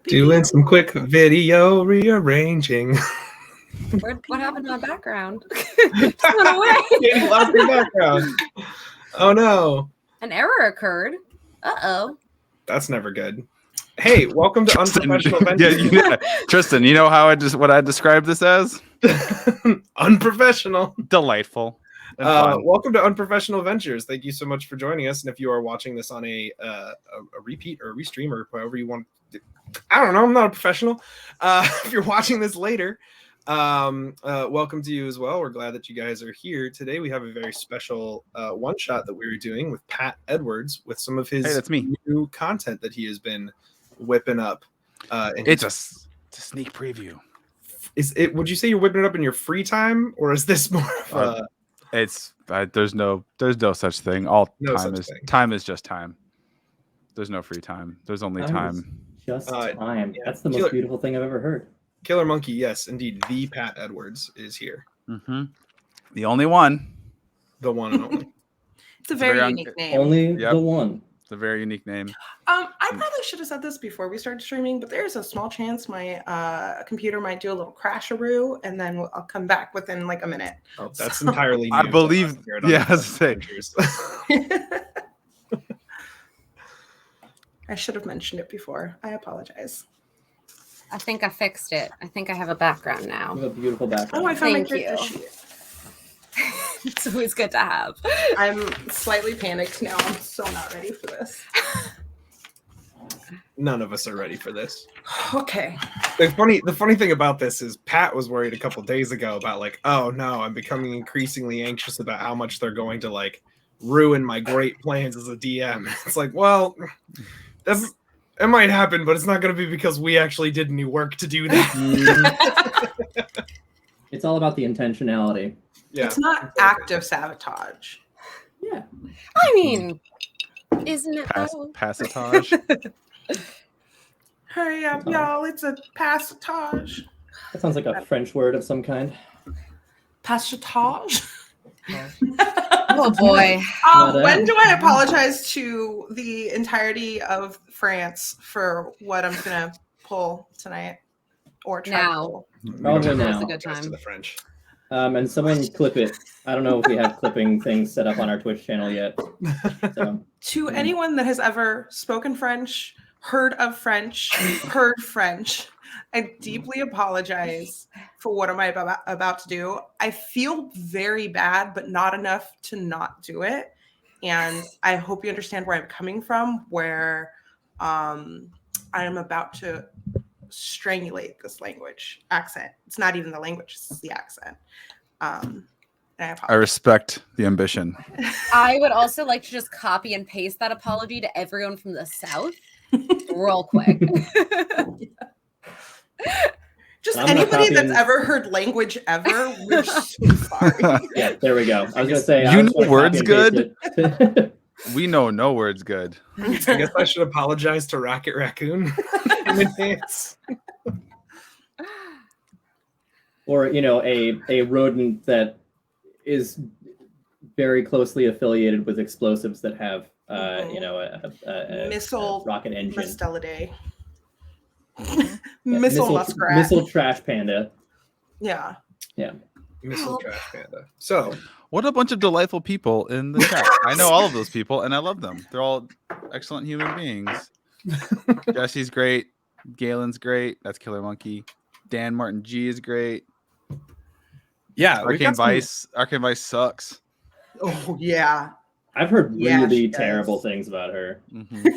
Doing some quick video rearranging. What happened to my background? Just went away. You lost your background. Oh no. An error occurred. Uh-oh. That's never good. Hey, welcome to Unprofessional Ventures. Yeah, Tristan, you know how what I described this as? Unprofessional. Delightful. And fun. Welcome to Unprofessional Ventures. Thank you so much for joining us. And if you are watching this on a repeat or a restream or however you want, I don't know. I'm not a professional. If you're watching this later, welcome to you as well. We're glad that you guys are here today. We have a very special one shot that we were doing with Pat Edwards with some of his that's me. new content that he has been whipping up. It's a sneak preview. Is it? Would you say you're whipping it up in your free time, or is this more of It's there's no such thing. Time is just time. There's no free time. There's only time. Just time. Yeah. That's the most beautiful thing I've ever heard. Killer Monkey? Yes, indeed. The Pat Edwards is here. Mm-hmm. The only one. The one and only. It's a very unique name. Only the one. It's a very unique name. I probably should have said this before we started streaming, but there's a small chance my computer might do a little crasharoo, and then I'll come back within like a minute. Oh, that's entirely new. I believe. Yeah, I was say. I should have mentioned it before. I apologize. I think I fixed it. I think I have a background now. You have a beautiful background. Oh, I found Thank my you. character sheet. It's always good to have. I'm slightly panicked now. I'm so not ready for this. None of us are ready for this. Okay. The funny thing about this is Pat was worried a couple days ago about like, oh no, I'm becoming increasingly anxious about how much they're going to like ruin my great plans as a DM. It's like, well, it might happen, but it's not going to be because we actually did any work to do that. It's all about the intentionality. Yeah, it's not active sabotage. Yeah. I mean, isn't it? Passage. Hurry up, y'all. It's a passage. That sounds like a French word of some kind. Passage? Oh boy. When do I apologize to the entirety of France for what I'm going to pull tonight? Or try to pull? Probably now. That's a good time. To the French. And someone clip it. I don't know if we have clipping things set up on our Twitch channel yet. So. To anyone that has ever spoken French, heard of French, heard French, I deeply apologize for what am I about to do. I feel very bad, but not enough to not do it. And I hope you understand where I'm coming from, where I am about to strangulate this accent. It's not even the language, it's the accent. I respect the ambition. I would also like to just copy and paste that apology to everyone from the South real quick. Just anybody that's ever heard language ever, we're so sorry. Yeah, there we go. I was going to say, you know words good? We know no words good. I guess I should apologize to Rocket Raccoon in advance. Or, a rodent that is very closely affiliated with explosives that have, a missile rocket engine. Mistelidae. Yeah, missile muskrat. Missile trash panda. Yeah. Yeah. Missile trash panda. So, what a bunch of delightful people in the chat. I know all of those people, and I love them. They're all excellent human beings. Jesse's great. Galen's great. That's Killer Monkey. Dan Martin G is great. Yeah, Arcane Vice sucks. Oh yeah. I've heard really terrible things about her. Mm-hmm.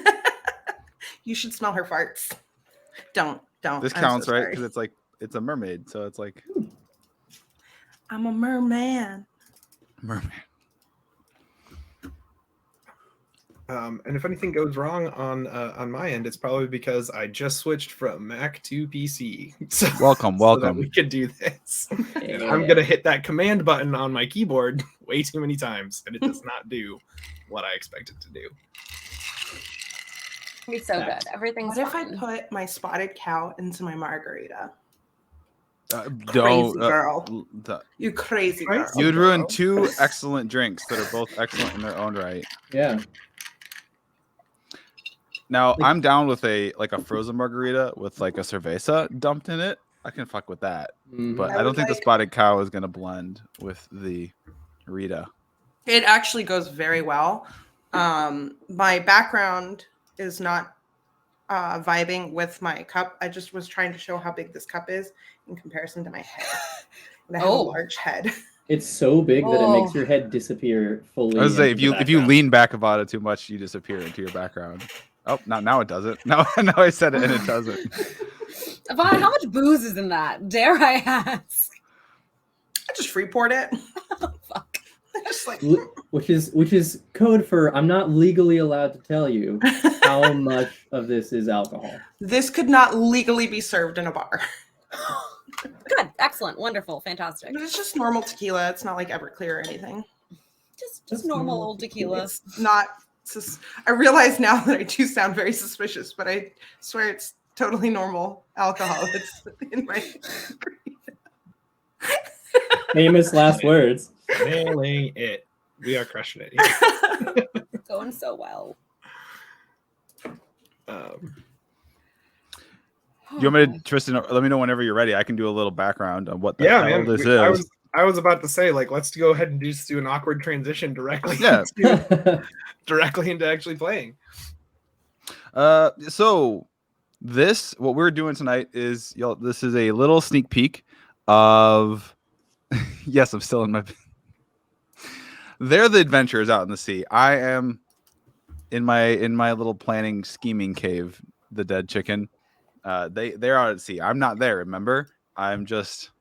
You should smell her farts. Don't. This counts, right? Because it's a mermaid, so it's like I'm a merman. Merman. And if anything goes wrong on my end, it's probably because I just switched from Mac to PC. So, welcome. So that we could do this. And I'm gonna hit that command button on my keyboard way too many times, and it does not do what I expect it to do. It's so good. Everything's What fun. if I put my spotted cow into my margarita? Crazy girl. You crazy girl. You'd ruin two excellent drinks that are both excellent in their own right. Yeah. Now I'm down with a frozen margarita with like a cerveza dumped in it. I can fuck with that. But I don't think the spotted cow is gonna blend with the Rita. It actually goes very well. My background is not vibing with my cup. I just was trying to show how big this cup is in comparison to my head. And I have a large head. It's so big that it makes your head disappear fully. I was say if you lean back about it too much, you disappear into your background. Oh, now it doesn't. Now I said it and it doesn't. Yvonne, how much booze is in that? Dare I ask? I just free poured it. Oh, fuck. Just like which is code for I'm not legally allowed to tell you how much of this is alcohol. This could not legally be served in a bar. Good, excellent, wonderful, fantastic. But it's just normal tequila. It's not like Everclear or anything. Just normal old tequila. It's not. I realize now that I do sound very suspicious, but I swear it's totally normal alcohol. It's in my. Famous last words. Nailing it. We are crushing it. Going so well. You want me to, Tristan? Let me know whenever you're ready. I can do a little background on what the hell this is. I was about to say, like, let's go ahead and just do an awkward transition directly. Yeah. Directly into actually playing. So what we're doing tonight is, this is a little sneak peek of. Yes, I'm still in my. They're the adventurers out in the sea. I am in my little planning scheming cave, the dead chicken. They're out at sea. I'm not there, remember? I'm just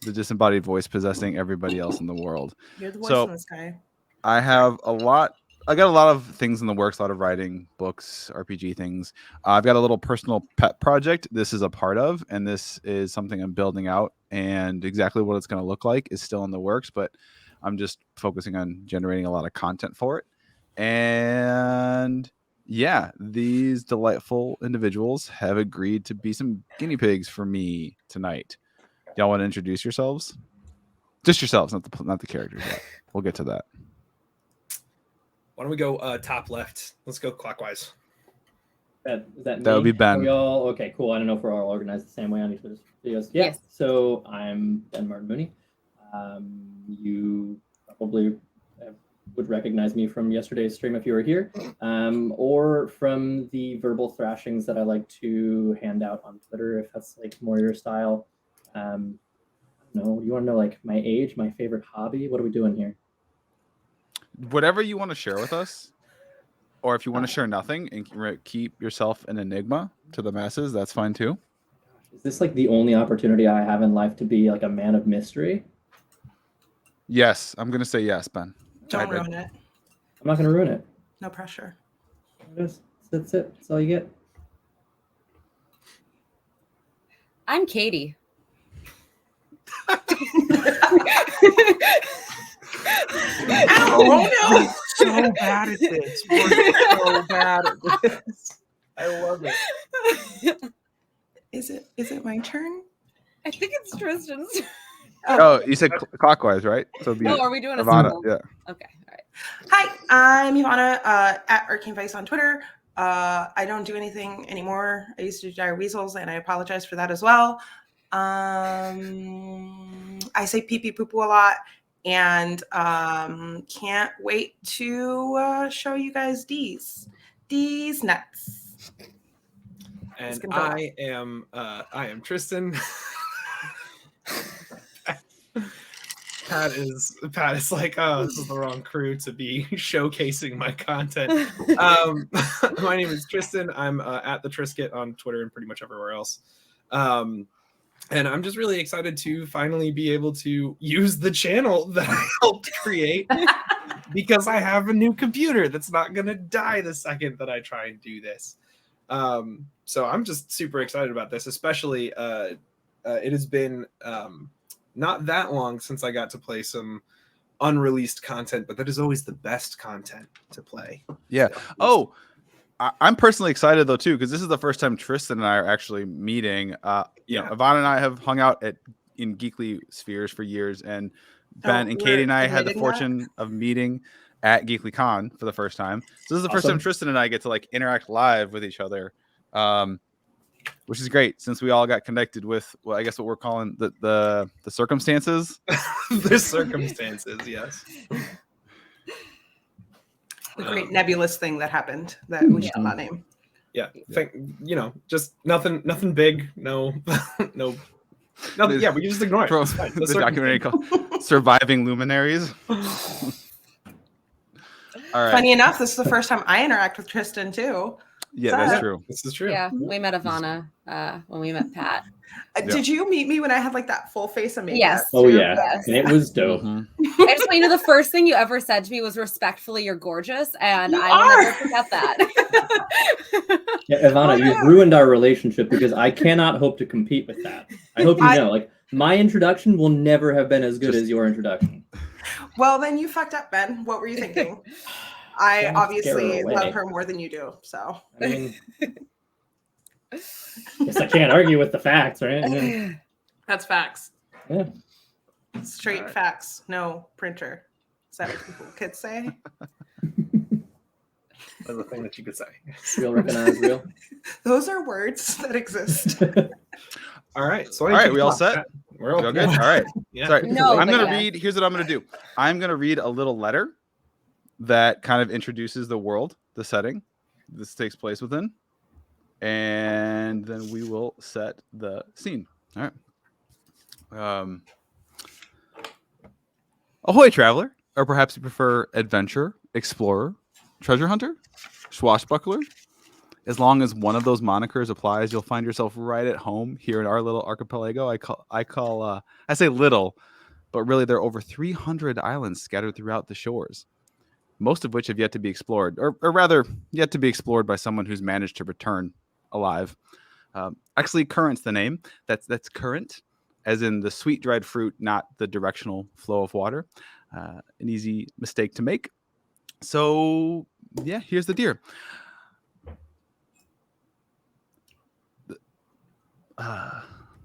the disembodied voice possessing everybody else in the world. You're the voice in the sky. I got a lot of things in the works, a lot of writing, books, RPG things. I've got a little personal pet project this is a part of, and this is something I'm building out, and exactly what it's going to look like is still in the works, but I'm just focusing on generating a lot of content for it. And yeah, these delightful individuals have agreed to be some guinea pigs for me tonight. Y'all want to introduce yourselves? Just yourselves, not the characters yet. We'll get to that. Why don't we go top left? Let's go clockwise. That would be Ben. Are we all okay? Cool. I don't know if we're all organized the same way on each other's videos. Yeah. Yes. So I'm Ben Martin Mooney. You probably would recognize me from yesterday's stream if you were here, or from the verbal thrashings that I like to hand out on Twitter, if that's like more your style. No, you want to know like my age, my favorite hobby? What are we doing here? Whatever you want to share with us, or if you want to share nothing and keep yourself an enigma to the masses, that's fine too. Is this like the only opportunity I have in life to be like a man of mystery? Yes, I'm gonna say yes, Ben. Don't ruin it. I'm not gonna ruin it. No pressure. That's it. That's all you get. I'm Katie. Oh no! So bad at this. We're so bad at this. I love it. Is it my turn? I think it's Tristan's. Oh, you said clockwise, right? So No, are we doing a Ivana, circle? yeah. Okay, all right. Hi, I'm Ivana at Arcane Vice on Twitter. I don't do anything anymore. I used to do Dire Weasels, and I apologize for that as well. I say pee pee poo poo a lot, and can't wait to show you guys D's nuts. And I am Tristan. Pat is like, oh, this is the wrong crew to be showcasing my content. My name is Tristan. I'm at the Trisket on Twitter and pretty much everywhere else. And I'm just really excited to finally be able to use the channel that I helped create because I have a new computer that's not going to die the second that I try and do this. So I'm just super excited about this, especially it has been not that long since I got to play some unreleased content, but that is always the best content to play. Yeah. Oh, I'm personally excited though too, because this is the first time Tristan and I are actually meeting. You know, Ivana and I have hung out in geekly spheres for years, and Ben and Katie we're and I had the admitting that? fortune of meeting at GeeklyCon for the first time. So this is the first time Awesome. Tristan and I get to like interact live with each other, which is great since we all got connected with, well, I guess what we're calling the circumstances. The circumstances, yes. The great nebulous thing that happened that we shall not name. Yeah, just nothing big. No, no, nothing. Yeah, we can just ignore it. From It's fine. the documentary called "Surviving Luminaries." All right. Funny enough, this is the first time I interact with Tristan too. Yeah, that's true. This is true. Yeah, we met Ivana when we met Pat. Did you meet me when I had like that full face of makeup? Yes. Oh too? yeah, Yes. and it was dope. Mhm. I just want you to know the first thing you ever said to me was respectfully, "You're gorgeous," and You I will are. never forget that. Yeah, Ivana, you've ruined our relationship because I cannot hope to compete with that. I hope you know, like my introduction will never have been as good as your introduction. Well, then you fucked up, Ben. What were you thinking? I Don't obviously scare her away. love her more than you do. So I mean, guess I can't argue with the facts, right? Yeah. that's facts. Yeah. Straight facts. No printer. Is that what people kids say? That's the thing that you could say. Real recognize real. Those are words that exist. All right. So All right, we all set? We're We all good? All right. Yeah. Sorry. No, I'm but gonna yeah. read. Here's what I'm gonna do. I'm gonna read a little letter that kind of introduces the world, the setting this takes place within, and then we will set the scene. All right. Ahoy, traveler, or perhaps you prefer adventurer, explorer, treasure hunter, swashbuckler. As long as one of those monikers applies, you'll find yourself right at home here in our little archipelago. I say little, but really there are over 300 islands scattered throughout the shores, most of which have yet to be explored, or rather, yet to be explored by someone who's managed to return alive. Actually, current's the name. That's current, as in the sweet dried fruit, not the directional flow of water. An easy mistake to make. So, yeah, here's the deer.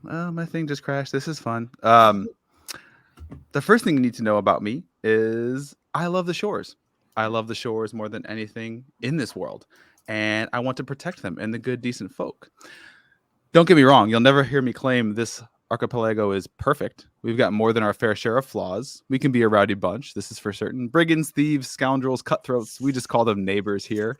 My thing just crashed. This is fun. The first thing you need to know about me is I love the shores. I love the shores more than anything in this world, and I want to protect them and the good, decent folk. Don't get me wrong. You'll never hear me claim this archipelago is perfect. We've got more than our fair share of flaws. We can be a rowdy bunch. This is for certain. Brigands, thieves, scoundrels, cutthroats. We just call them neighbors here.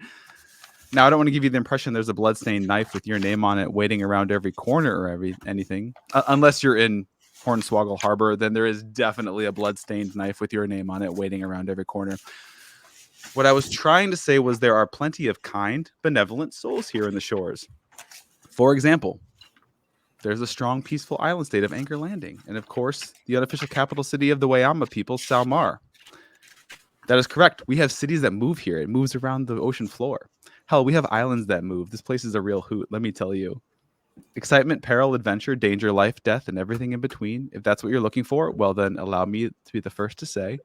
Now, I don't want to give you the impression there's a bloodstained knife with your name on it waiting around every corner or anything. Unless you're in Hornswoggle Harbor, then there is definitely a bloodstained knife with your name on it waiting around every corner. What I was trying to say was there are plenty of kind, benevolent souls here in the shores. For example, there's a strong, peaceful island state of Anchor Landing, and of course, the unofficial capital city of the Wayama people, Salmar. That is correct. We have cities that move here. It moves around the ocean floor. Hell, we have islands that move. This place is a real hoot, let me tell you. Excitement, peril, adventure, danger, life, death, and everything in between. If that's what you're looking for, well then allow me to be the first to say,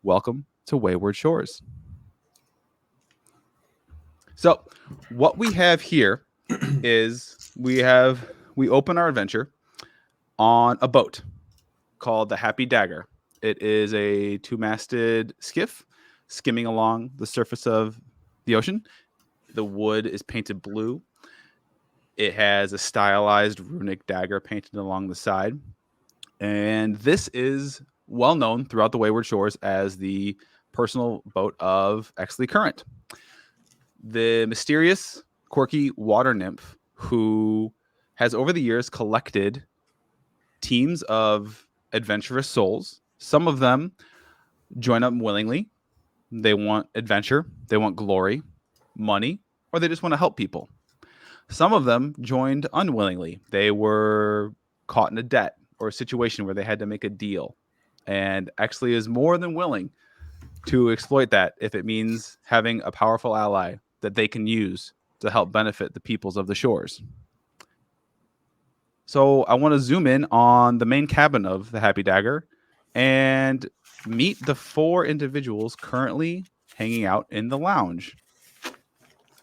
welcome to Wayward Shores. So what we have here is we open our adventure on a boat called the Happy Dagger. It is a two-masted skiff skimming along the surface of the ocean. The wood is painted blue. It has a stylized runic dagger painted along the side. And this is well known throughout the Wayward Shores as the personal boat of Exley Current, the mysterious, quirky water nymph who has over the years collected teams of adventurous souls. Some of them join up willingly. They want adventure, they want glory, money, or they just want to help people. Some of them joined unwillingly. They were caught in a debt or a situation where they had to make a deal. And Exley is more than willing to exploit that if it means having a powerful ally that they can use to help benefit the peoples of the shores. So I want to zoom in on the main cabin of the Happy Dagger and meet the four individuals currently hanging out in the lounge.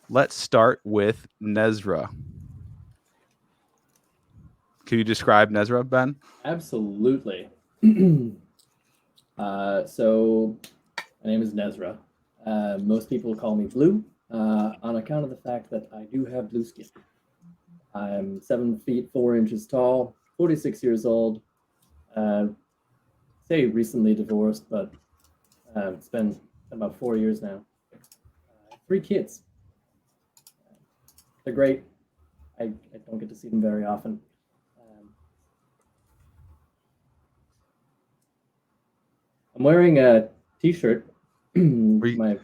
Let's start with Nezra. Can you describe Nezra, Ben? Absolutely. So my name is Nezra. Most people call me Blue on account of the fact that I do have blue skin. I'm 7 feet 4 inches tall, 46 years old. Say recently divorced, but it's been about 4 years now. 3 kids. They're great. I don't get to see them very often. I'm wearing a t-shirt. My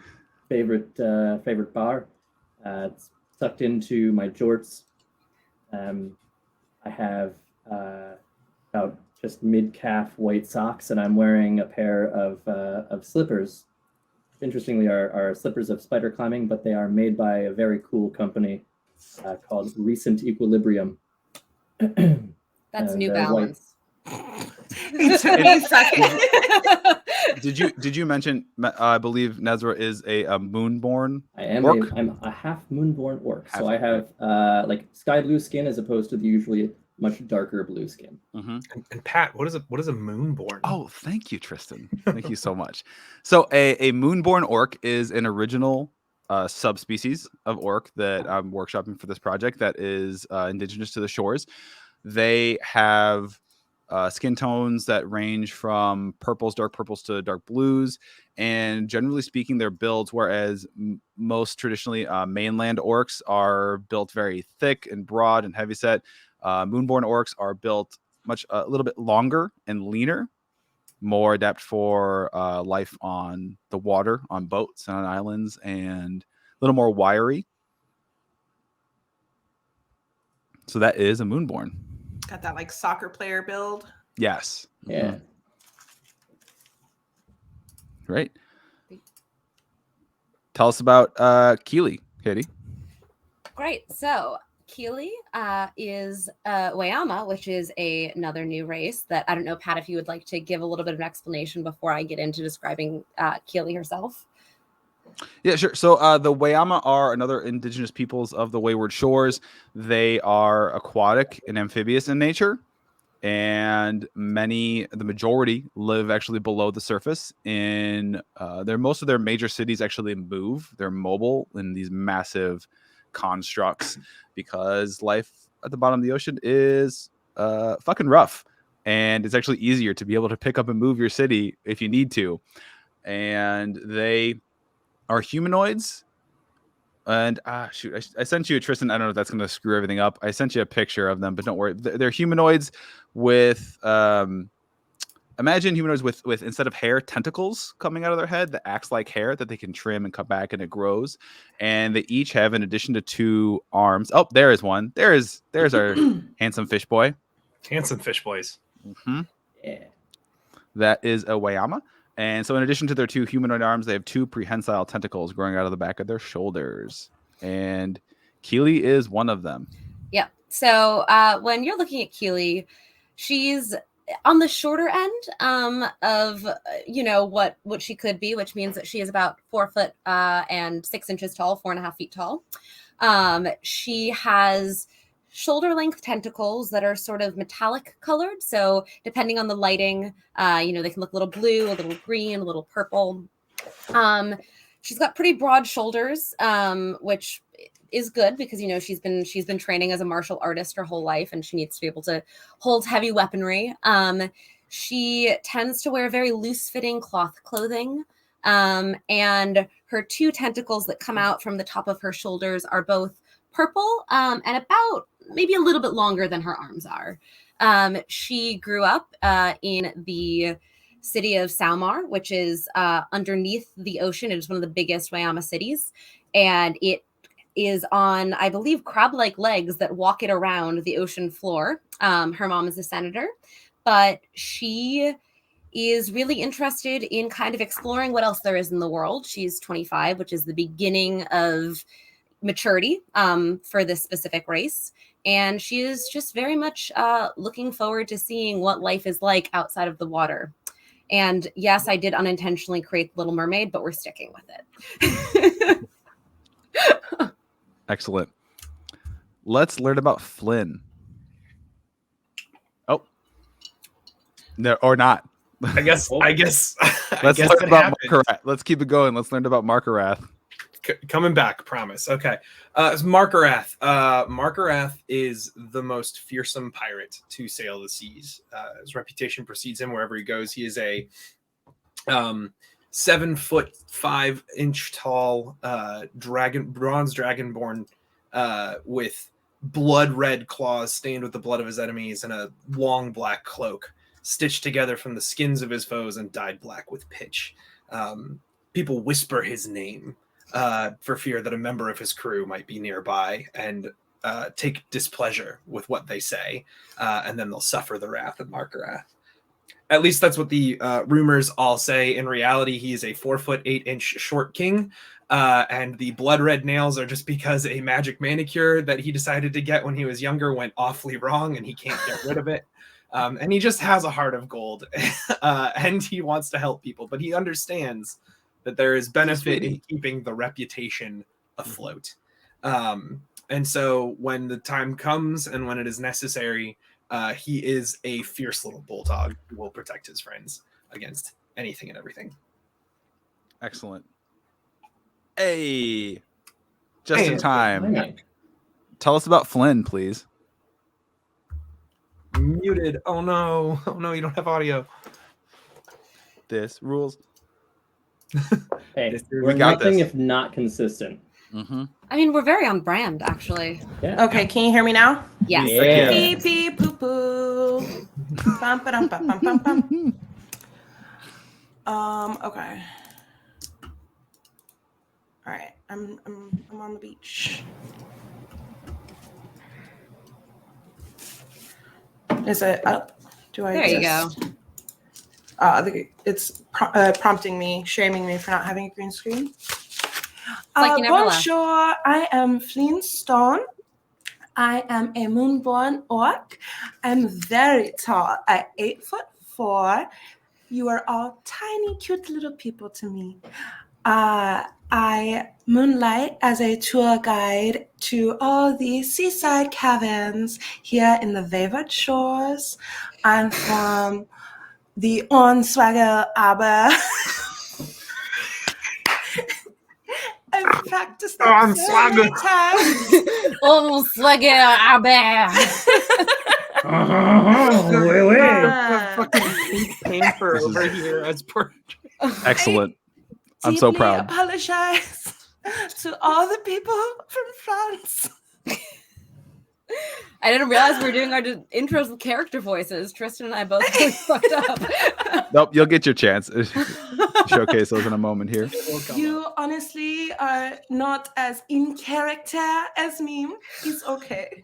favorite bar. It's tucked into my jorts. I have about just mid-calf white socks, and I'm wearing a pair of slippers. Interestingly, are slippers of spider climbing, but they are made by a very cool company called Recent Equilibrium. That's New Balance. It took me a second. Did you mention? I believe Nezra is a moonborn. I am orc? I'm a half moonborn orc, so Half- I have like sky blue skin as opposed to the usually much darker blue skin. Mm-hmm. And Pat, what is a moonborn? Oh, thank you, Tristan. Thank you so much. So a moonborn orc is an original subspecies of orc that I'm workshopping for this project that is indigenous to the shores. They have skin tones that range from purples, dark purples to dark blues. And generally speaking, their builds, whereas most traditionally mainland orcs are built very thick and broad and heavyset, moonborn orcs are built a little bit longer and leaner, more adept for life on the water, on boats and on islands, and a little more wiry. So that is a moonborn. Got that like soccer player build. Yes. Yeah. Mhm. Right. Tell us about Keely, Katie. Great. So Keely is Wayama, which is another new race that I don't know, Pat, if you would like to give a little bit of an explanation before I get into describing Keely herself. Yeah, sure. So the Wayama are another indigenous peoples of the Wayward Shores. They are aquatic and amphibious in nature, and the majority live actually below the surface. In most of their major cities actually move. They're mobile in these massive constructs because life at the bottom of the ocean is fucking rough, and it's actually easier to be able to pick up and move your city if you need to. And they are humanoids. And shoot, I sent you, Tristan. I don't know if that's going to screw everything up. I sent you a picture of them, but don't worry. They're humanoids with imagine humanoids with instead of hair, tentacles coming out of their head that acts like hair that they can trim and cut back, and it grows. And they each have, in addition to 2 arms. Oh, there is one. There's our handsome fish boy. Handsome fish boys. Mm-hmm. Yeah. That is a Wayama. And so in addition to their 2 humanoid arms, they have 2 prehensile tentacles growing out of the back of their shoulders. And Keely is one of them. Yeah. So when you're looking at Keely, she's on the shorter end of what she could be, which means that she is about 4 foot and 6 inches tall, 4.5 feet tall. She has shoulder length tentacles that are sort of metallic colored. So depending on the lighting, they can look a little blue, a little green, a little purple. She's got pretty broad shoulders, which is good because she's been training as a martial artist her whole life, and she needs to be able to hold heavy weaponry. She tends to wear very loose fitting cloth clothing. And her 2 tentacles that come out from the top of her shoulders are both purple and about maybe a little bit longer than her arms are. She grew up in the city of Salmar, which is underneath the ocean. It is one of the biggest Wayama cities, and it is on, I believe, crab-like legs that walk it around the ocean floor. Her mom is a senator, but she is really interested in kind of exploring what else there is in the world. She's 25, which is the beginning of maturity for this specific race. And she is just very much looking forward to seeing what life is like outside of the water. And yes, I did unintentionally create Little Mermaid, but we're sticking with it. Excellent. Let's learn about Flynn. Oh. No, or not. I guess. Let's guess learn it about happened. Markarath. Let's keep it going. Let's learn about Markarath. Coming back, promise. Okay. It's Markarath. Markarath is the most fearsome pirate to sail the seas. His reputation precedes him wherever he goes. He is a 7'5" tall bronze dragonborn with blood red claws stained with the blood of his enemies and a long black cloak stitched together from the skins of his foes and dyed black with pitch. People whisper his name for fear that a member of his crew might be nearby and take displeasure with what they say, and then they'll suffer the wrath of Markarath. At least that's what the rumors all say. In reality, he is a 4'8" short king, and the blood red nails are just because a magic manicure that he decided to get when he was younger went awfully wrong, and he can't get rid of it. And he just has a heart of gold, and he wants to help people, but he understands that there is benefit in keeping the reputation afloat. And so when the time comes and when it is necessary, he is a fierce little bulldog who will protect his friends against anything and everything. Excellent. Hey, just in time. Tell us about Flynn, please. Muted. Oh no, you don't have audio. This rules. Hey, We we're got nothing this. if not consistent. Mm-hmm. I mean, we're very on brand, actually. Yeah. Okay, can you hear me now? Yes. Yeah. Beep beep poo poo. Bum, ba-dum, bum, bum, bum, bum. Okay. All right. I'm on the beach. Is it up? Do I? There you go. It's prompting me, shaming me for not having a green screen. like you never left. Bonjour, I am Flynn Stone. I am a moonborn orc. I'm very tall. I'm 8'4". You are all tiny, cute little people to me. I moonlight as a tour guide to all the seaside caverns here in the Wayward shores. I'm from the Onswagger Aber. I've practiced that so many times. Oh, swagger, aber. Fucking pink panther This is- over here as per. Excellent. I'm so Deeply proud. apologize to all the people from France. I didn't realize we were doing our intros with character voices. Tristan and I both really fucked up. Nope, you'll get your chance. Showcase those in a moment here. You honestly are not as in character as me. It's okay.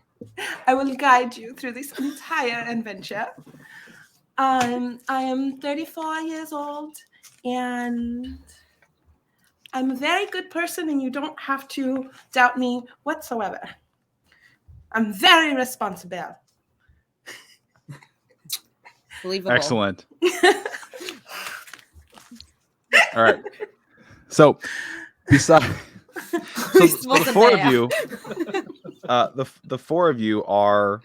I will guide you through this entire adventure. I am 34 years old and I'm a very good person and you don't have to doubt me whatsoever. I'm very responsible. Believable. Excellent. All right. So, besides the four of you, the four of you are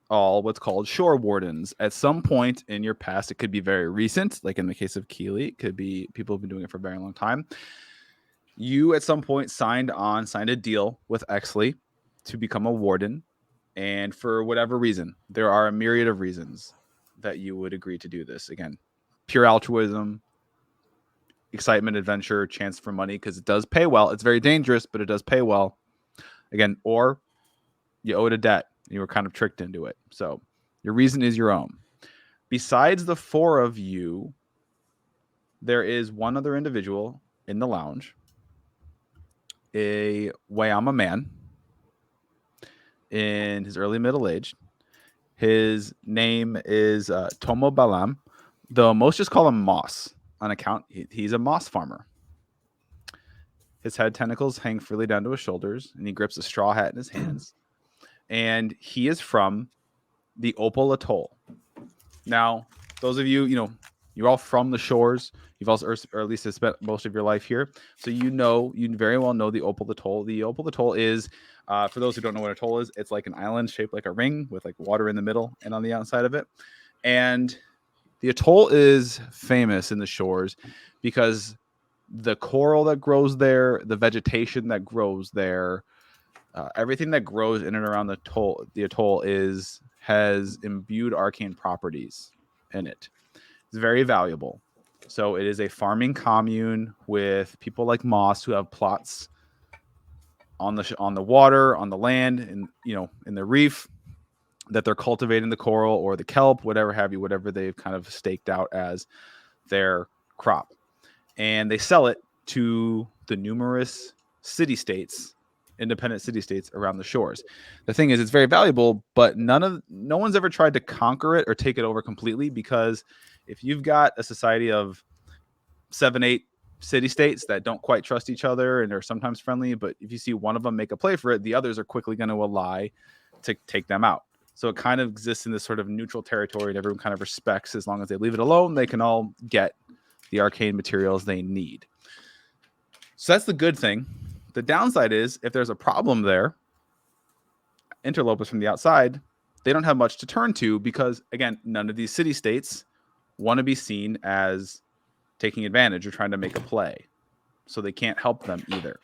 all what's called shore wardens. At some point in your past, it could be very recent, like in the case of Keeley, it could be people have been doing it for a very long time. You at some point signed a deal with Exley to become a warden, and for whatever reason, there are a myriad of reasons that you would agree to do this. Again, pure altruism, excitement, adventure, chance for money, because it does pay well. It's very dangerous, but it does pay well. Again, or you owed a debt. You were kind of tricked into it. So your reason is your own. Besides the four of you, there is one other individual in the lounge, a Wayama man in his early middle age. His name is Tomo Balam, though most just call him Moss on account. He's a moss farmer. His head tentacles hang freely down to his shoulders, and he grips a straw hat in his hands. And he is from the Opal Atoll. Now, those of you, you're all from the shores. You've also, or at least spent most of your life here. So you very well know the Opal Atoll. The Opal Atoll is, for those who don't know what atoll is, it's like an island shaped like a ring with like water in the middle and on the outside of it. And The atoll is famous in the shores because the coral that grows there, the vegetation that grows there, everything that grows in and around the atoll has imbued arcane properties in it. It's very valuable. So it is a farming commune with people like Moss who have plots on the water, on the land, and in the reef that they're cultivating the coral or the kelp, whatever they've kind of staked out as their crop. And they sell it to the numerous independent city-states around the shores. The thing is, it's very valuable, but no one's ever tried to conquer it or take it over completely, because if you've got a society of 7-8 city-states that don't quite trust each other and are sometimes friendly, but if you see one of them make a play for it, the others are quickly going to ally to take them out. So it kind of exists in this sort of neutral territory, and everyone kind of respects, as long as they leave it alone, they can all get the arcane materials they need. So that's the good thing. The downside is, if there's a problem there, interlopers from the outside, they don't have much to turn to, because, again, none of these city-states want to be seen as taking advantage or trying to make a play. So they can't help them either.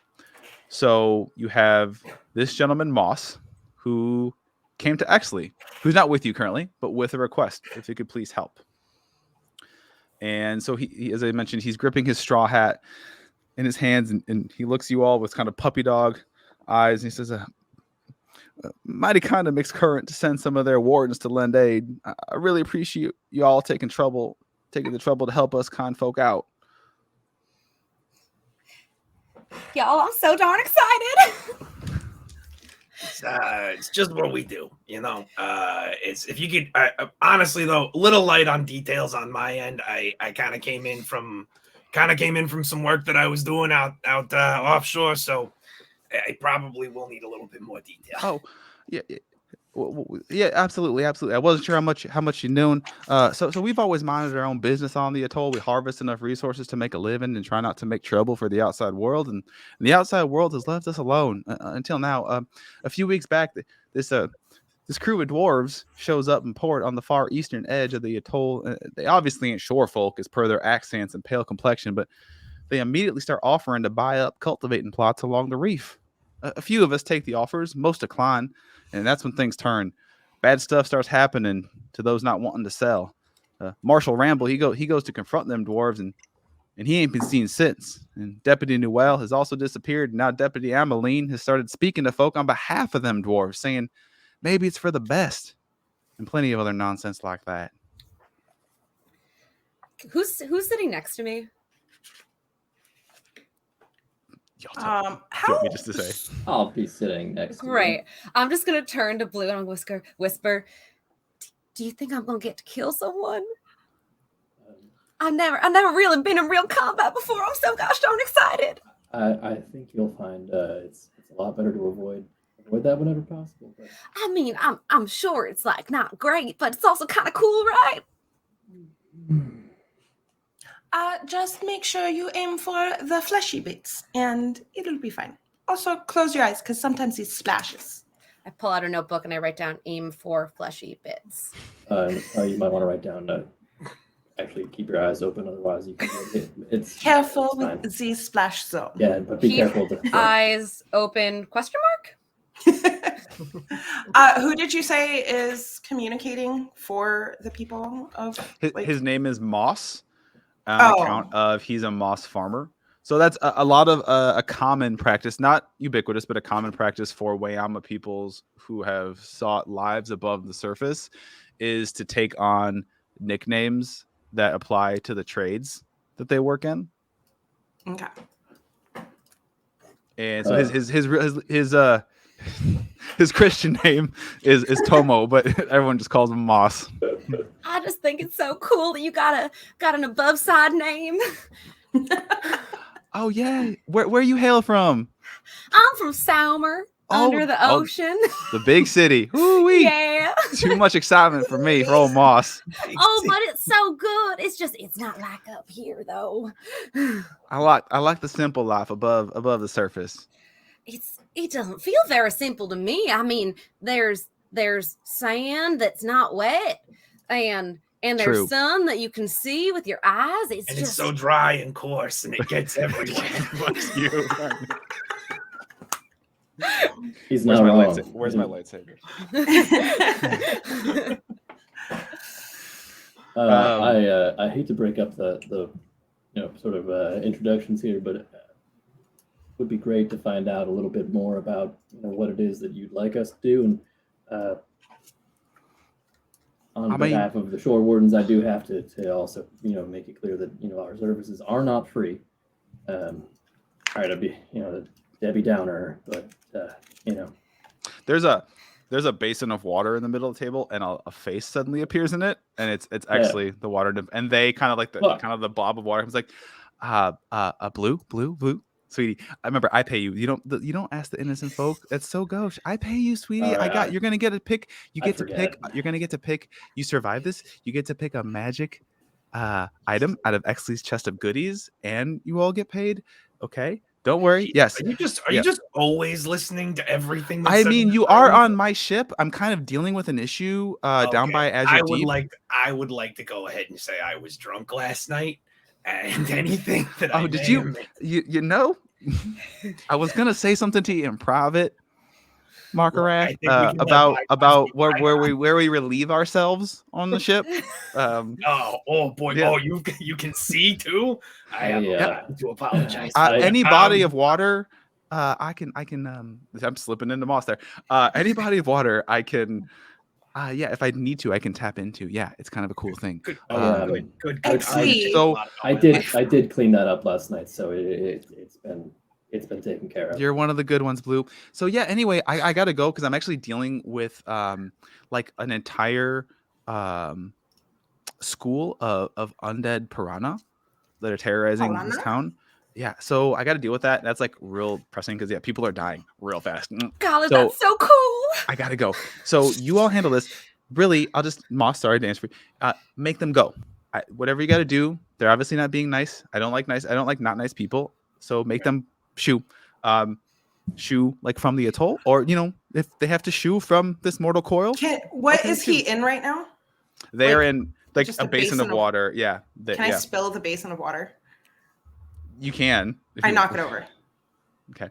So you have this gentleman, Moss, who came to Exley, who's not with you currently, but with a request, if he could please help. And so he, as I mentioned, he's gripping his straw hat in his hands, and he looks you all with kind of puppy dog eyes, and he says, mighty kind of mixed current to send some of their wardens to lend aid. I really appreciate you all taking the trouble to help us con folk out. Y'all, I'm so darn excited. It's just what we do, it's, if you could, honestly though, a little light on details on my end. I kind of came in from some work that I was doing out offshore, so I probably will need a little bit more detail. Oh, yeah. Yeah, absolutely. I wasn't sure how much you knew. So we've always minded our own business on the atoll. We harvest enough resources to make a living and try not to make trouble for the outside world. And the outside world has left us alone until now. A few weeks back, this crew of dwarves shows up in port on the far eastern edge of the atoll. They obviously ain't shore folk, as per their accents and pale complexion, but they immediately start offering to buy up cultivating plots along the reef. A few of us take the offers, most decline, and that's when things turn. Bad stuff starts happening to those not wanting to sell. Marshal Ramble, he goes to confront them dwarves, and he ain't been seen since. And Deputy Newell has also disappeared. And now Deputy Ameline has started speaking to folk on behalf of them dwarves, saying maybe it's for the best, and plenty of other nonsense like that. Who's sitting next to me? How? Do you want me just to say? I'll be sitting next to you. Great. I'm just gonna turn to Blue and whisper. Do you think I'm gonna get to kill someone? I've never really been in real combat before. I'm so gosh darn excited. I think you'll find it's a lot better to avoid that whenever possible. But... I mean, I'm sure it's like not great, but it's also kind of cool, right? Just make sure you aim for the fleshy bits, and it'll be fine. Also, close your eyes, because sometimes he splashes. I pull out a notebook and I write down aim for fleshy bits. You might want to write down. Actually, keep your eyes open, otherwise you can. It's careful it's with the splash zone. Yeah, but be careful. Eyes open? Question mark. Who did you say is communicating for the people of? His name is Moss. Account of he's a moss farmer. So that's a lot of a common practice, not ubiquitous, but a common practice for Wayama peoples who have sought lives above the surface, is to take on nicknames that apply to the trades that they work in. Okay. And so his Christian name is Tomo, but everyone just calls him Moss. I just think it's so cool that you got an above side name. Oh yeah, where you hail from? I'm from Salmer, under the ocean. The big city. Woo-wee. Yeah. Too much excitement for me, for old Moss. Oh, but it's so good. It's not like up here though. I like the simple life above the surface. It doesn't feel very simple to me. I mean, there's sand that's not wet, and And there's True. some that you can see with your eyes. It's And just it's so dry and coarse, and it gets everywhere. Fuck you. He's Where's not my wrong. lightsaber? Where's my lightsaber? I hate to break up the sort of introductions here, but it would be great to find out a little bit more about what it is that you'd like us to do. And on behalf of the Shore Wardens, I do have to also make it clear that our services are not free. All right, I'd be Debbie Downer, but There's a basin of water in the middle of the table, and a face suddenly appears in it, and it's actually the water nymph, and they kind of like the blob of water. It's like, blue, sweetie. I remember I pay you. You don't ask the innocent folk. That's so gauche. I pay you, sweetie. Right, you're gonna get to pick. You're gonna get to pick. You survive this. You get to pick a magic item out of Exley's chest of goodies, and you all get paid. Okay. Don't worry. Yes. Are you just always listening to everything? I mean, you are on my ship. I'm kind of dealing with an issue down by Azure Deep. I would like to go ahead and say I was drunk last night, and anything that I did you? I was gonna say something to you in private, Markarath, about where we relieve ourselves on the ship. Oh boy! Yeah. Oh, you can see too. I have to apologize. Any body of water, I can. I'm slipping into moss there. Any body of water, I can. If I need to, I can tap into. Yeah, it's kind of a cool thing. Good. Exley. I did clean that up last night, so it's been taken care of. You're one of the good ones, Blue. So yeah, anyway, I gotta go because I'm actually dealing with like an entire school of undead piranha that are terrorizing this town. Yeah, so I got to deal with that. That's like real pressing because people are dying real fast. Golly, that's so cool. I gotta go. So you all handle this. Really, I'll just sorry to answer for you. Make them go. Whatever you got to do. They're obviously not being nice. I don't like not nice people. So make them shoo like from the atoll, or if they have to shoo from this mortal coil. Is he in right now? They're in like a basin of water. Yeah. Can I spill the basin of water? You can. I knock it over. Okay.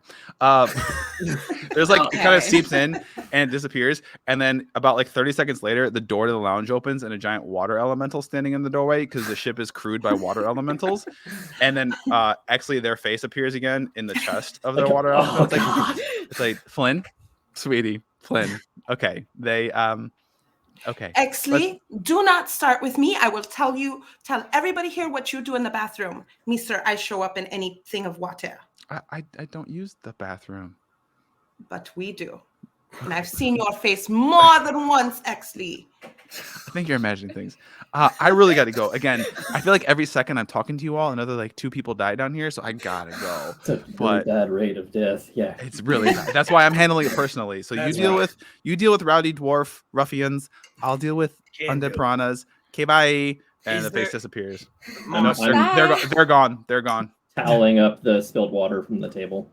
There's like it kind of seeps in and disappears, and then about like 30 seconds later, the door to the lounge opens and a giant water elemental standing in the doorway because the ship is crewed by water elementals, and then actually their face appears again in the chest of their water elemental. It's like Flynn, sweetie, Flynn. Okay, they okay. Exley, do not start with me. I will tell everybody here what you do in the bathroom. Mister, I show up in anything of water. I don't use the bathroom. But we do. And I've seen your face more than once, Exley. I think you're imagining things. I really got to go. Again, I feel like every second I'm talking to you all, another like 2 people die down here, so I gotta go. It's a really bad rate of death. Yeah. It's really bad. That's why I'm handling it personally. So you deal with rowdy dwarf ruffians. I'll deal with undead piranhas. Okay, bye. And the face disappears. They're gone. They're gone. Toweling up the spilled water from the table.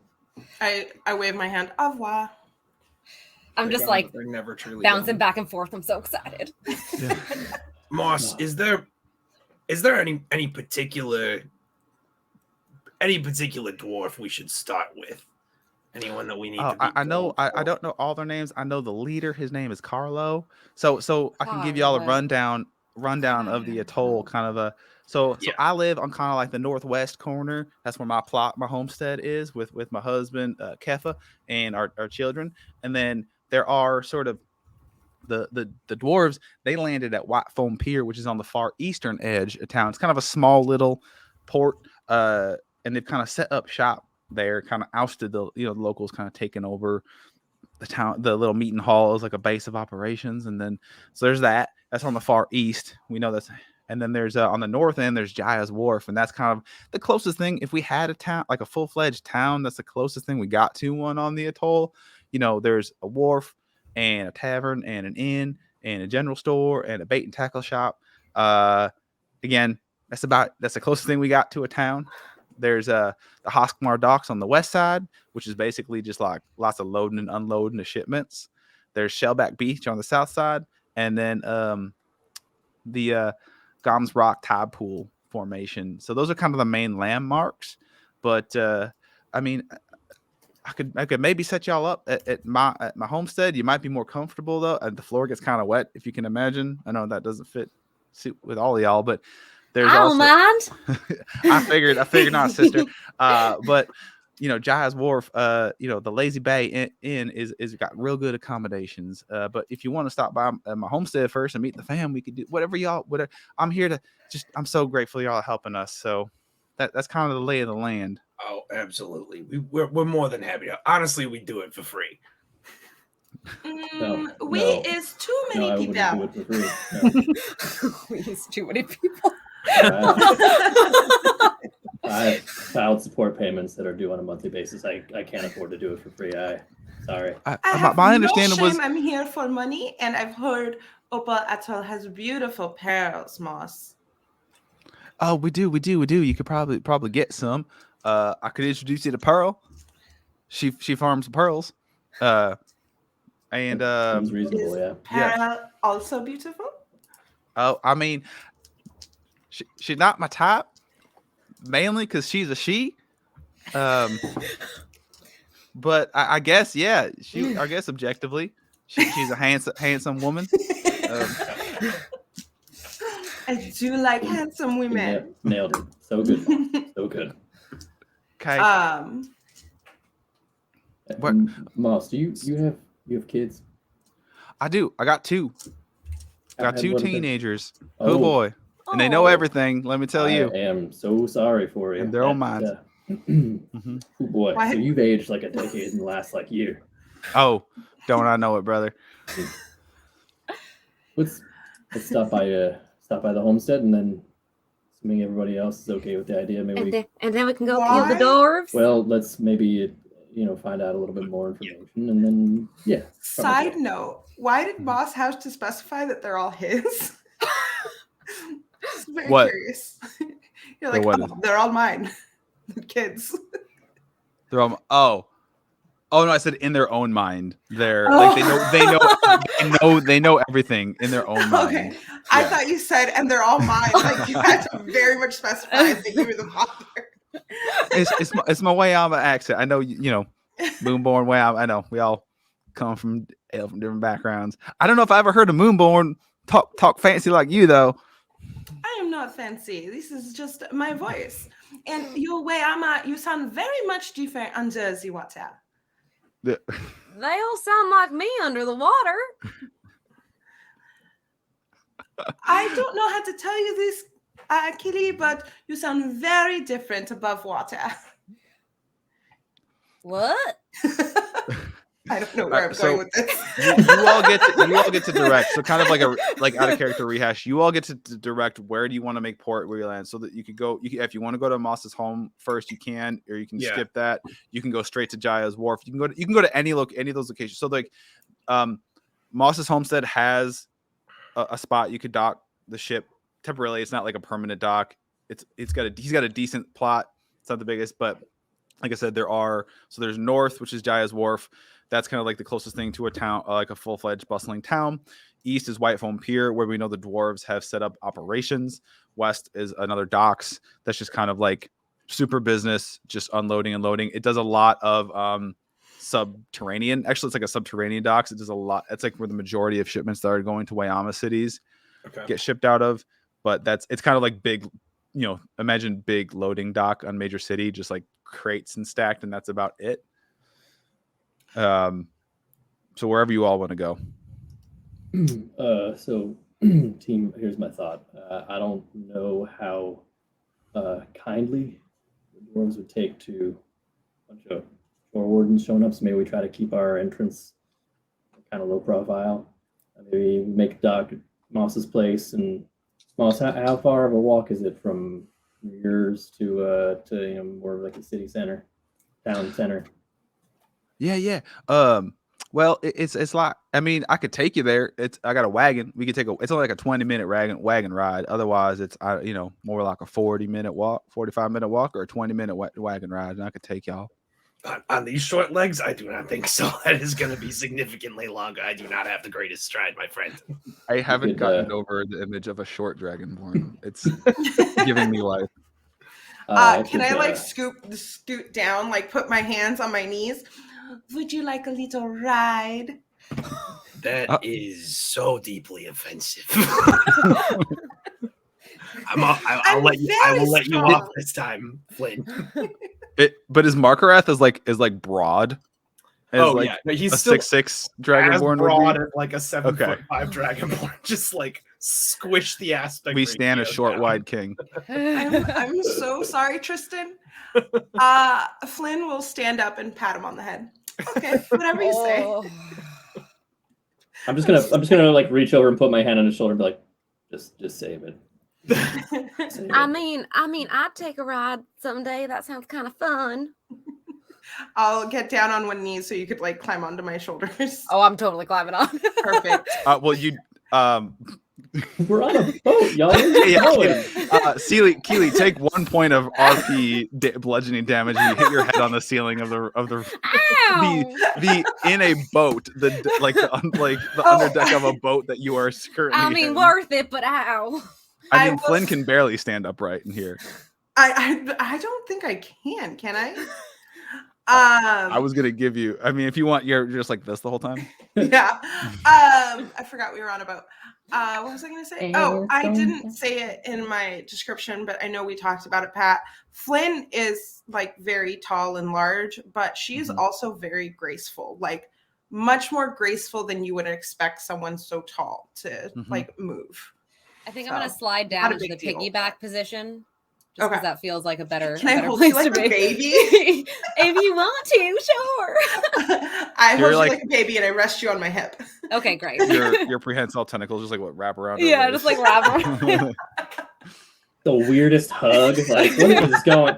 I wave my hand. Au revoir. I'm just like bouncing back and forth. I'm so excited. Yeah. Moss, is there any particular dwarf we should start with? Anyone that we need? I know. I don't know all their names. I know the leader. His name is Carlo. So I can give you all a rundown of the atoll, kind of a. So I live on kind of like the northwest corner. That's where my homestead is with my husband, Kefa, and our children. And then there are sort of the dwarves. They landed at White Foam Pier, which is on the far eastern edge of town. It's kind of a small little port, and they've kind of set up shop there, kind of ousted the locals, kind of taken over the town. The little meeting hall is like a base of operations, and then so there's that. That's on the far east. We know that's. And then there's on the north end, there's Jaya's Wharf, and that's kind of the closest thing. If we had a town, like a full-fledged town, that's the closest thing we got to one on the atoll. There's a wharf and a tavern and an inn and a general store and a bait and tackle shop. Again, that's the closest thing we got to a town. There's the Hoskmar docks on the west side, which is basically just like lots of loading and unloading of shipments. There's Shellback Beach on the south side, and then the Goms Rock Tide Pool formation. So those are kind of the main landmarks. But I mean, I could maybe set y'all up at my homestead. You might be more comfortable though. And the floor gets kind of wet, if you can imagine. I know that doesn't suit with all of y'all, but there's I don't mind. I figured not, sister. But you know, Jaya's Wharf, you know, the Lazy Bay Inn is got real good accommodations. But if you want to stop by my homestead first and meet the fam, we could do whatever. I'm here to I'm so grateful y'all are helping us. So that's kind of the lay of the land. Oh, absolutely. We're more than happy to. Honestly, we do it for free. We is too many I people. wouldn't do it for free. No. We use too many people. I filed support payments that are due on a monthly basis. I can't afford to do it for free. Sorry. I have My no understanding was shame. I'm here for money, and I've heard Opal Atoll has beautiful pearls, Moss. oh, we do. You could probably get some. I could introduce you to Pearl. She farms pearls. And Seems reasonable, yeah. Pearl also beautiful? oh, I mean, she's not my type, mainly because she's a she. But I guess, yeah, I guess objectively, she's a handsome woman. I do like handsome women. Nailed it. So good. So good. Okay. What? Moss, do you have kids? I do. I got two. Got And two what are they? teenagers. Oh boy. And they know everything, let me tell you. I am so sorry for you. In their own minds. Oh boy. Why- So you've aged like a decade in the last year. Oh, don't I know it, brother? Let's stop by the homestead, and then assuming everybody else is okay with the idea, maybe And then we can go Why? kill the dwarves. well, let's maybe find out a little bit more information, and then Side note, why did Moss have to specify that they're all his? Just very What? curious. You're like, what oh, is- they're all mine. Kids. They're all Oh no, I said in their own mind. They're like they know everything in their own mind. Okay. I Yeah. thought you said, and they're all mine. Like you had to very much specify that you were the father. It's my Wayama accent. I know you know, Moonborn Wayama. I know we all come from different backgrounds. I don't know if I ever heard a Moonborn talk fancy like you though. I am not fancy. This is just my voice. And your Wayama, you sound very much different under the water. They all sound like me under the water. I don't know how to tell you this, Kili, but you sound very different above water. What? I don't know where I'm So going with this. you all get to direct. So kind of like out of character rehash. You all get to direct where do you want to make port where you land, so that you could go. If you want to go to Moss's home first, you can, or you can skip that. You can go straight to Jaya's Wharf. You can go to any of those locations. So like, Moss's homestead has a spot you could dock the ship temporarily. It's not like a permanent dock. He's got a decent plot. It's not the biggest, but like I said, there's north, which is Jaya's Wharf. That's kind of like the closest thing to a town, like a full-fledged bustling town. East is White Foam Pier, where we know the dwarves have set up operations. West is another docks. That's just kind of like super business, just unloading and loading. It does a lot of subterranean. Actually, it's like a subterranean docks. It does a lot. It's like where the majority of shipments that are going to Wayama cities get shipped out of. But it's kind of like big, imagine big loading dock on major city, just like crates and stacked, and that's about it. So wherever you all want to go. So team, here's my thought. I don't know how kindly the dwarves would take to a bunch of shore wardens showing up, so maybe we try to keep our entrance kind of low profile. Maybe make dock Moss's place. And Moss, how far of a walk is it from yours to more of like a city center, town center? Yeah. Well, it's like, I mean, I could take you there. I got a wagon. We could it's only like a 20-minute wagon ride. Otherwise, it's more like a 40-minute walk, 45-minute walk, or a 20-minute wagon ride, and I could take y'all. On these short legs, I do not think so. That is going to be significantly longer. I do not have the greatest stride, my friend. I haven't could, gotten over the image of a short dragonborn. It's giving me life. Can I like scoot down, like put my hands on my knees? Would you like a little ride? That is so deeply offensive. I'll let you. I will let you off this time, Flynn. But his Markarath is like broad. As like No, he's a still 6'6" as dragonborn broad would as like a 7'5" dragonborn. Just like squish the aspect. be. We stand a short, down. wide king. I'm so sorry, Tristan. Flynn will stand up and pat him on the head. Okay, whatever you say. Oh. I'm just gonna like reach over and put my hand on his shoulder and be like, just save it. Save I it. mean, I'd take a ride someday. That sounds kind of fun. I'll get down on one knee so you could like climb onto my shoulders. Oh, I'm totally climbing on. Perfect. Well, you We're on a boat, y'all. Keely, take 1 point of RP bludgeoning damage. You hit your head on the ceiling of the Ow! the in a boat, the underdeck of a boat that you are currently. I mean, in. worth it, but ow. I mean, Flynn can barely stand upright in here. I don't think I can I? I was gonna give you. I mean, if you want, you're just like this the whole time. Yeah. I forgot we were on about. What was I going to say? Oh, I didn't say it in my description, but I know we talked about it, Pat. Flynn is like very tall and large, but she's also very graceful, like much more graceful than you would expect someone so tall to like move. I think I'm going to slide down into the piggyback position. Just because that feels like a better, Can I hold place you like to a be. baby? If you want to, sure. I hold you like a baby and I rest you on my hip. Okay, great. Your prehensile tentacles just like what wrap around. Yeah, just like wrap around. The weirdest hug. Like, what is this going?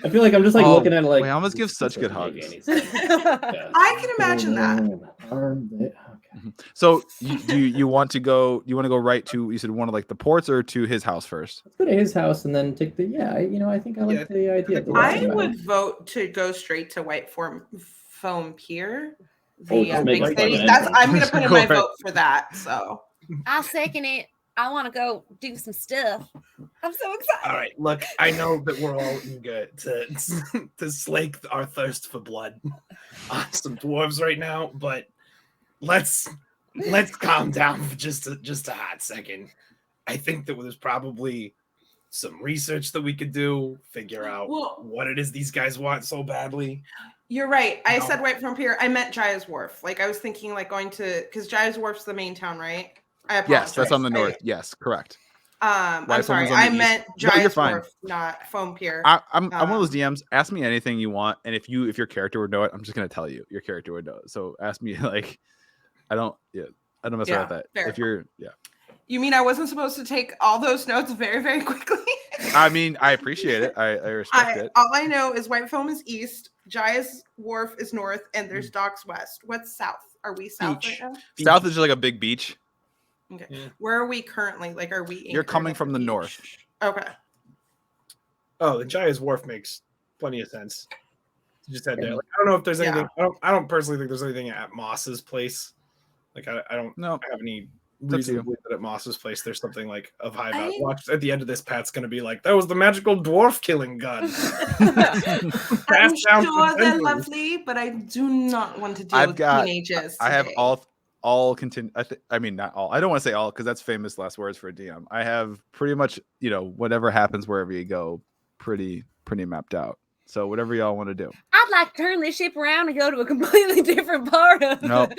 I feel like I'm just like looking at it like. We almost give such good hugs. I can imagine that. So you want to go? You want to go right to? You said one of like the ports or to his house first? Let's go to his house and then take the. Yeah, I think I like the idea. Of the I would vote to go straight to White Foam Pier. The big city. I'm going to put in my vote for that. So I'll second it. I want to go do some stuff. I'm so excited. All right, look, I know that we're all eager to slake our thirst for blood on some dwarves right now, but let's calm down for just a hot second. I think that there's probably some research that we could do, figure out what it is these guys want so badly. You're right. I said White Foam Pier. I meant Jaya's Wharf. Like I was thinking like going to, because Jaya's Wharf's the main town, right? I apologize. Yes, that's on the north. Yes, correct. I'm sorry. I meant Jaya's Wharf, not Foam Pier. I'm one of those DMs. Ask me anything you want, and if your character would know it, I'm just gonna tell you. Your character would know it. So ask me like, I don't mess around with that. Fair. If you're You mean I wasn't supposed to take all those notes very, very quickly? I mean, I appreciate it. I respect it. All I know is White Foam is east, Jaya's Wharf is north, and there's docks west. What's south? Are we south right now? South is just like a big beach. Okay. Yeah. Where are we currently? Like, are we? You're coming from the north. Okay. Oh, the Jaya's Wharf makes plenty of sense. You just head there. Like, I don't know if there's anything. I don't personally think there's anything at Moss's place. Like, I don't have any reason to believe that at Moss's place there's something like of high value. Watch at the end of this, Pat's gonna be like, "That was the magical dwarf killing gun." I'm sure they're lovely, but I do not want to deal with teenagers. I have all continue. I mean, not all. I don't want to say all because that's famous last words for a DM. I have pretty much, whatever happens wherever you go, pretty mapped out. So whatever y'all want to do. I'd like to turn this ship around and go to a completely different part of it.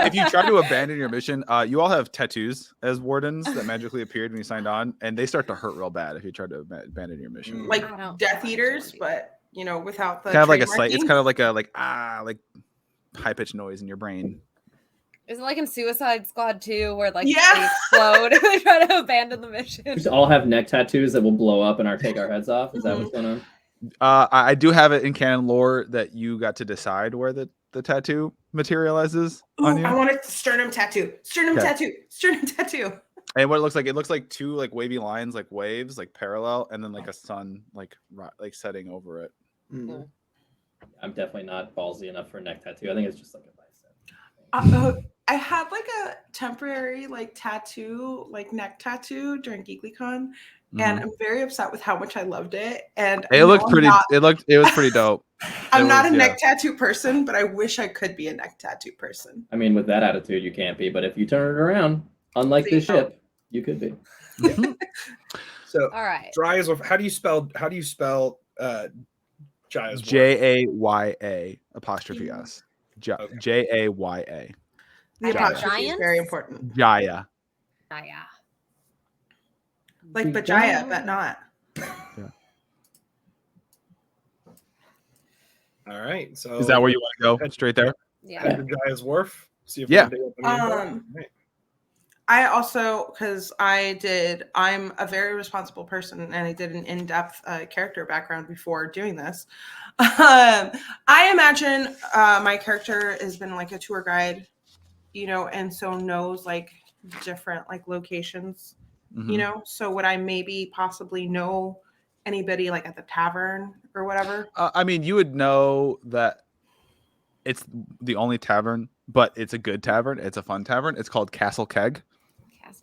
If you try to abandon your mission, you all have tattoos as wardens that magically appeared when you signed on, and they start to hurt real bad if you try to abandon your mission. Like Death Eaters, but without the kind of like a slight. It's kind of like a like high pitched noise in your brain. Is it like in Suicide Squad 2 where they explode and they try to abandon the mission? We all have neck tattoos that will blow up and take our heads off. Is that what's going on? I do have it in canon lore that you got to decide where the tattoo materializes on you. I want a sternum tattoo. Sternum tattoo. And what it looks like two like wavy lines, like waves, like parallel, and then like a sun like setting over it. Mm-hmm. I'm definitely not ballsy enough for a neck tattoo. I think it's just like a bicep. I had like a temporary like tattoo, like neck tattoo during GeeklyCon, and I'm very upset with how much I loved it. And It no, looked I'm pretty. not- It was pretty dope. I'm It not was, a yeah. neck tattoo person, but I wish I could be a neck tattoo person. I mean, with that attitude, you can't be. But if you turn it around, unlike See, this ship, you could be. Mhm. So All right. dry as how do you spell Jaya's Jaya apostrophe s. Okay. Jaya. The Okay, apostrophe is giants? very important. Jaya. Yeah. Like Bajaya, but not. All right. So Is that where you want to go? Straight there? Yeah. head to Jaya's Wharf? See if Yeah. we can dig up any info? Um, Right. I also, because I'm a very responsible person and I did an in-depth character background before doing this. I imagine my character has been like a tour guide, and so knows like different like locations, Mhm. so would I maybe possibly know anybody like at the tavern or whatever? I mean, you would know that it's the only tavern, but it's a good tavern. It's a fun tavern. It's called Castle Keg.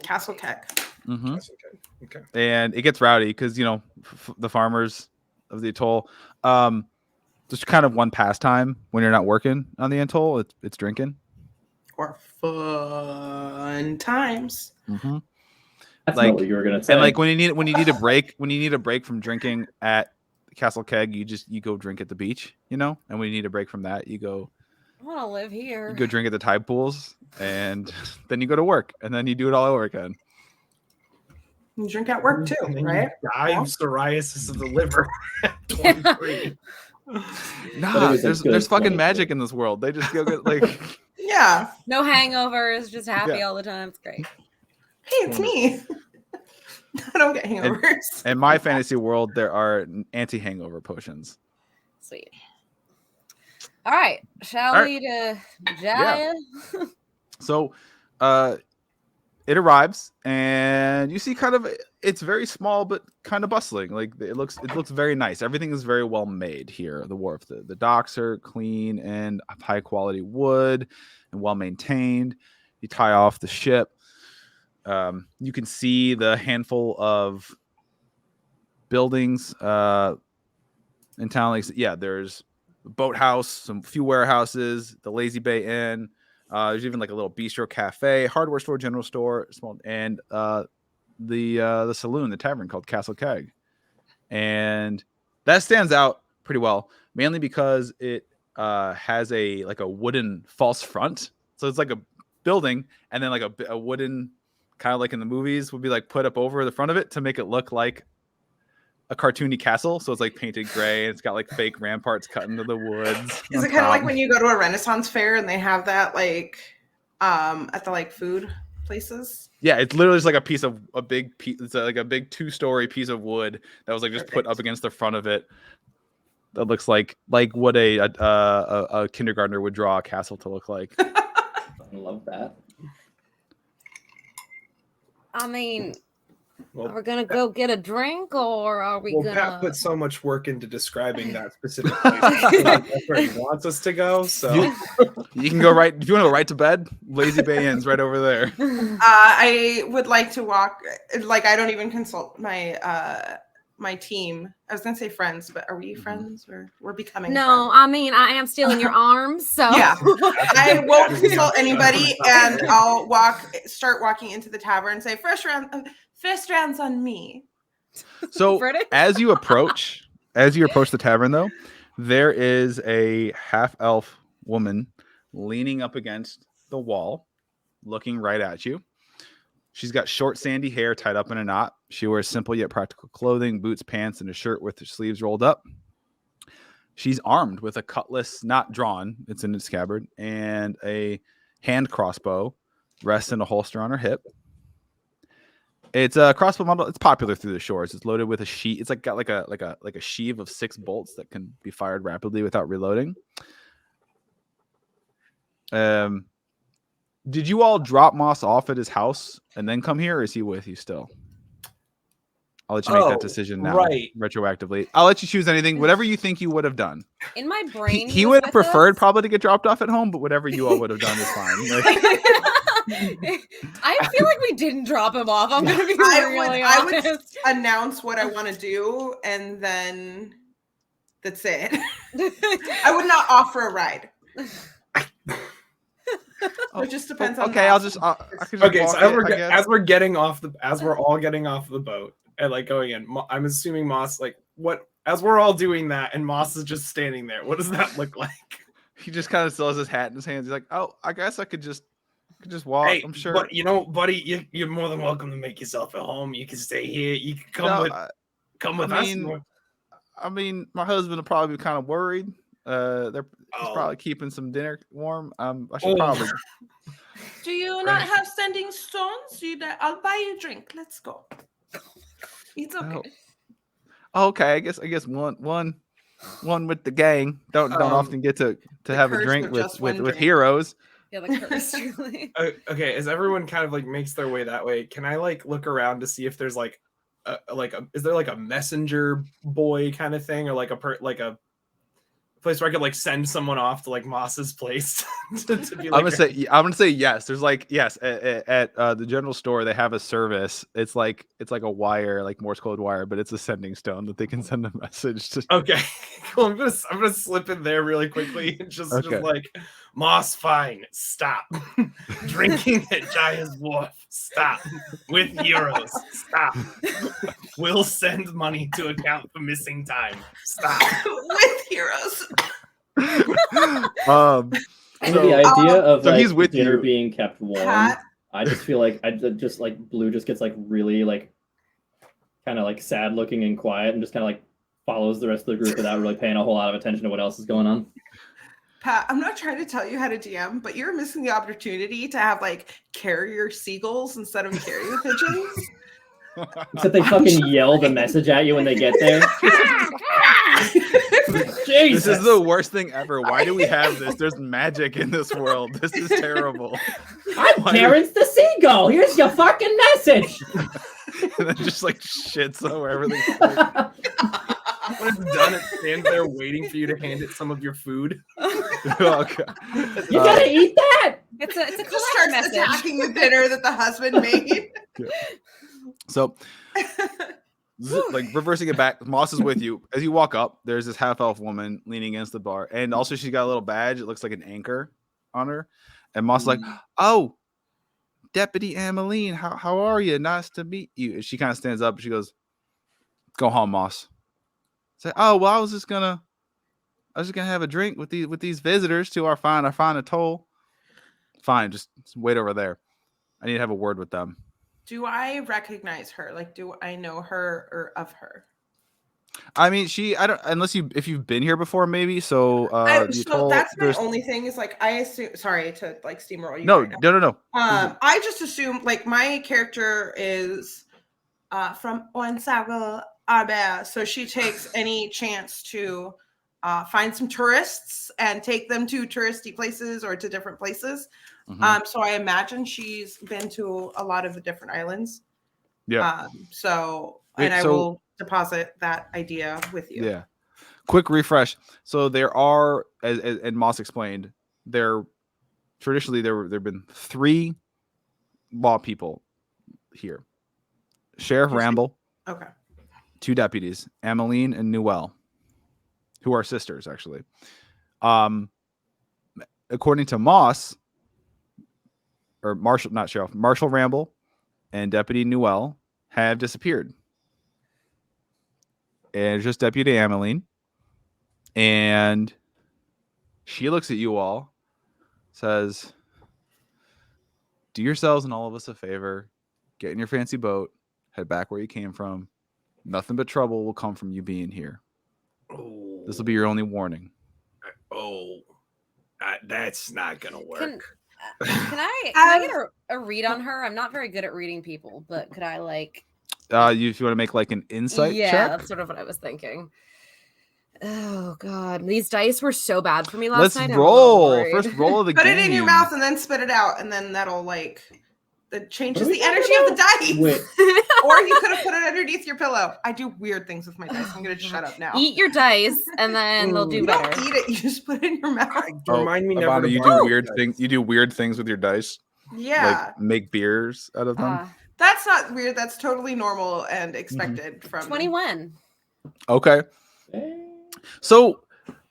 Castle Keck. Mm-hmm. That's okay. Okay. And it gets rowdy because the farmers of the atoll. Just kind of one pastime when you're not working on the atoll. It's drinking. Or fun times. Mm-hmm. That's Like- not what you were gonna say. And like when you need a break from drinking at Castle Keg, you go drink at the beach, And when you need a break from that, you go I want to live here. drink at the tide pools, and then you go to work, and then you do it all over again. You drink at work too, And then right? you die of psoriasis of the liver at 23. Nah, was a there's good fucking 23. magic in this world. They just go get like Yeah. No hangovers, just happy Yeah. all the time. It's great. Hey, it's me. I don't get hangovers. in my fantasy world there are anti-hangover potions. Sweet. All right. Shall All we to Jaya? So it arrives and you see it's very small but kind of bustling. Like it looks very nice. Everything is very well made here. The wharf, the docks are clean and of high quality wood and well maintained. You tie off the ship. You can see the handful of buildings in town. Like, yeah, there's a boathouse, some few warehouses, the Lazy Bay Inn. There's even like a little bistro cafe, hardware store, general store, small, and the saloon, the tavern called Castle Keg, and that stands out pretty well, mainly because it has a wooden false front. So it's like a building, and then like a wooden, kind of like in the movies, would be like put up over the front of it to make it look like a cartoony castle. So it's like painted gray, and it's got like fake ramparts cut into the woods. Is it kind of like when you go to a Renaissance fair and they have that like at the like food places? Yeah, it's literally just like a big piece. It's like a big 2-story piece of wood that was like just put up against the front of it. That looks like what a kindergartner would draw a castle to look like. I love that. I mean, Well, are we gonna go get a drink, or are we Pat gonna? put so much work into describing that specific place. That's where he wants us to go. So You can go right if you want to go right to bed. Lazy Bay Inn's right over there. I would like to walk. Like I don't even consult my my team. I was gonna say friends, but are we friends or we're becoming? No, friends? I mean I am still in your arms, so Yeah. I won't consult anybody, and I'll start walking into the tavern and say first rounds on me. So Pretty. as you approach the tavern, though, there is a half-elf woman leaning up against the wall, looking right at you. She's got short, sandy hair tied up in a knot. She wears simple yet practical clothing, boots, pants, and a shirt with her sleeves rolled up. She's armed with a cutlass, not drawn, it's in its scabbard, and a hand crossbow rests in a holster on her hip. It's a crossbow model. It's popular through the shores. It's loaded with a sheet. It's got like a sheave of 6 bolts that can be fired rapidly without reloading. Did you all drop Moss off at his house and then come here, or is he with you still? I'll let you make that Oh, decision now, right. retroactively. I'll let you choose anything, whatever you think you would have done. In my brain, He was would have with preferred us. probably to get dropped off at home, but whatever you all would have done is fine. Like, I feel like we didn't drop him off. I'm gonna be really I would honest. announce what I want to do, and then that's it. I would not offer a ride. It just depends on. Okay, I could just Okay, walk so it, I as guess. we're all getting off the boat and like going in, I'm assuming Moss like as we're all doing that and Moss is just standing there. What does that look like? He just kind of still has his hat in his hands. He's like, "Oh, I guess I could just walk. Hey, I'm sure." But buddy, you're more than welcome to make yourself at home. You can stay here. You can come with us. I mean, my husband will probably be kind of worried. He's Oh. probably keeping some dinner warm. I should probably. Do you not have standing stones? I'll buy you a drink. Let's go. It's okay. Oh, okay, I guess one with the gang. Don't often get to have a drink with heroes. Yeah, the curse. Really. Okay, as everyone kind of like makes their way that way, can I like look around to see if there's like is there like a messenger boy kind of thing, or like a place where I could like send someone off to like Moss's place to be like, I'm gonna say yes. There's like yes at the general store they have a service. It's like a wire, like Morse code wire, but it's a sending stone that they can send a message to. Okay, cool. I'm gonna slip in there really quickly and just like, Moss, fine, stop drinking at Jaya's Wharf. Stop with heroes. Stop. We'll send money to account for missing time. Stop with heroes. The idea of so like he's with dinner you. being kept warm. Pat? I just feel like Blue just gets like really like kind of like sad looking and quiet and just kind of like follows the rest of the group without really paying a whole lot of attention to what else is going on. Pat, I'm not trying to tell you how to DM, but you're missing the opportunity to have like carrier seagulls instead of carrier pigeons. Except they fucking yell the message at you when they get there. Jesus. This is the worst thing ever. Why do we have this? There's magic in this world. This is terrible. I'm Terrence the Seagull. Here's your fucking message. And then just like shits wherever they When it's done, it stands there waiting for you to hand it some of your food. Okay. You gotta eat that. It's a Just collect starts message. attacking the dinner that the husband made. So, like reversing it back, Moss is with you. As you walk up, there's this half-elf woman leaning against the bar, and also she's got a little badge. It looks like an anchor on her. And Moss is like, "Oh, Deputy Ameline, how are you? Nice to meet you." And she kind of stands up and she goes, "Go home, Moss." Say, "Oh, well, I was just gonna have a drink with these visitors to our fine atoll." Fine, just wait over there. I need to have a word with them. Do I recognize her? Like, do I know her or of her? I mean, I don't, if you've been here before, maybe. So, that's my only thing is like, I assume, sorry to like steamroll you. No. I just assume like my character is from Oensago Arbe, so she takes any chance to find some tourists and take them to touristy places or to different places. Mm-hmm. So I imagine she's been to a lot of the different islands. Yeah. I will deposit that idea with you. Yeah. Quick refresh. So there are, as Moss explained, traditionally there've been 3 law people here: Sheriff Ramble, okay, 2 deputies, Ameline and Newell, who are sisters actually. According to Moss, or Marshall, not Sheriff, Marshall Ramble and Deputy Newell have disappeared. And it's just Deputy Ameline. And she looks at you all, says, "Do yourselves and all of us a favor. Get in your fancy boat. Head back where you came from. Nothing but trouble will come from you being here. Oh, This will be your only warning." That's not gonna work. Can I get a read on her? I'm not very good at reading people, but could I like? If you want to make like an insight yeah, check? that's sort of what I was thinking. Oh god, these dice were so bad for me last night. Let's roll. First roll of the Put game. it in your mouth and then spit it out, and then that'll like that changes What are the we energy talking of the dice. Wait. Or you could have put it underneath your pillow. I do weird things with my dice. I'm gonna shut up now. Eat your dice, and then they'll do You better. don't eat it. You just put it in your mouth. Remind me never Ivana, to you borrow do weird dice. things. You do weird things with your dice. Yeah, Like make beers out of them. that's not weird. That's totally normal and expected from 21. Okay. Hey. So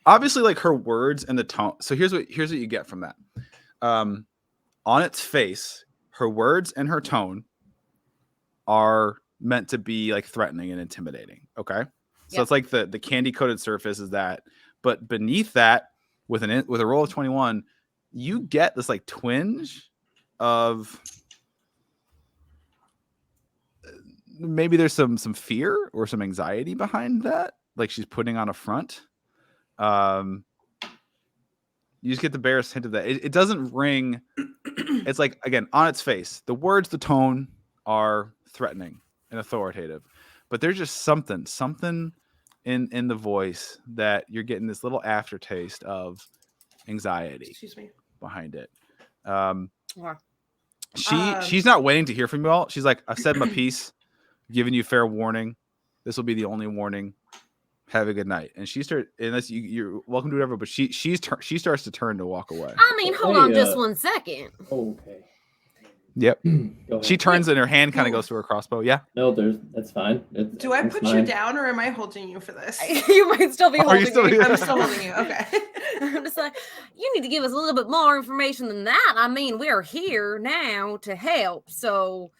obviously, like her words and the tone. So here's what you get from that. On its face, her words and her tone are meant to be like threatening and intimidating. Okay. So it's like the candy coated surface is that, but beneath that, with a roll of 21, you get this like twinge of maybe there's some fear or some anxiety behind that. Like she's putting on a front. You just get the barest hint of that. It doesn't ring. It's like, again, on its face, the words, the tone are threatening and authoritative, but there's just something in the voice that you're getting this little aftertaste of anxiety. Excuse me. Behind it. Yeah. She's not waiting to hear from you all. She's like, I've said my piece, giving you fair warning. This will be the only warning. Have a good night. And she starts, unless you're welcome to whatever, but she starts to turn to walk away. I mean, hold on just 1 second. Okay. Yep. Go ahead. She turns and her hand kind of goes to her crossbow. Yeah. No, that's fine. Do I put you down or am I holding you for this? You might still be holding me. I'm still holding you. Okay. I'm just like, you need to give us a little bit more information than that. I mean, we're here now to help. So,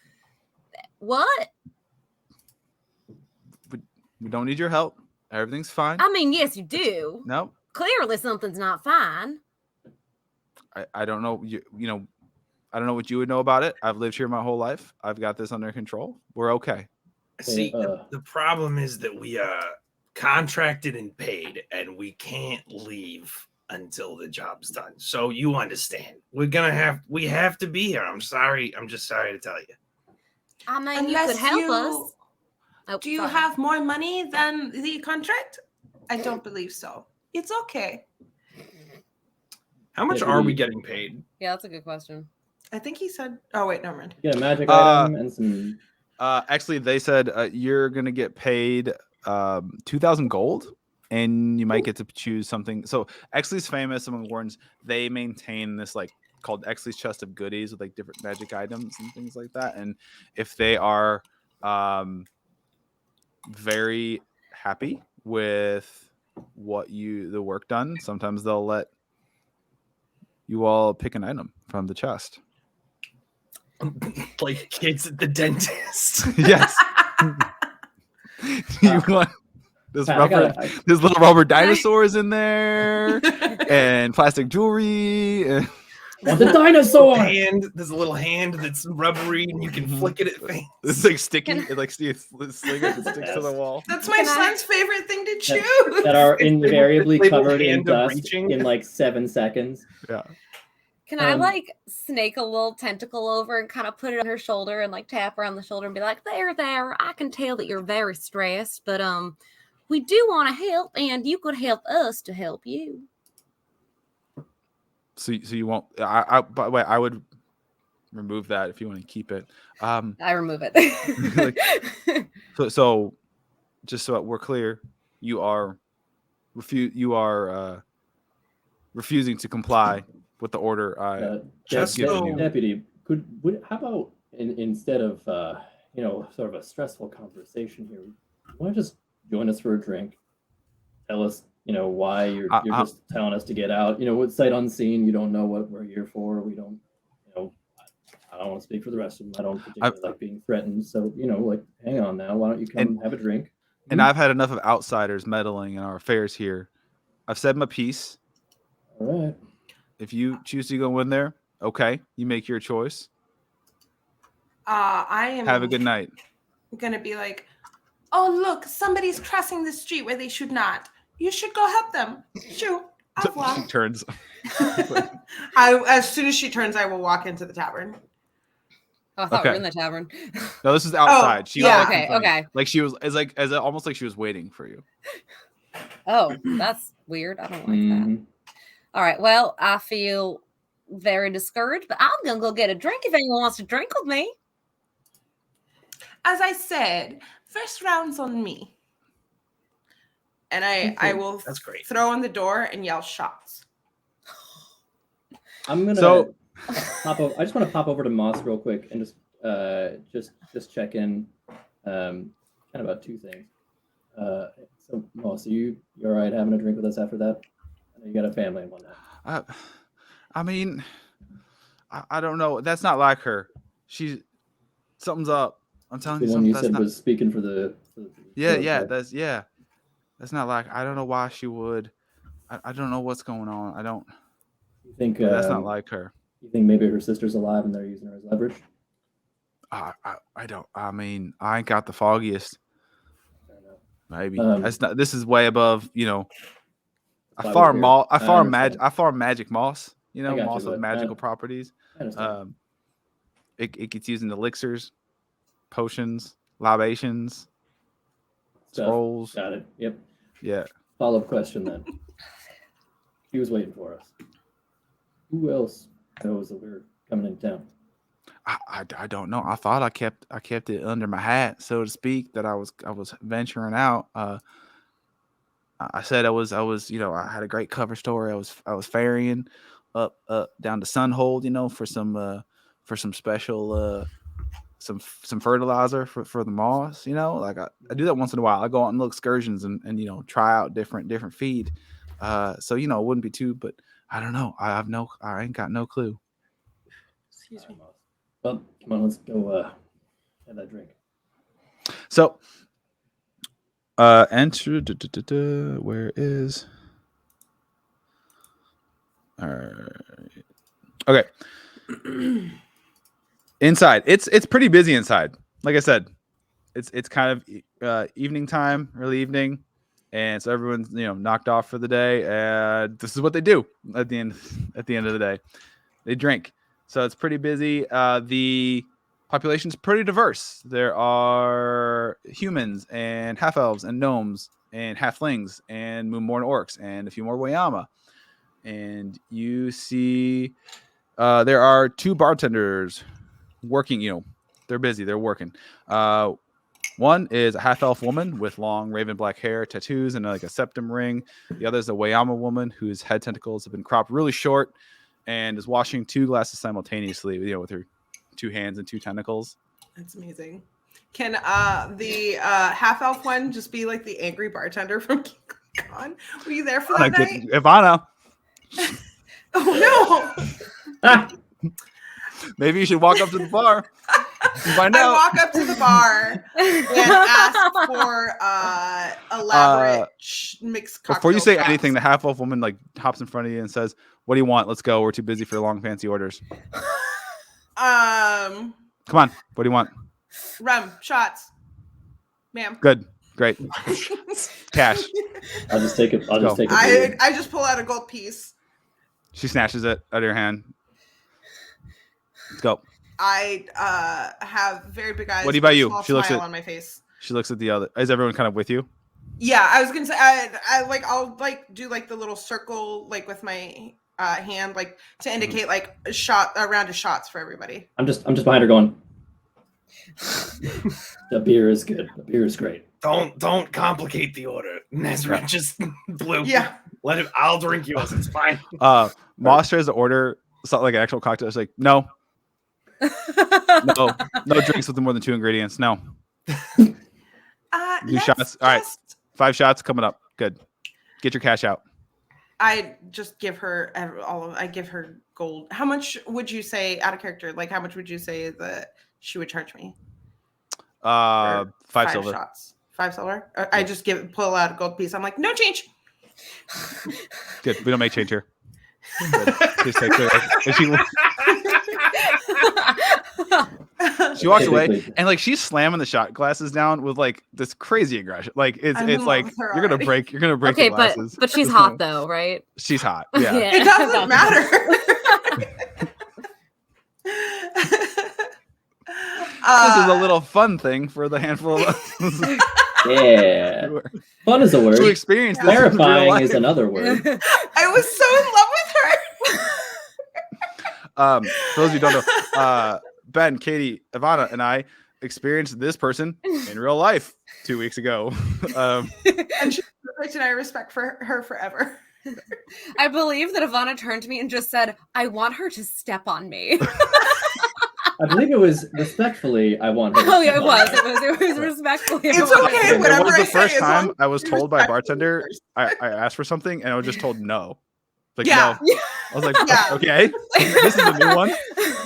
what? We don't need your help. Everything's fine. I mean, yes, you do. No. Clearly, something's not fine. I don't know. You know, I don't know what you would know about it. I've lived here my whole life. I've got this under control. We're okay. See, the problem is that we are contracted and paid, and we can't leave until the job's done. So you understand. We have to be here. I'm sorry. I'm just sorry to tell you. I mean, Unless you could help us. Oh, Do you sorry. have more money than the contract? I don't believe so. It's okay. How much are we getting paid? Yeah, that's a good question. I think he said. Oh wait, never mind. Get a magic item and some. Actually, they said you're gonna get paid 2,000 gold, and you might get to choose something. So Exley's famous among wardens. They maintain this like called Exley's chest of goodies with like different magic items and things like that. And if they are very happy with the work done, sometimes they'll let you all pick an item from the chest. Like kids at the dentist. Yes. You want this Pat, there's little rubber dinosaurs in there and plastic jewelry and want the dinosaur. There's a little hand that's rubbery and you can flick it at things. it's like sticky. It like sticks to the wall. That's my son's favorite thing to chew. That are invariably Little covered in hand of dust reaching. in like 7 seconds. Yeah. Can I like snake a little tentacle over and kind of put it on her shoulder and like tap her on the shoulder and be like, there, I can tell that you're very stressed, but we do want to help and you could help us to help you. So you won't. By the way, I would remove that if you want to keep it. I remove it. So just so we're clear, you are refusing to comply with the order I just given so- you. Deputy, how about instead of sort of a stressful conversation here, you want to just join us for a drink? Tell us, why you're just telling us to get out. With sight unseen, you don't know what we're here for. We don't, I don't want to speak for the rest of them. I don't particularly like being threatened. So, like, hang on now. Why don't you come have a drink? And I've had enough of outsiders meddling in our affairs here. I've said my piece. All right. If you choose to go in there, okay, you make your choice. I am. Have a good night. Gonna be like, oh look, somebody's crossing the street where they should not. You should go help them. Shoo. Au She revoir. turns. As soon as she turns, I will walk into the tavern. Oh, I thought Okay. we were in the tavern. No, this is outside. She yeah. was Okay, okay. Like she was, it's almost like she was waiting for you. Oh, that's weird. I don't like that. Mhm. All right. Well, I feel very discouraged, but I'm gonna go get a drink if anyone wants to drink with me. As I said, first round's on me. And I will That's great. throw on the door and yell shots. I'm gonna pop over. I just want to pop over to Moss real quick and just check in, kind of about two things. So Moss, you're all right having a drink with us after that? I know you got a family and whatnot. I mean, I don't know. That's not like her. Something's up. I'm telling The you one something. you said was speaking for the That's not like. I don't know why she would. I don't know what's going on. I don't. You think That's not like her. You think maybe her sister's alive and they're using her as leverage? I don't. I mean, I ain't got the foggiest. Maybe that's not. This is way above. I farm magic moss. Moss with magical properties. It gets used in elixirs, potions, libations, scrolls. Got it. Yep. Yeah. Follow-up question then. He was waiting for us. Who else knows that we're coming into town? I don't know. I thought I kept it under my hat, so to speak, that I was venturing out. I said I was I had a great cover story. I was ferrying up down to Sunhold, for some special some fertilizer for the moss. Like I do that once in a while. I go out on little excursions and try out different feed. So it wouldn't be too, but I don't know. I ain't got no clue. Excuse me. Well, come on, let's go have that drink. So, enter. Where is? All right. Okay. Inside, it's pretty busy inside. Like I said, it's kind of evening time, early evening, and so everyone's knocked off for the day. And this is what they do at the end of the day. They drink. So it's pretty busy. The population's pretty diverse. There are humans and half elves and gnomes and halflings and moonborn orcs and a few more Wayama. And you see there are two bartenders working. They're busy. They're working. One is a half elf woman with long raven black hair, tattoos, and like a septum ring. The other is a Wayama woman whose head tentacles have been cropped really short and is washing two glasses simultaneously, with her two hands and two tentacles. That's amazing. Can the half elf one just be like the angry bartender from King Kong? Were you there for that night? Ivana. Oh no! Maybe you should walk up to the bar and find out. I walk up to the bar and ask for elaborate mixed cocktail Before you say shots. anything, the half elf woman hops in front of you and says, "What do you want? Let's go. We're too busy for long fancy orders." Come on. What do you want? Rum shots, ma'am. Good. Great. Cash. I'll just take it. I just pull out a gold piece. She snatches it out of your hand. Let's go. I have very big eyes. What do you buy you? Small She looks smile at on my face. She looks at the other. Is everyone kind of with you? Yeah, I was gonna say I'll do the little circle with my hand to indicate a round of shots for everybody. I'm just behind her going. The beer is good. The beer is great. Don't complicate the order. Nezra just blew. Yeah. Let him. I'll drink yours. It's fine. Moss tries to order something like an actual cocktail. It's like no drinks with more than 2 ingredients. No. Do shots. All right. 5 shots coming up. Good. Get your cash out. I just give her I give her gold. How much would you say out of character? How much would you say that she would charge me? 5 silver. Shots. 5 silver. I just pull out a gold piece. I'm like, no change. Good. We don't make change here. Good. Just take care. She walks away and she's slamming the shot glasses down with this crazy aggression. It's like you're gonna break the glasses. but she's hot though, right? She's hot. Yeah. It doesn't matter. This is a little fun thing for the handful of us. Yeah. Fun is a word. To experience this Terrifying is another word. I was so in love with her. For those of you who don't know, Ben, Katie, Ivana, and I experienced this person in real life 2 weeks ago. And she's perfect, and I respect for her forever. I believe that Ivana turned to me and just said, "I want her to step on me." I believe it was respectfully. I want her. Oh yeah, it was respectfully. It's I want okay, her. It whatever was I the first say, as long time I was told by a bartender, respectfully. I asked for something and I was just told no. Like, Yeah. no. I was like, Yeah. okay, this is a new one.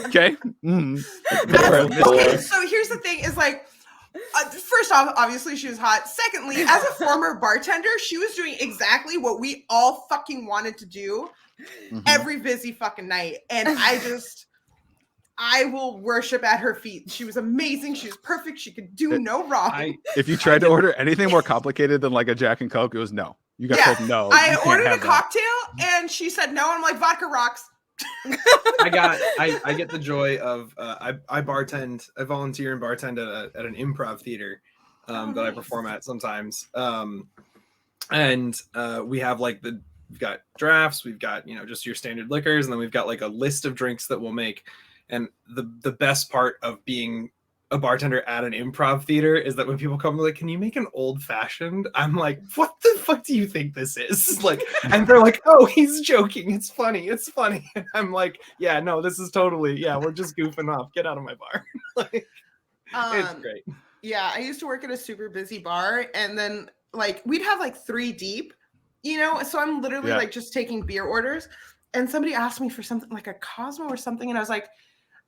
Okay. Okay, so here's the thing: is like, first off, obviously she was hot. Secondly, as a former bartender, she was doing exactly what we all fucking wanted to do every busy fucking night, and I will worship at her feet. She was amazing. She was perfect. She could do no wrong. If you tried to order anything more complicated than like a Jack and Coke, it was no. You got told no. I you can't ordered a have that. cocktail and she said no. I'm like, vodka rocks. I get the joy of I bartend. I volunteer and bartend at an improv theater that I nice. perform at sometimes. And we have like we've got drafts, we've got just your standard liquors, and then we've got like a list of drinks that we'll make. And the best part of being a bartender at an improv theater is that when people come, they're like, "Can you make an old fashioned?" I'm like, "What the fuck do you think this is?" Like, and they're like, "Oh, he's joking. It's funny. It's funny." And I'm like, "Yeah, no, this is totally, we're just goofing off. Get out of my bar." Like, it's great. Yeah, I used to work at a super busy bar, and then like we'd have like 3 deep, so I'm literally like just taking beer orders, and somebody asked me for something like a Cosmo or something, and I was like,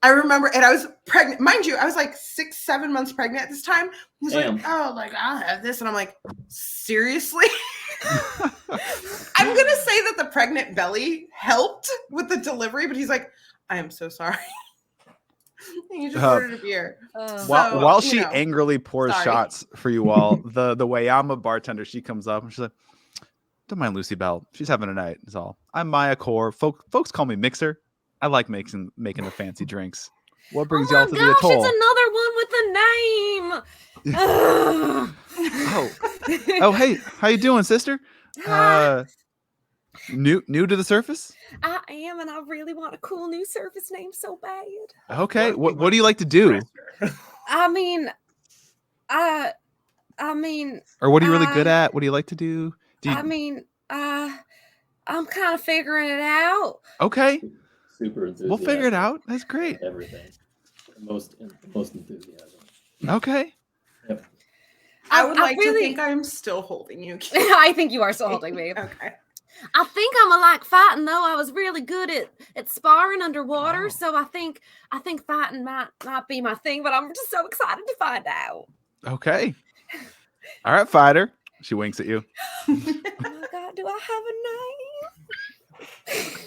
I remember, and I was pregnant. Mind you, I was like 6-7 months pregnant at this time. He's like, "Oh, like I'll have this," and I'm like, "Seriously?" I'm gonna say that the pregnant belly helped with the delivery, but he's like, "I am so sorry." And you just ordered a beer. While she angrily pours sorry. shots for you all, the way I'm a bartender, she comes up and she's like, "Don't mind Lucy Bell. She's having a night. Is all. I'm Maya Core. Folks call me Mixer. I like making the fancy drinks. What brings y'all to the atoll?" It's another one with a name. Oh, hey, how you doing, sister? New to the surface? I am, and I really want a cool new surface name so bad. Okay, what do you like to do? I mean, or what are you really good at? What do you like to do? I'm kind of figuring it out. Okay. Super enthusiastic. We'll figure it out. That's great. Everything. The most enthusiasm. Okay. Yep. I would like to think I'm still holding you. I think you are still holding me. Okay. I think I'm like fighting though. I was really good at sparring underwater, so I think fighting might be my thing. But I'm just so excited to find out. Okay. All right, fighter. She winks at you. Oh my God, do I have a name?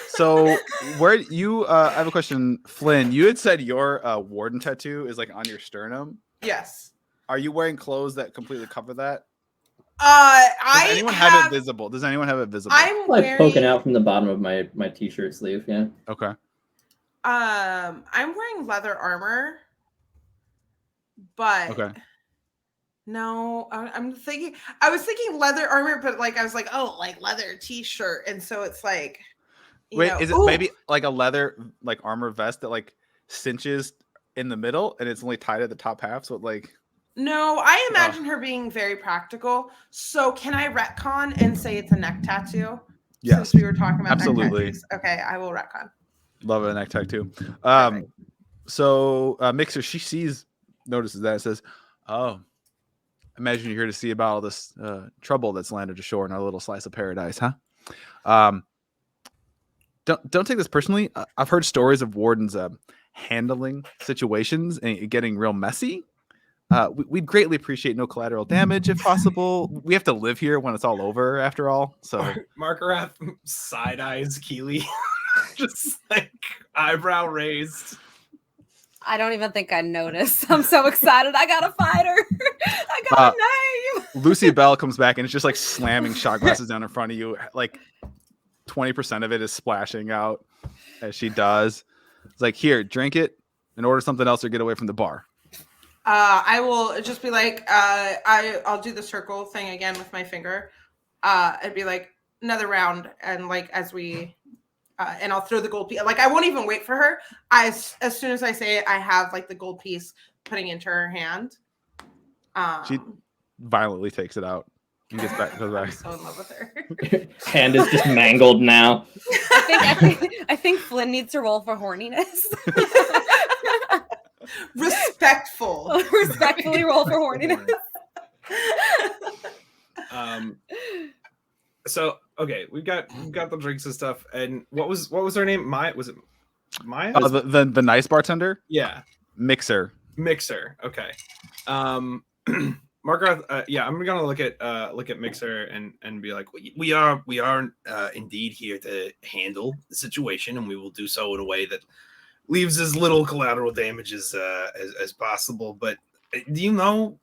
So where you I have a question, Flynn. You had said your warden tattoo is like on your sternum. Yes. Are you wearing clothes that completely cover that? Does anyone have it visible? Does anyone have it visible? I'm like wearing, poking out from the bottom of my t-shirt sleeve. Yeah. Okay. I'm wearing leather armor, but Okay. no, I'm thinking. I was thinking leather armor, but like I was like, oh, like leather t-shirt, and so it's like. Wait, is it maybe like a leather like armor vest that like cinches in the middle and it's only tied at the top half? So it like. No, I imagine her being very practical. So can I retcon and say it's a neck tattoo? Yes. Since we were talking about absolutely. neck tattoos. Okay, I will retcon. Love a neck tattoo. Perfect. So Mixer, notices that and says, "Oh, imagine you're here to see about all this trouble that's landed ashore in our little slice of paradise, huh? Don't take this personally. I've heard stories of wardens handling situations and getting real messy. We'd greatly appreciate no collateral damage if possible. We have to live here when it's all over, after all. So Markarath side eyes Keely, just like eyebrow raised. I don't even think I noticed. I'm so excited. I got a fighter. I got a name. Lucy Bell comes back and it's just like slamming shot glasses down in front of you. Like 20% of it is splashing out as she does. It's like, here, drink it and order something else or get away from the bar. I will just be like, I'll do the circle thing again with my finger. It'd be like another round, and like as we and I'll throw the gold piece. Like I won't even wait for her. As soon as I say it, I have like the gold piece putting into her hand. She violently takes it out and goes back. I'm so in love with her. Hand is just mangled now. I think Flynn needs to roll for horniness. Respectfully roll for horniness. So okay, we've got the drinks and stuff. And what was her name? Was it Maya? The nice bartender? Yeah. Mixer. Okay. Margaret, yeah, I'm gonna look at Mixer and be like, we are indeed here to handle the situation, and we will do so in a way that leaves as little collateral damage as possible. But do you know?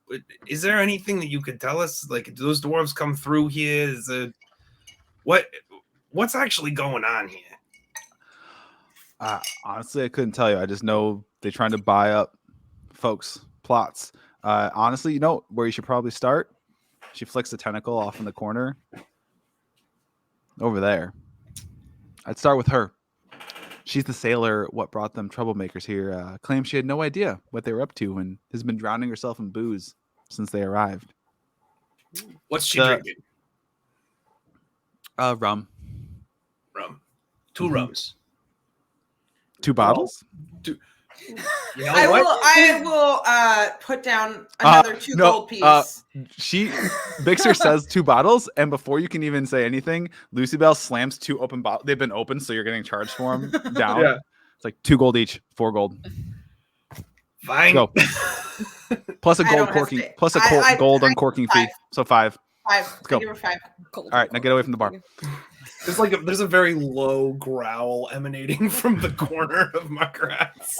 Is there anything that you could tell us? Like, do those dwarves come through here? What's actually going on here? Honestly, I couldn't tell you. I just know they're trying to buy up folks' plots. Honestly, you know where you should probably start? She flicks the tentacle off in the corner. Over there. I'd start with her. She's the sailor what brought them troublemakers here. Claims she had no idea what they were up to and has been drowning herself in booze since they arrived. What's she drinking? Rum. Two rums. 2 bottles? You know I will put down another 2 gold piece. Bixer says 2 bottles, and before you can even say anything, Lucy Bell slams 2 open bottles. They've been open, so you're getting charged for them down. Yeah. It's like 2 gold each, 4 gold. Fine. Go. Plus a gold corking, plus a gold uncorking fee. So 5. 5. Let's go. Give her 5. All right, now get away from the bar. There's a very low growl emanating from the corner of Margaret's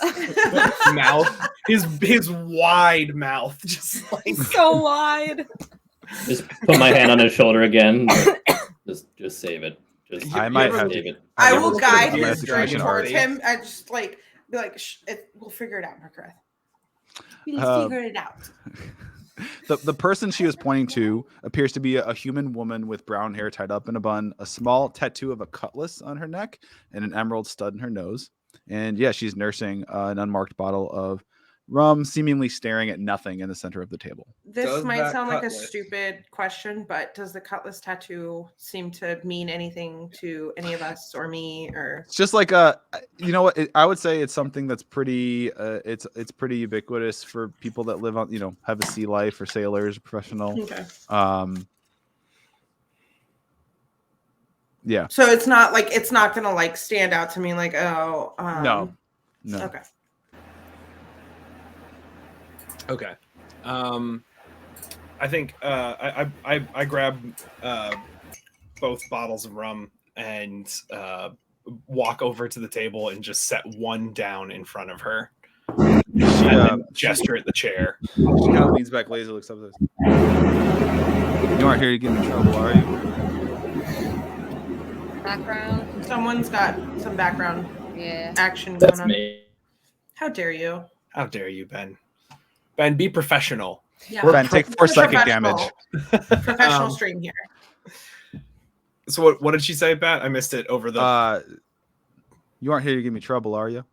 mouth. His wide mouth, just like so wide. Just put my hand on his shoulder again. Just save it. I might have save it. I will guide his drink situation towards already. him. I just like be like, we'll figure it out, Margaret. We'll figure it out. The person she was pointing to appears to be a human woman with brown hair tied up in a bun, a small tattoo of a cutlass on her neck, and an emerald stud in her nose. And yeah, she's nursing an unmarked bottle of rum, seemingly staring at nothing in the center of the table. This might sound like a stupid question, but does the cutlass tattoo seem to mean anything to any of us or me? Or it's just like you know what? I would say it's something that's pretty. It's pretty ubiquitous for people that live on, have a sea life or sailors, professional. Okay. Yeah. So it's not gonna like stand out to me like no. Okay. Okay. I think I grab both bottles of rum and walk over to the table and just set one down in front of her. And then gesture at the chair. She kind of leans back lazily, looks up at this. You aren't here to get in trouble, are you? Background. Someone's got some background action That's going on. me. How dare you? How dare you, Ben? Ben, be professional. Yeah. Ben, take 4 psychic damage. Professional stream here. So what did she say, Pat? I missed it over the. You aren't here to give me trouble, are you?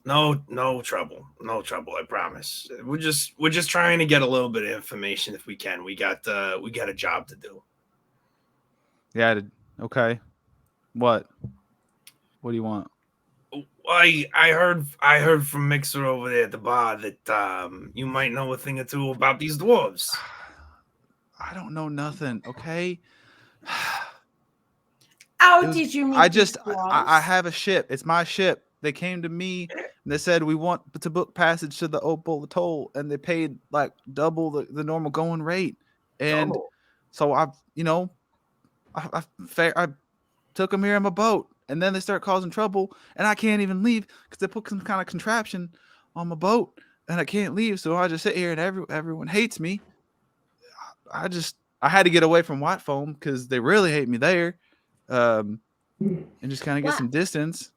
No trouble. No trouble, I promise. We're just trying to get a little bit of information if we can. We got a job to do. Yeah. Okay. What do you want? I heard from Mixer over there at the bar that you might know a thing or two about these dwarves. I don't know nothing, okay? Did you meet I have a ship. It's my ship. They came to me and they said we want to book passage to the Opal Atoll, and they paid like double the normal going rate. And so I took them here in my boat. And then they start causing trouble, and I can't even leave because they put some kind of contraption on my boat, and I can't leave. So I just sit here, and everyone hates me. I had to get away from White Foam because they really hate me there, and just kind of get some distance.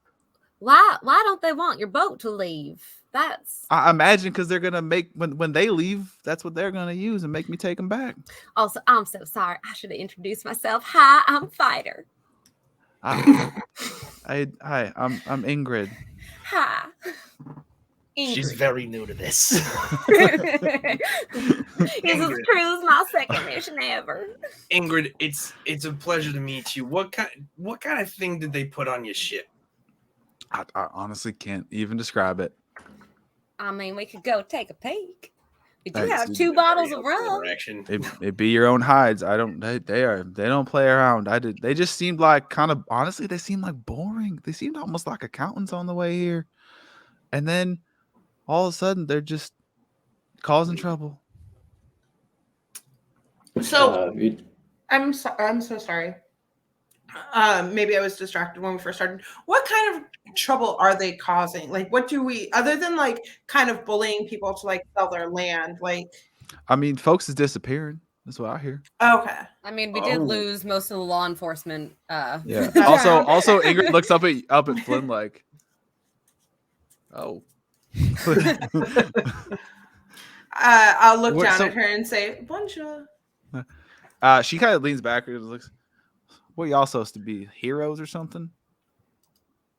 Why don't they want your boat to leave? I imagine because they're gonna make when they leave, that's what they're gonna use and make me take them back. Also, I'm so sorry. I should have introduced myself. Hi, I'm Fighter. Hi, I'm Ingrid. Hi. She's Ingrid. very new to this. This is Cruz, my second mission ever. Ingrid, it's a pleasure to meet you. What kind of thing did they put on your ship? I honestly can't even describe it. I mean, we could go take a peek. We do That's have 2 bottles of rum. It be your own hides. I don't. They don't play around. They just seemed like kind of honestly. They seemed like boring. They seemed almost like accountants on the way here, and then all of a sudden they're just causing trouble. So I'm so sorry. Maybe I was distracted when we first started. What kind of trouble are they causing? Like, what do we, other than like kind of bullying people to like sell their land? Like, I mean, folks is disappearing. That's what I hear. okay. I mean, we did lose most of the law enforcement. Yeah. Also, Ingrid looks up at Flynn like, oh. I'll look What- down so- at her and say, bonjour. She kind of leans back and looks. What, y'all supposed to be, heroes or something?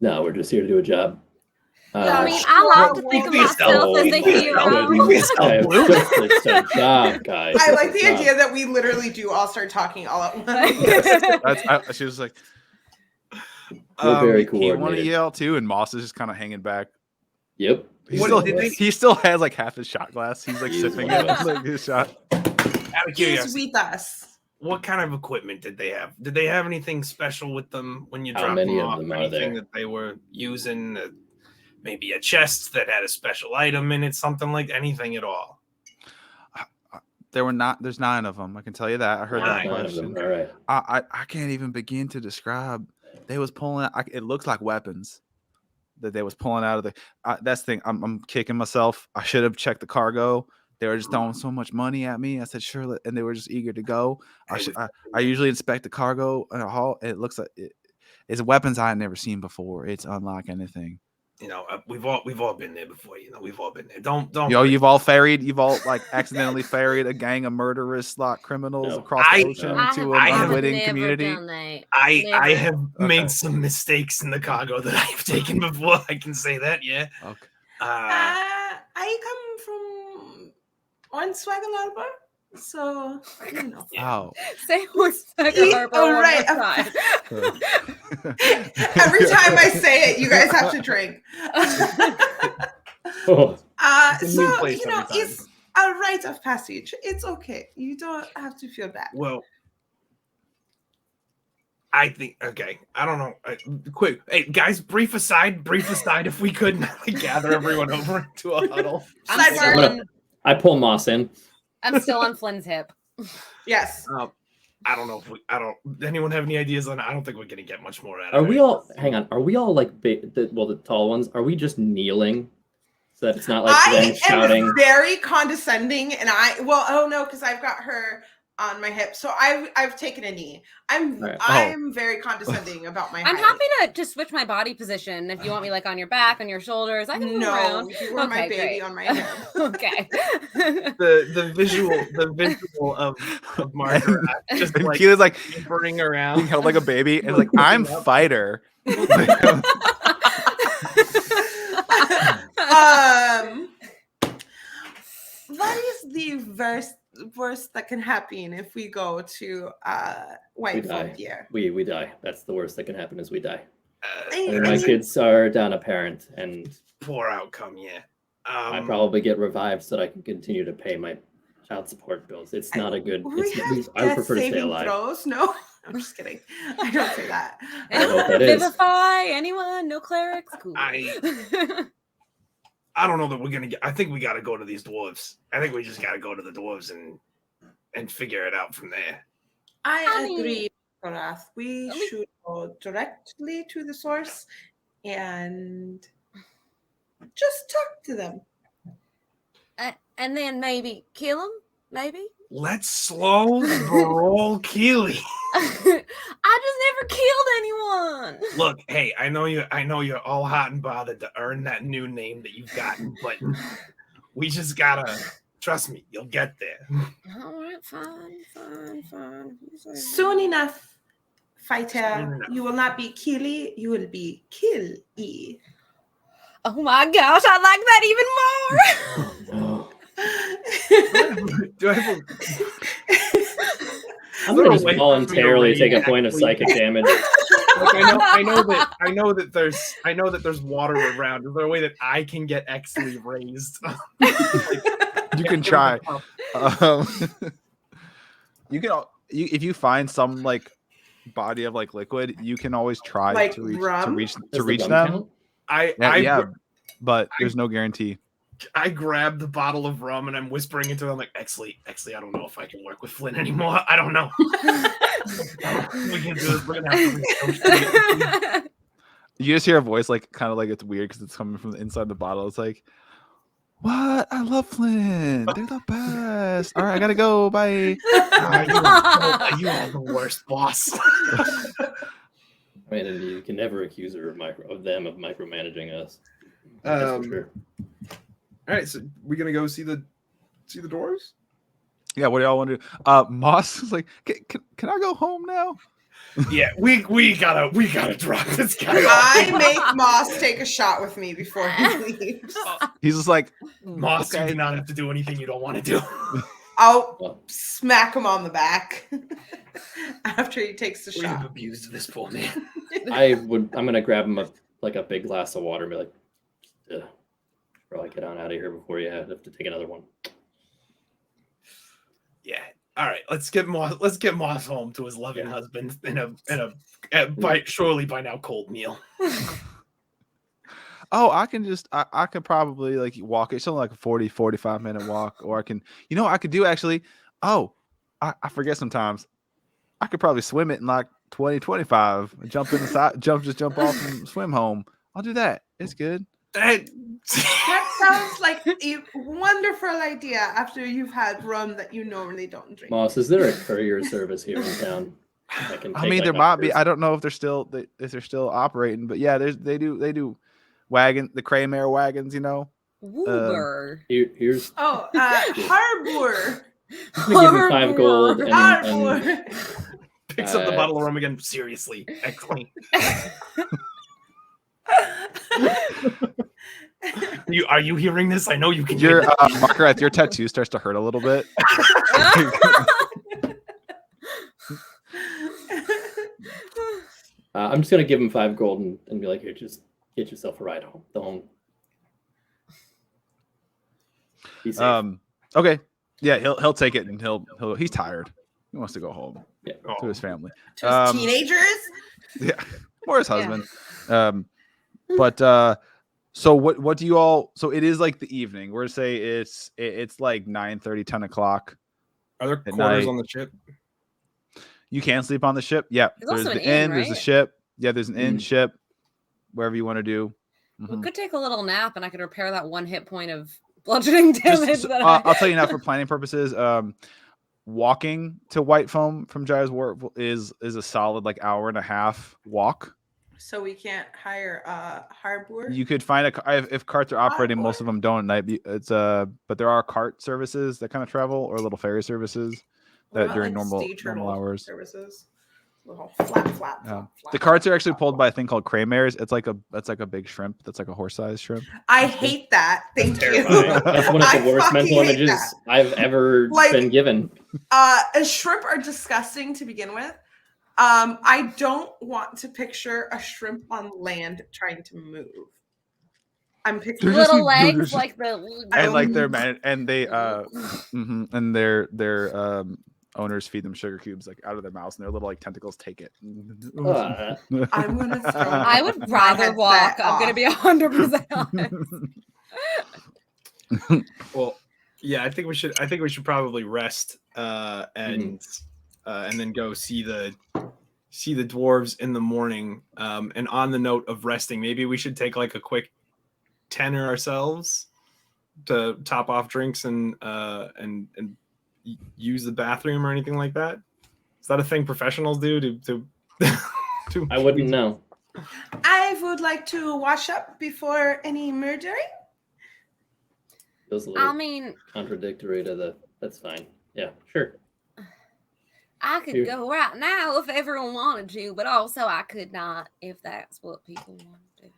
No, we're just here to do a job. I mean, I like to think of myself as a hero. It's a job, guys. I like It's the a job. idea that we literally do all start talking all at once. She was like, We're very you want to coordinated. yell too? And Moss is just kind of hanging back. Yep. He still has like half his shot glass. He's like He's sipping one it of like his shot. Out of He's curiosity, with us. what kind of equipment did they have? Did they have anything special with them when you How dropped many them of off? them are Anything there? that they were using? Maybe a chest that had a special item in it, something like anything at all. There's 9 of them. I can tell you that. I heard that 9 of question. them. All right. I can't even begin to describe. They was pulling out. It looks like weapons that they was pulling out of the. That's the thing. I'm kicking myself. I should have checked the cargo. They were just throwing so much money at me. I said sure, and they were just eager to go. I usually inspect the cargo and a haul. It looks like it's weapons I had never seen before. It's unlike anything. You know, we've all been there before. You know, we've all been there. Don't. You've all like accidentally ferried a gang of murderous like criminals across the ocean to an unwitting community. I have made some mistakes in the cargo that I've taken before. I can say that. Yeah. Okay. I come from Hornswoggle Harbor, so you know. Oh. Say Hornswoggle Harbor Oh, one right. more time. Every time I say it, you guys have to drink. Oh, So place you know, every time. it's a rite of passage. It's okay. You don't have to feel bad. Well, I think okay. I don't know. Quick, hey guys, brief aside, if we could gather everyone over into a huddle. I'm Sidebar. still on, I pull Moss in. I'm still on Flynn's hip. Yes. I don't know if anyone have any ideas on it? I don't think we're gonna get much more out Are of it. we all? Hang on. Are we all like the tall ones? Are we just kneeling so that it's not like I them shouting? am very condescending, and because I've got her on my hip, so I've taken a knee. Right. I'm very condescending about my. I'm height. happy to just switch my body position if you want me like on your back, on your shoulders. I can move No, around. you were my Okay, baby great. on my hip. Okay. the visual of Margaret just like Keela's like burning being around. held like a baby and like I'm fighter. What is the worst that can happen if we go to Wayward here? We die. That's the worst that can happen is we die. I And my mean, kids are down a parent, and Poor outcome, yeah. I probably get revived so that I can continue to pay my child support bills. It's not a good. we have I would death prefer to stay saving alive. throws. No, I'm just kidding. I don't say that. I don't know what Anyone that is. vivify? Anyone? No clerics? Cool. I don't know that we're gonna get. I think we got to go to these dwarves. I think we just got to go to the dwarves and figure it out from there. I mean- agree, Korath. We should go directly to the source and just talk to them. And then maybe kill him? Maybe? Let's slow the roll, Keely. I just never killed anyone. Look, hey, I know you're all hot and bothered to earn that new name that you've gotten, but we just gotta trust me. You'll get there. All right, fine. Soon enough, Fighter, you will not be Keely, you will be Kill-E. Oh my gosh, I like that even more. Do I have I'm gonna just Wait, voluntarily take a actually- point of psychic damage. like, I know that there's water around. Is there a way that I can get Exley raised? You can try. You can if you find some like body of like liquid, you can always try Like to reach rum? to Does reach the rum them. count? Yeah, but there's no guarantee. I grab the bottle of rum and I'm whispering into them like, Exley, I don't know if I can work with Flynn anymore. I don't know. We can do this. We're gonna have to You just hear a voice like kind of like it's weird because it's coming from the inside the bottle. It's like, what? I love Flynn. They're the best. All right, I gotta go. Bye. you are the worst boss. I mean, you can never accuse her of micromanaging us. That's for sure. All right, so we're gonna go see the dwarves. Yeah, what do y'all want to do? Moss is like, can I go home now? Yeah, we gotta drop this guy off. I make Moss take a shot with me before he leaves. He's just like, Moss, okay. you do not have to do anything you don't want to do. I'll smack him on the back after he takes the We have shot. abused this poor man. I'm gonna grab him a big glass of water and be like, bro, get on out of here before you have to take another one. Yeah. All right. Let's get Moss home to his loving husband in a surely by now cold meal. oh, I can just, I could probably like walk. It's only like a 45 minute walk, or I can, I could do actually. Oh, I forget sometimes. I could probably swim it in like 25. Jump in the side, jump off and swim home. I'll do that. It's good. That sounds like a wonderful idea after you've had rum that you normally don't drink. Moss, is there a courier service here in town? I mean, there might be. I don't know if they're still operating, but yeah, they do wagon, the Kramer wagons, Woober. Here's Harbor. I'm gonna give him 5 gold and Harbor. Picks up the bottle of rum again. Seriously, Exley. Are you hearing this? I know you can. Your Margaret, your tattoo starts to hurt a little bit. I'm just gonna give him 5 gold and be like, here, just get yourself a ride home. Be safe. Okay. Yeah, he'll take it and he's tired. He wants to go home to his family. To his teenagers? Yeah. Or his husband. But so what do you all, so it is like the evening. We're to say it's like 9:30, 10 o'clock. Are there quarters night. on the ship? You can sleep on the ship. Yeah. There's also the an inn, there's the right? ship. Yeah, there's an inn, ship, wherever you want to do. We could take a little nap and I could repair that 1 hit point of bludgeoning damage. I'll tell you now for planning purposes, walking to White Foam from Jaya's Wharf is a solid like hour and a half walk. So we can't hire a harbor? You could find if carts are operating, most of them don't at night. It's but there are cart services that kind of travel, or little ferry services What that about, during like, normal sea turtle hours. services. Little flap. The carts are actually pulled by a thing called Kramers. It's like a big shrimp. That's like a horse-sized shrimp. I hate that. Thank you. That's one of I the worst fucking mental hate images that. I've ever been given. A shrimp are disgusting to begin with. I don't want to picture a shrimp on land trying to move. I'm picturing Little legs, like the And like their man, and they and their owners feed them sugar cubes like out of their mouths, and their little like tentacles take it. I'm gonna throw I would my rather headset walk. I'm off. gonna be 100% honest. Well, yeah, I think we should probably rest and then go see the dwarves in the morning. And on the note of resting, maybe we should take like a quick tenner ourselves to top off drinks and use the bathroom or anything like that. Is that a thing professionals do? To I wouldn't know. I would like to wash up before any murdering. Feels a little I mean, contradictory to the. That's fine. Yeah, sure. I could go right now if everyone wanted to, but also I could not if that's what people want to do.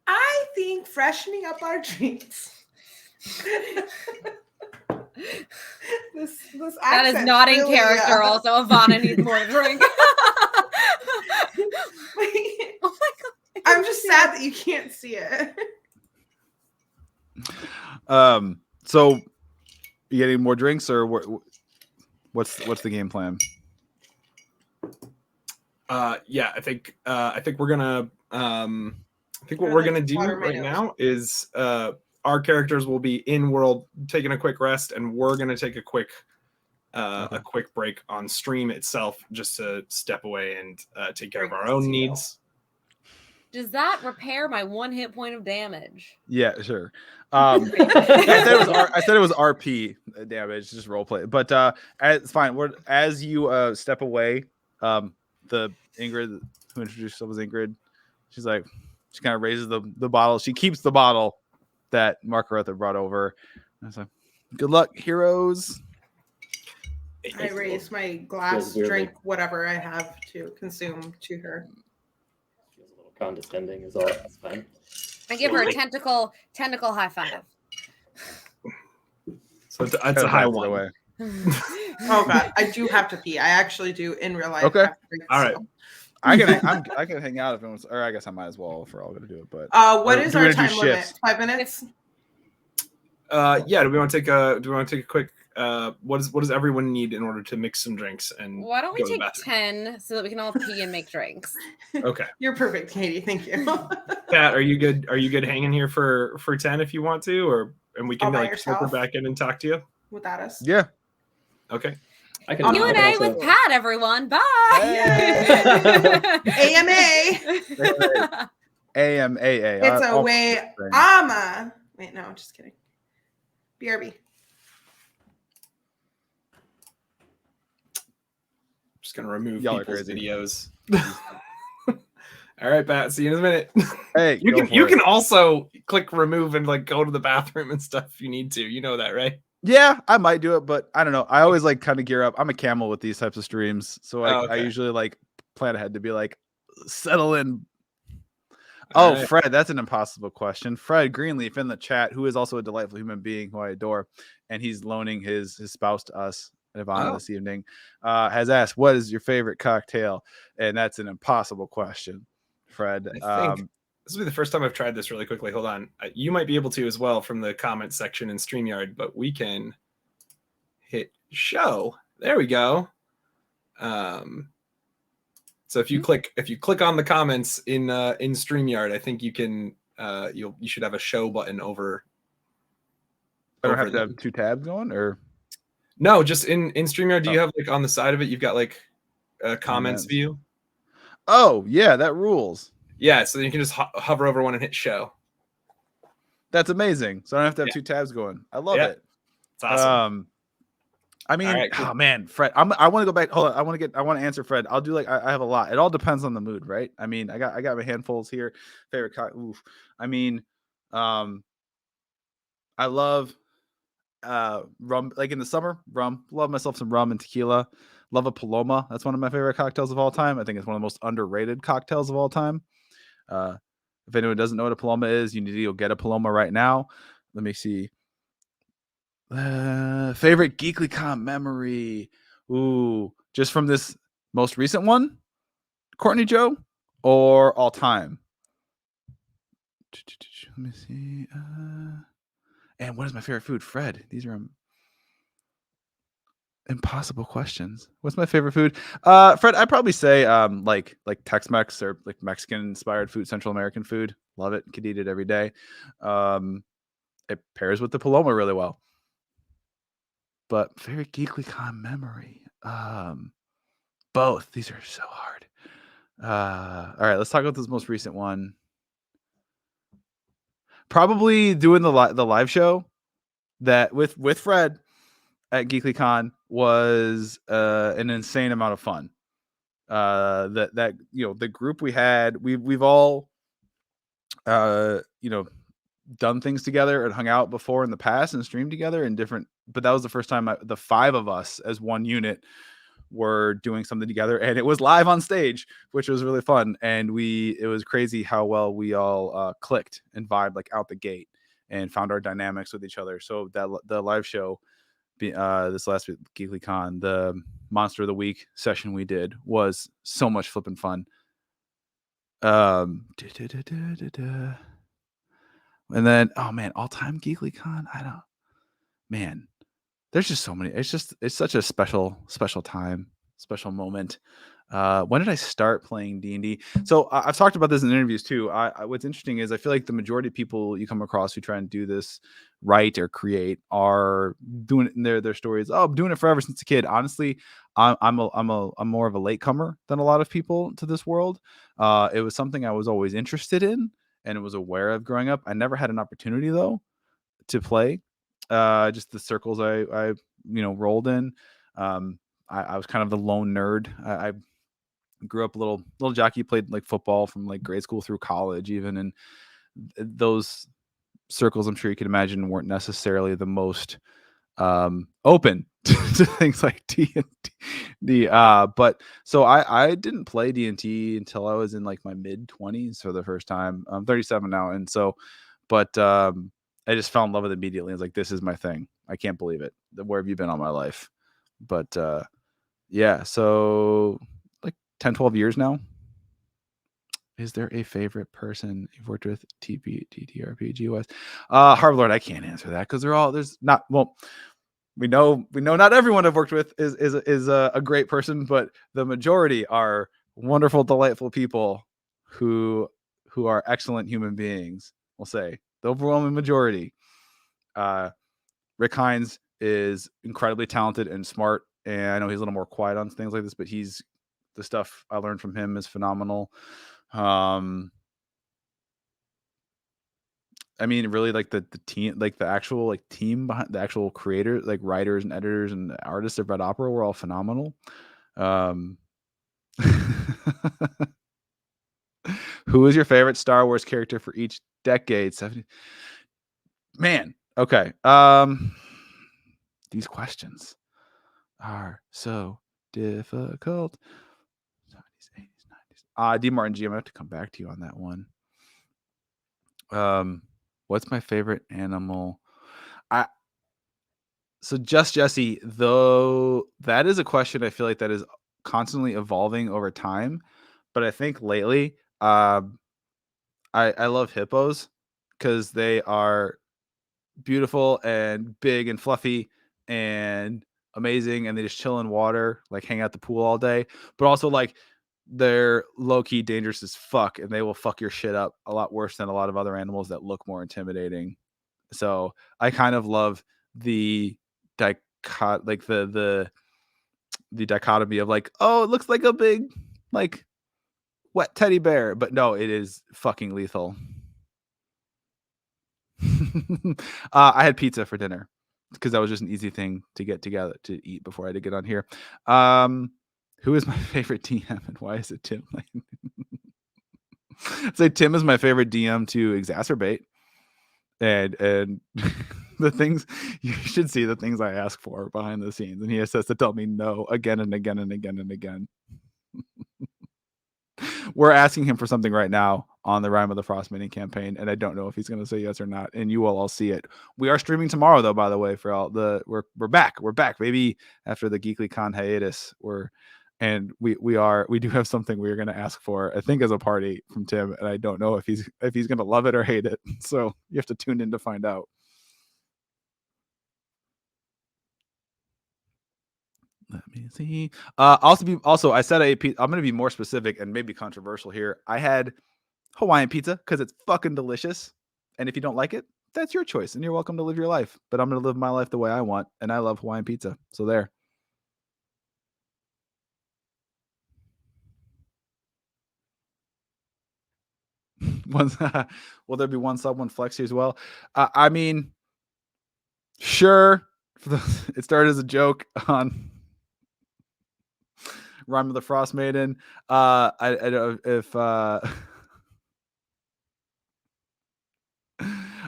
I think freshening up our drinks. this That is not in really, character. Also, Ivana needs more to drink. Oh my god! I'm just sad that you can't see it. So you getting more drinks, or what's the game plan? Yeah, I think we're gonna I think what we're gonna do right now is our characters will be in world taking a quick rest, and we're gonna take a quick break on stream itself just to step away and take care of our own needs. Does that repair my 1 hit point of damage? Yeah, sure. I said it was RP damage, just role play. But it's fine. As you step away, the Ingrid who introduced herself as Ingrid, she kind of raises the bottle. She keeps the bottle that Mark Arutha brought over. I was like, "Good luck, heroes." I raise my glass, drink whatever I have to consume to her. She's a little condescending, is all. That's fine. I give her a tentacle high five. So it's a high one. Oh god, I do have to pee. I actually do in real life. Okay. All right. I can hang out if anyone's, or I guess I might as well if we're all gonna do it. But what is our time limit? 5 minutes? Yeah. Do we want to take a quick? What does everyone need in order to mix some drinks? And why don't we take 10 so that we can all pee and make drinks? Okay. You're perfect, Katie. Thank you. Pat, are you good? Are you good hanging here for 10 if you want to, and we can filter back in and talk to you without us? Yeah. Okay. Q&A with Pat, everyone. Bye. AMA. AMAA. It's a way. Wait, no, just kidding. BRB. Just gonna remove people's videos. All right, Pat. See you in a minute. Hey, you can also click remove and go to the bathroom and stuff if you need to. You know that, right? Yeah, I might do it, but I don't know. I always kind of gear up. I'm a camel with these types of streams, so I usually plan ahead to be settle in. Oh, right. Fred, that's an impossible question. Fred Greenleaf in the chat, who is also a delightful human being who I adore, and he's loaning his spouse to us at Ivana this evening, has asked, "What is your favorite cocktail?" And that's an impossible question, Fred. I think this will be the first time I've tried this really quickly. Hold on. You might be able to as well from the comment section in StreamYard, but we can hit show. There we go. So if you click on the comments in StreamYard, I think you can you should have a show button over. I don't have to have two tabs going, or no, just in StreamYard. Do you have on the side of it? You've got comments view. Oh yeah, that rules. Yeah, so then you can just hover over one and hit show. That's amazing. So I don't have to have two tabs going. I love it. It's awesome. I mean, right, cool. Oh man, Fred. I want to go back. Hold on. I want to answer Fred. I'll do I have a lot. It all depends on the mood, right? I mean, I got my handfuls here. Favorite oof. I mean, I love rum. In the summer, rum. Love myself some rum and tequila. Love a Paloma. That's one of my favorite cocktails of all time. I think it's one of the most underrated cocktails of all time. If anyone doesn't know what a Paloma is, you need to go get a Paloma right now. Let me see. Favorite GeeklyCon memory. Ooh, just from this most recent one, Courtney Joe, or all time? Let me see. And what is my favorite food? Fred, these are impossible questions. What's my favorite food? Fred, I'd probably say like Tex-Mex or Mexican inspired food, Central American food. Love it. Could eat it every day. It pairs with the Paloma really well. But favorite GeeklyCon memory. Both. These are so hard. All right, let's talk about this most recent one. Probably doing the live show that with Fred at GeeklyCon was an insane amount of fun. That the group we had, we've all done things together and hung out before in the past and streamed together in different but that was the first time the 5 of us as one unit were doing something together, and it was live on stage, which was really fun. And it was crazy how well we all clicked and vibed like out the gate and found our dynamics with each other. So the live show, this last week, GeeklyCon, the Monster of the Week session we did was so much flipping fun. And then, oh man, all-time GeeklyCon, man, there's just so many. It's such a special time, special moment. When did I start playing D&D? So I've talked about this in interviews too. What's interesting is I feel like the majority of people you come across who try and do this write or create are doing it in their stories. Oh, I'm doing it forever since a kid. Honestly, I'm more of a latecomer than a lot of people to this world. It was something I was always interested in and was aware of growing up. I never had an opportunity though to play. Just the circles I rolled in. I was kind of the lone nerd. I grew up a little jockey, played like football from like grade school through college even, and those circles, I'm sure you can imagine, weren't necessarily the most open to things like D&D. But so I didn't play D&T until I was in like my mid-20s for the first time. I'm 37 now, and so but I just fell in love with it immediately. I was like, this is my thing. I can't believe it. Where have you been all my life? But yeah, so like 10, 12 years now. Is there a favorite person you've worked with TTRPG wise? Harvard, I can't answer that because we know not everyone I've worked with is a great person, but the majority are wonderful, delightful people who are excellent human beings. We'll say the overwhelming majority. Rick Hines is incredibly talented and smart, and I know he's a little more quiet on things like this, but the stuff I learned from him is phenomenal. I mean, really, like the team, like the actual like team behind the actual creators, like writers and editors and artists of Red Opera were all phenomenal. Who is your favorite Star Wars character for each decade? 70. Man, okay. These questions are so difficult. 70s, 80s, 90s. D. Martin G, I'm gonna have to come back to you on that one. What's my favorite animal? So just Jesse, though, that is a question I feel like that is constantly evolving over time. But I think lately, I love hippos because they are beautiful and big and fluffy and amazing, and they just chill in water, like hang out the pool all day. But also like they're low-key dangerous as fuck, and they will fuck your shit up a lot worse than a lot of other animals that look more intimidating. So I kind of love the the dichotomy of like, oh, it looks like a big like wet teddy bear, but no, it is fucking lethal. I had pizza for dinner because that was just an easy thing to get together to eat before I had to get on here. Who is my favorite DM and why is it Tim? I'd say Tim is my favorite DM to exacerbate, and the things you should see the things I ask for behind the scenes, and he has to tell me no again and again and again and again. We're asking him for something right now on the Rime of the Frost Maiden campaign, and I don't know if he's going to say yes or not. And you will all see it. We are streaming tomorrow, though. By the way, for all we're back. We're back, maybe after the GeeklyCon hiatus. We do have something we're going to ask for, I think, as a party from Tim, and I don't know if he's going to love it or hate it. So you have to tune in to find out. Let me see. Also, I said I'm going to be more specific and maybe controversial here. I had Hawaiian pizza because it's fucking delicious. And if you don't like it, that's your choice and you're welcome to live your life. But I'm going to live my life the way I want. And I love Hawaiian pizza. So there. Will there be one sub, one flex here as well? I mean, sure. It started as a joke on Rime of the Frost Maiden. I don't know if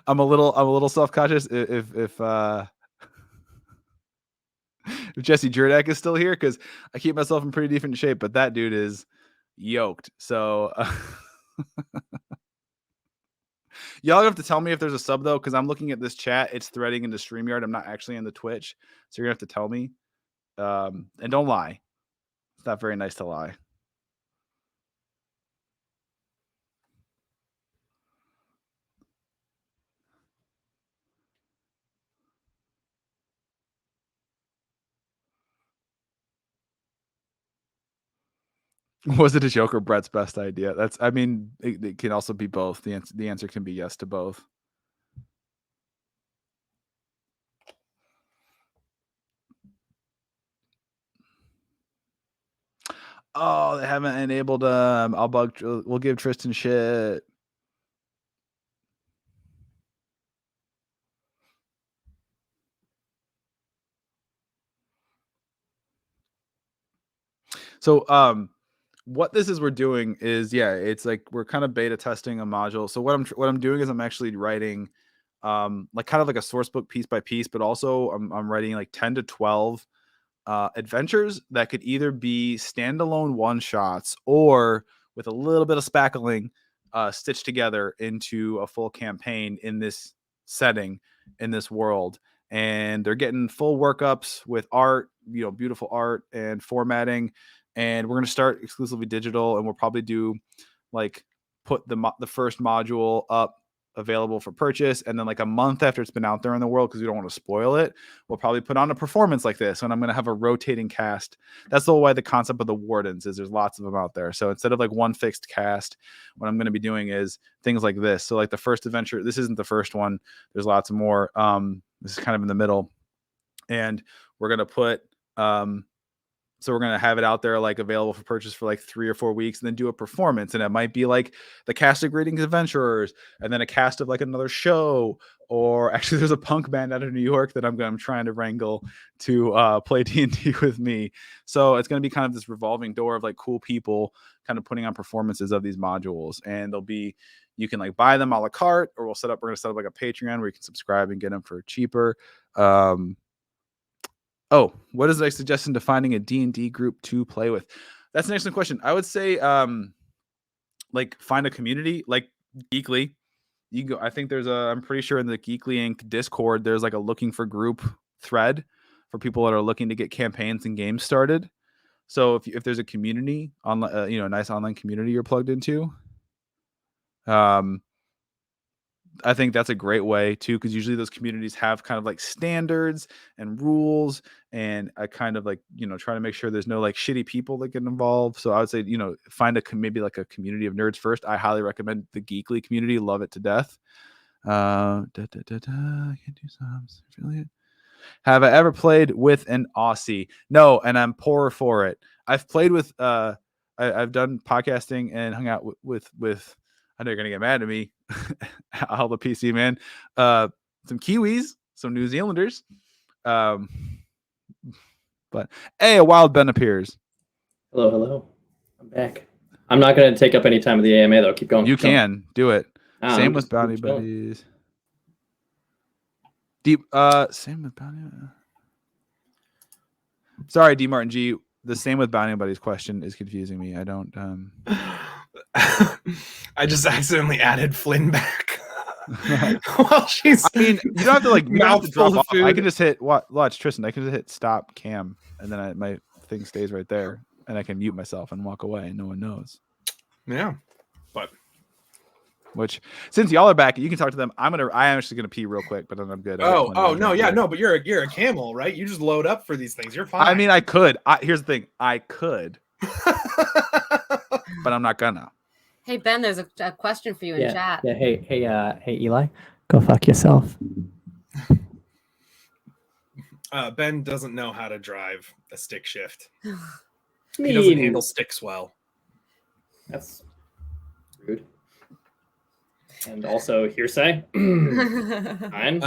I'm a little self-conscious if if Jesse Jurdak is still here, because I keep myself in pretty decent shape, but that dude is yoked. So y'all have to tell me if there's a sub though, because I'm looking at this chat. It's threading into StreamYard. I'm not actually in the Twitch, so you're gonna have to tell me. And don't lie. It's not very nice to lie. Was it a joke or Brett's best idea? I mean, it can also be both. The answer can be yes to both. Oh, they haven't enabled we'll give Tristan shit. So what this is we're doing is it's like we're kind of beta testing a module. So what I'm doing is I'm actually writing like kind of like a source book piece by piece, but also I'm writing like 10 to 12 adventures that could either be standalone one shots or with a little bit of spackling stitched together into a full campaign in this setting, in this world. And they're getting full workups with art, beautiful art and formatting. And we're going to start exclusively digital, and we'll probably do like put the first module up available for purchase, and then like a month after it's been out there in the world, because we don't want to spoil it, we'll probably put on a performance like this, and I'm going to have a rotating cast. That's the whole way the concept of the Wardens is. There's lots of them out there, so instead of like one fixed cast, what I'm going to be doing is things like this. So like the first adventure, this isn't the first one, there's lots of more. This is kind of in the middle, and we're going to put so we're going to have it out there like available for purchase for like 3 or 4 weeks, and then do a performance. And it might be like the cast of Greetings Adventurers, and then a cast of like another show, or actually there's a punk band out of New York that I'm trying to wrangle to play D&D with me. So it's going to be kind of this revolving door of like cool people kind of putting on performances of these modules. And you can like buy them a la carte, or we're going to set up like a Patreon where you can subscribe and get them for cheaper. Oh, what is a suggestion to finding a D&D group to play with? That's an excellent question. I would say like find a community like Geekly. You can go, I think I'm pretty sure in the Geekly Inc. Discord, there's like a looking for group thread for people that are looking to get campaigns and games started. So if there's a community on a nice online community you're plugged into, I think that's a great way too, because usually those communities have kind of like standards and rules, and I kind of like, try to make sure there's no like shitty people that get involved. So I would say, find maybe like a community of nerds first. I highly recommend the Geekly community. Love it to death. Can't do subs. Affiliate. Have I ever played with an Aussie? No, and I'm poorer for it. I've played with I've done podcasting and hung out with I know you're gonna get mad at me, all the PC man. Some Kiwis, some New Zealanders. But hey, a wild Ben appears. Hello. I'm back. I'm not gonna take up any time of the AMA though. Keep going. You can do it. Same with Bounty chilling. Buddies. Same with Bounty. Sorry, D Martin G. The same with Bounty Buddies question is confusing me. I don't. I just accidentally added Flynn back. Well, she's. I mean, you don't have to like mouthful of food. I can just hit watch Tristan. I can just hit stop cam, and then my thing stays right there, and I can mute myself and walk away, and no one knows. Yeah, but which since y'all are back, you can talk to them. I'm actually gonna pee real quick, but then I'm good. But you're a camel, right? You just load up for these things. You're fine. I mean, I could. Here's the thing, I could, but I'm not gonna. Hey Ben, there's a question for you in chat. Yeah. Hey, Eli, go fuck yourself. Ben doesn't know how to drive a stick shift. He doesn't handle sticks well. That's rude. And also hearsay. Fine.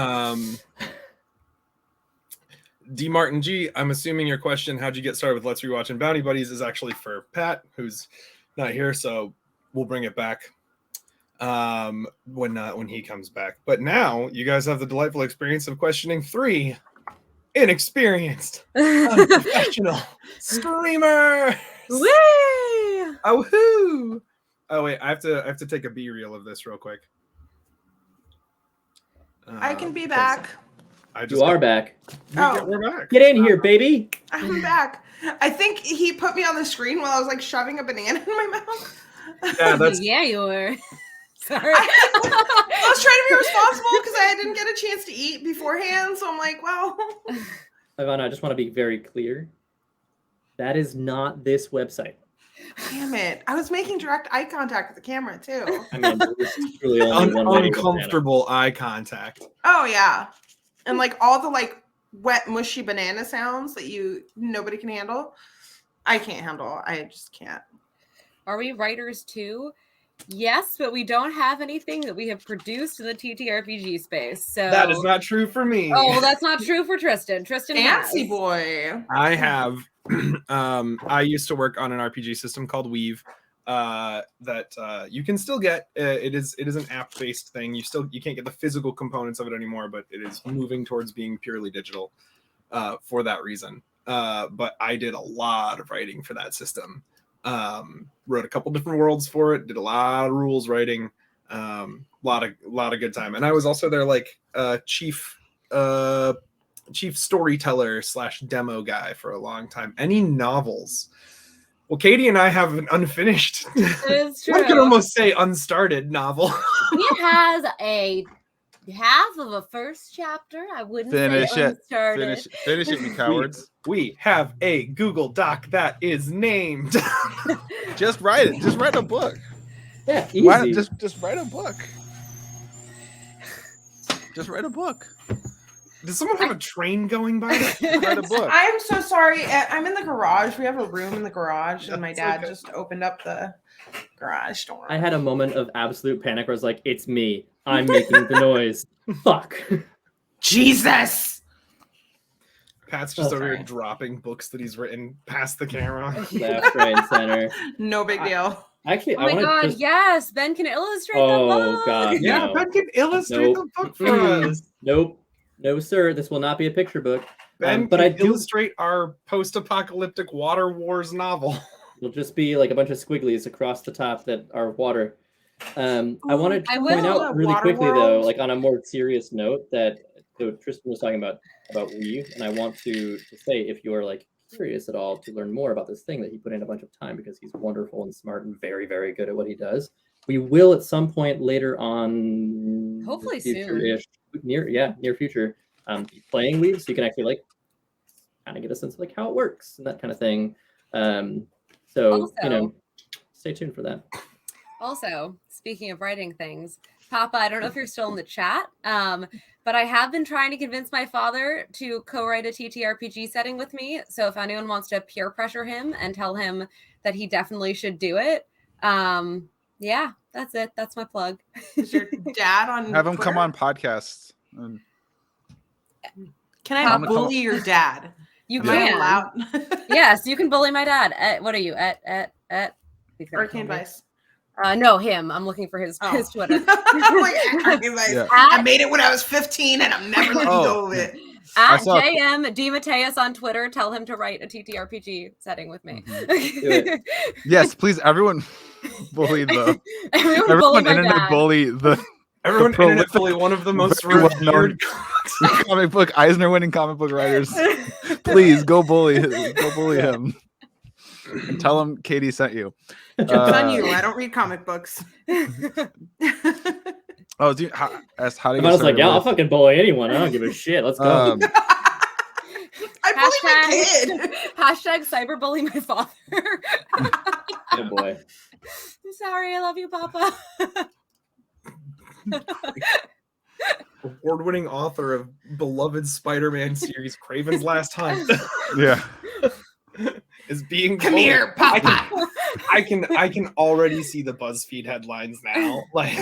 D Martin G, I'm assuming your question, how'd you get started with Let's Rewatch and Bounty Buddies, is actually for Pat, who's not here, so we'll bring it back when he comes back. But now you guys have the delightful experience of questioning 3 inexperienced, unprofessional streamer. Whee! Oh hoo! Oh wait, I have to take a B reel of this real quick. I can be because back. I just You are back. We're back. Get in here, baby. I'm back. I think he put me on the screen while I was like shoving a banana in my mouth. Yeah, that's Yeah, you were. Sorry. I was trying to be responsible because I didn't get a chance to eat beforehand. So I'm like, well. Ivana, I just want to be very clear. That is not this website. Damn it. I was making direct eye contact with the camera too. I mean, there's truly only one way to go, uncomfortable eye contact. Oh yeah. And like all the like wet, mushy banana sounds that nobody can handle. I can't handle. I just can't. Are we writers too? Yes, but we don't have anything that we have produced in the TTRPG space. So That is not true for me. Oh, well, that's not true for Tristan. Tristan has. Fancy boy. I have. I used to work on an RPG system called Weave that you can still get. It is an app based thing. You can't get the physical components of it anymore, but it is moving towards being purely digital for that reason. But I did a lot of writing for that system. Wrote a couple different worlds for it. Did a lot of rules writing. Lot of good time. And I was also their like chief storyteller / demo guy for a long time. Any novels? Well, Katie and I have an unfinished, It's true. one could almost say unstarted novel. It has a half of a first chapter. I wouldn't Finish say it. unstarted. Finish it, you cowards. We have a Google Doc that is named. Just write it. Just write a book. Yeah, easy. Why, just write a book. Just write a book. Does someone have a train going by? Write a book. I'm so sorry. I'm in the garage. We have a room in the garage, and my That's dad okay. just opened up the garage door. I had a moment of absolute panic where I was like, it's me. I'm making the noise. Fuck. Jesus. Pat's just Oh, over here sorry. dropping books that he's written past the camera. Left, right, and center. No big deal. Actually, Oh I my want god, to just... yes, Ben can illustrate Oh, the book. God. Yeah, No. Ben can illustrate Nope. the book for Mm-mm. us. Nope. No, sir. This will not be a picture book. Ben but can I do... illustrate our post-apocalyptic Water Wars novel. It'll just be like a bunch of squigglies across the top that are water. I wanted to I point will. out really Water quickly, though, world. like on a more serious note, that so Tristan was talking about Weave, and I want to say, if you are like curious at all to learn more about this thing that he put in a bunch of time because he's wonderful and smart and very, very good at what he does, we will at some point later on, Hopefully future-ish, near future, be playing Weave, so you can actually like kind of get a sense of like how it works and that kind of thing. So Also- you know, stay tuned for that. Also, speaking of writing things, Papa, I don't know if you're still in the chat, but I have been trying to convince my father to co-write a TTRPG setting with me. So if anyone wants to peer pressure him and tell him that he definitely should do it, yeah, that's it. That's my plug. Is your dad on Have him come Twitter? on podcasts. And Can I I'm gonna come- bully your dad? You Am I can. allowed? Yes, you can bully my dad. What are you at? Arcane Vice. No, him. I'm looking for his Oh. his Twitter. I'm like, Arcane Vice. Yeah. I made it when I was 15 and I'm never letting Oh. go of it. I At saw- JM D Mateus on Twitter. Tell him to write a TTRPG setting with me. it. yes, please, everyone bully the Everyone bully everyone my internet dad. bully the Everyone prolific- internet bully one of the most very well-known revered comic book Eisner winning comic book writers. Please go bully him. And tell him Katie sent you. Joke's on you. I don't read comic books. Oh, dude, how do you I get was like, started yeah, I'll with- fucking bully anyone. I don't give a shit. Let's go. I bully my kid. Hashtag cyberbully my father. Oh boy. I'm sorry. I love you, Papa. award-winning author of beloved Spider-Man series Craven's Last Hunt Yeah. is being Come bullied. here, Papa. I can already see the BuzzFeed headlines now. Like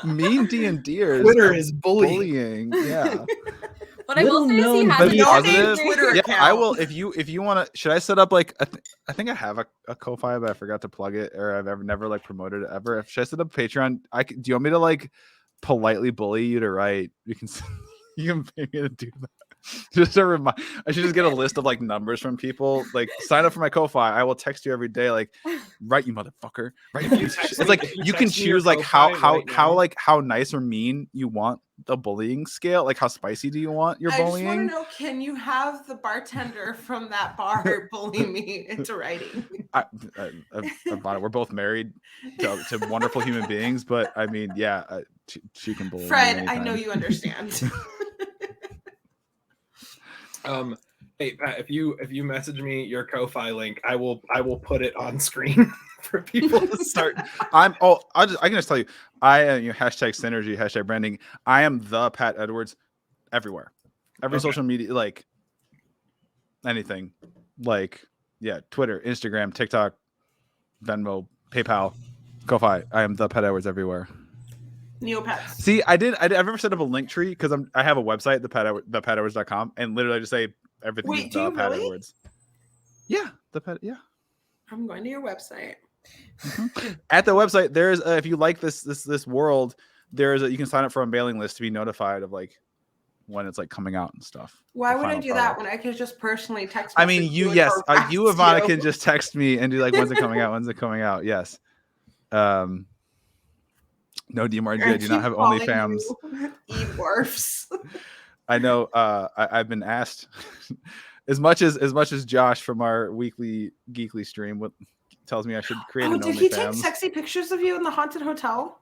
Mean D&Ders Twitter are is bullying. bullying. Yeah. What I will say is he Little has known a Be positive. positive Twitter Yeah, account. I will. If you want to, should I set up like I think I have a Ko-Fi, but I forgot to plug it, or I've never like promoted it ever. Should I set up Patreon? Do you want me to like politely bully you to write? You can. You can pay me to do that. Just a remind. I should just get a list of like numbers from people. Like sign up for my Ko-fi. I will text you every day. Like, right, you motherfucker. Right. It's like you can choose like how nice or mean you want the bullying scale. Like how spicy do you want your I just want to bullying? know, can you have the bartender from that bar bully me into writing? I bought it. We're both married to wonderful human beings, but I mean, yeah, she can bully me Fred, I anytime. know you understand. Hey Pat, if you message me your Ko-fi link, I will put it on screen for people to start. I can just tell you, hashtag synergy, hashtag branding. I am the Pat Edwards everywhere, every social media, like anything, like Twitter, Instagram, TikTok, Venmo, PayPal, Ko-fi. I am the Pat Edwards everywhere. Neopets. See, I've ever set up a link tree because I have a website, thepatedwards.com, and literally just say everything. Wait, is do the you Pat really? Edwards. Yeah, yeah. I'm going to your website. At the website, there's if you like this world, you can sign up for a mailing list to be notified of like when it's like coming out and stuff. Why would I do that when I could just personally text? I mean, you Ivana can just text me and do like when's it coming out? When's it coming out? Yes. No, DMRG, I do not have OnlyFans. E-dwarfs. I know. I've been asked as much as Josh from our weekly Geekly stream tells me I should create an OnlyFans. Did he take sexy pictures of you in the haunted hotel?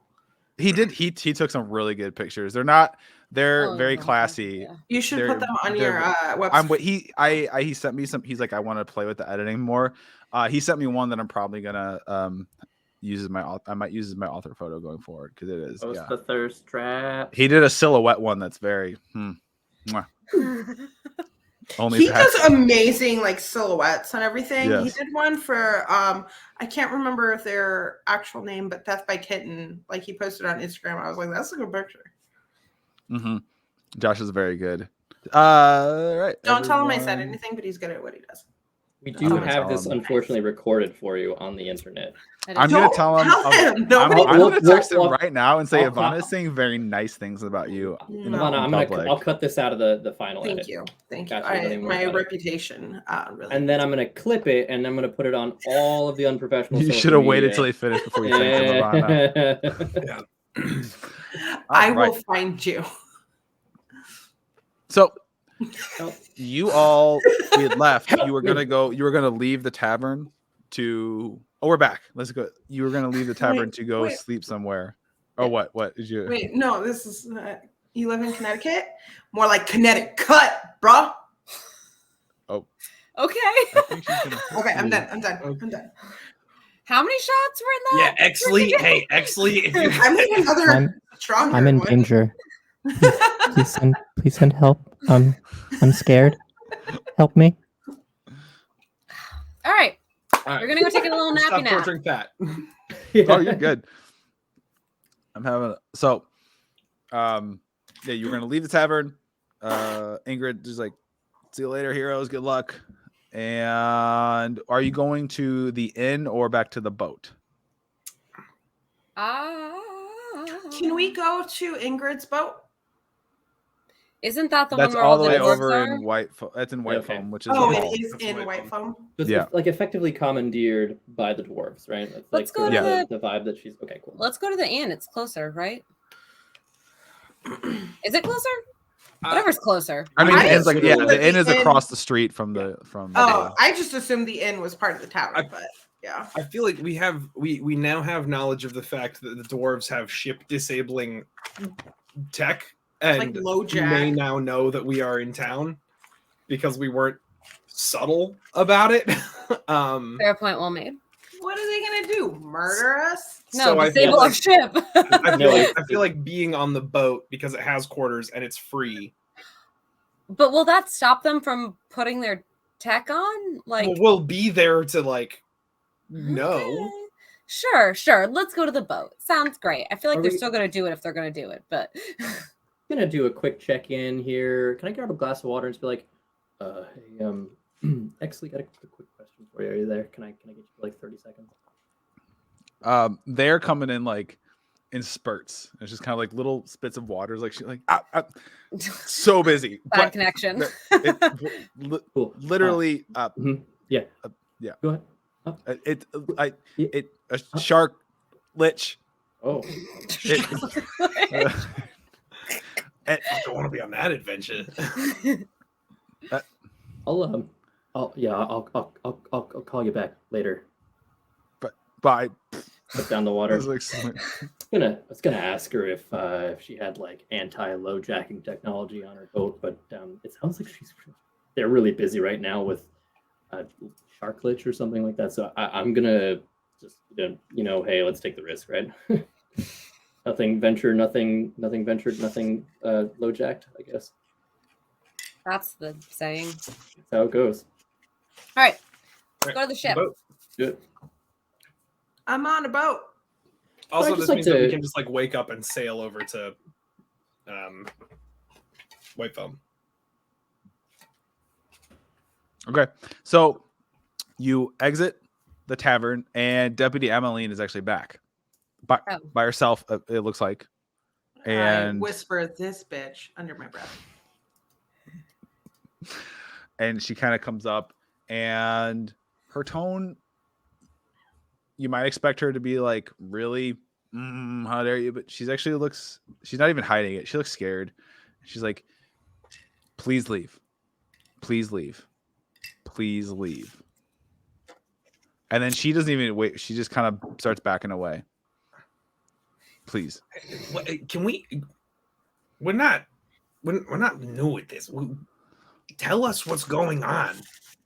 He did. He took some really good pictures. They're very classy. Yeah. You should put them on your website. He sent me some. He's like, I want to play with the editing more. He sent me one that I'm probably gonna I might use as my author photo going forward because it is. Post the thirst trap. He did a silhouette one that's very. Only he does amazing like silhouettes and everything. Yes. He did one for I can't remember if their actual name, but Death by Kitten. Like he posted on Instagram. I was like, that's a good picture. Mm-hmm. Josh is very good. Right. Don't tell him I said anything, but he's good at what he does. We do have this unfortunately recorded for you on the internet. I'm going to tell him. I'm going to text him right now and say Ivana is saying very nice things about you. Ivana, I'll cut this out of the final edit. Thank you. My reputation. Really. And then I'm going to clip it and I'm going to put it on all of the unprofessional. You should have waited till he finished before you said Ivana. I will find you. So we had left. You were gonna leave the tavern to we're back. Let's go. You were gonna leave the tavern to go sleep somewhere. Oh, what did you wait? No, this is you live in Connecticut? More like Connecticut, bruh. Oh. Okay. Okay, I'm done. I'm done. How many shots were in that? Yeah, Exley. Hey, Exley. If you... I'm in another stronger. I'm in danger. Please send help. I'm scared. Help me. All right. We're gonna go take a little nappy nap. Drink that. Oh, you're good. I'm having you were gonna leave the tavern. Ingrid is like, see you later, heroes. Good luck. And are you going to the inn or back to the boat? Can we go to Ingrid's boat? Isn't that the That's one where all the way dwarves over are? in White Foam. That's in White Foam, which is it is in White Foam. It's like effectively commandeered by the dwarves, right? It's Let's like go to the vibe that she's okay, cool. Let's go to the inn. It's closer, right? Is it closer? Whatever's closer. I mean, the inn's like the inn is across the street from the. I just assumed the inn was part of the tower, but yeah. I feel like we now have knowledge of the fact that the dwarves have ship disabling tech. And like you may now know that we are in town because we weren't subtle about it. Fair point, well made. What are they gonna do? Murder us? No, disable our ship. I feel like being on the boat because it has quarters and it's free. But will that stop them from putting their tech on? Like, we'll be there to know. Okay. Sure. Let's go to the boat. Sounds great. I feel like they're still gonna do it if they're gonna do it, but. I'm gonna do a quick check-in here. Can I grab a glass of water and just be like, hey, actually got a quick question for you. Are you there? Can I get you for like 30 seconds? They're coming in like in spurts. It's just kind of like little spits of water. It's like she like so busy. Bad But connection. Cool. literally Yeah. yeah. Go ahead. A shark lich. Oh. I don't want to be on that adventure. I'll call you back later. But Put down the I water. was like, I was gonna ask her if she had like anti-low jacking technology on her boat, but it sounds like they're really busy right now with shark lich or something like that. So I'm gonna just hey, let's take the risk, right? Nothing ventured, nothing low jacked, I guess. That's the saying. That's how it goes. All right, let's go to the ship. Good. I'm on a boat. Also, I'd this just like means that we to- can just like wake up and sail over to White Foam. okay, so you exit the tavern, and Deputy Emmeline is actually back by herself. It looks like, and I whisper this bitch under my breath. and she kind of comes up, and her tone, you might expect her to be like really how dare you, but she's not even hiding it. She looks scared. She's like, please leave, please leave, please leave. And then she doesn't even wait, she just kind of starts backing away. Please. Can we? We're not new at this. Tell us what's going on,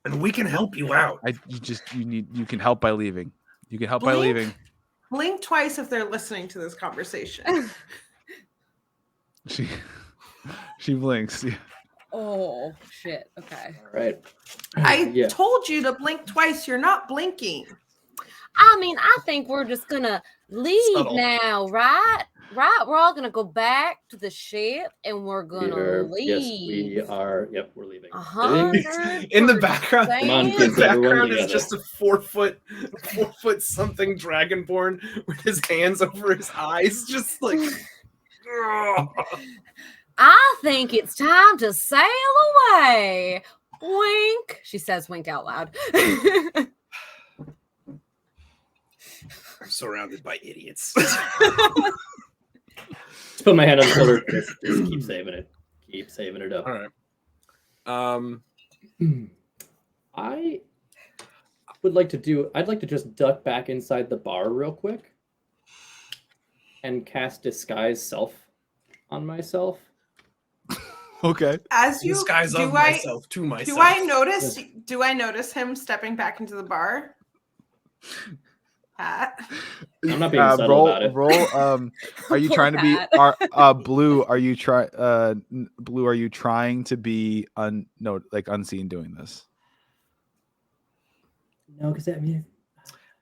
and we can help you out. You can help by leaving. You can help by leaving. Blink twice if they're listening to this conversation. She blinks. Yeah. Oh shit. Okay. All right. I told you to blink twice. You're not blinking. I mean, I think we're just gonna leave now, right? Right? We're all gonna go back to the ship and we're gonna leave. Yes, we are. Yep, we're leaving. 100%. In the background, Come on, in kids, the everyone background is together. just a 4 foot something dragonborn with his hands over his eyes, just like. I think it's time to sail away. Wink. She says wink out loud. I'm surrounded by idiots. Just put my hand on the shoulder. Just keep saving it. Keep saving it up. All right. I would like to I'd like to just duck back inside the bar real quick and cast disguise self on myself. Okay. As you Disguise of myself to myself. Do I notice him stepping back into the bar? Pat? I'm not being subtle about it. Roll. Are you Poor trying to be Pat. Blue? Are you Blue? Are you trying to be unseen doing this? No, because I mean,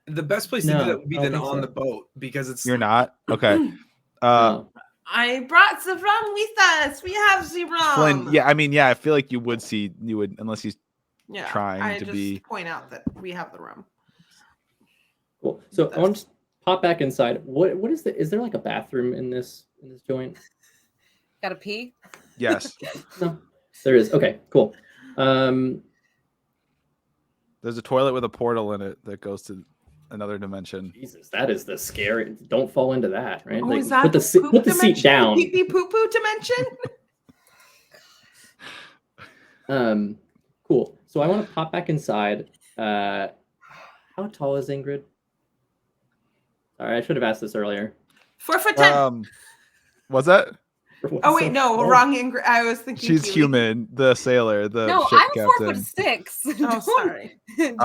The best place to do that would be then on the boat because it's. You're not? Okay. no. I brought the rum with us. We have the rum. Flynn, yeah, I mean, yeah, I feel like you would unless he's Yeah, trying I to just be. point out that we have the rum. Cool. So I want to pop back inside. What is is there like a bathroom in this joint? Gotta pee? Yes. No, there is. Okay, cool. There's a toilet with a portal in it that goes to another dimension. Jesus, that is the scary. Don't fall into that, right? Oh, Like, is that put the poop seat dimension? down. Pee pee poo poo dimension? Cool. So I want to pop back inside. How tall is Ingrid? Sorry, I should have asked this earlier. 4'10". Was that? Oh wait, no, wrong. Ingrid. I was thinking She's Keely. human, the sailor, the No, ship I'm captain. 4'6". Oh, sorry. You're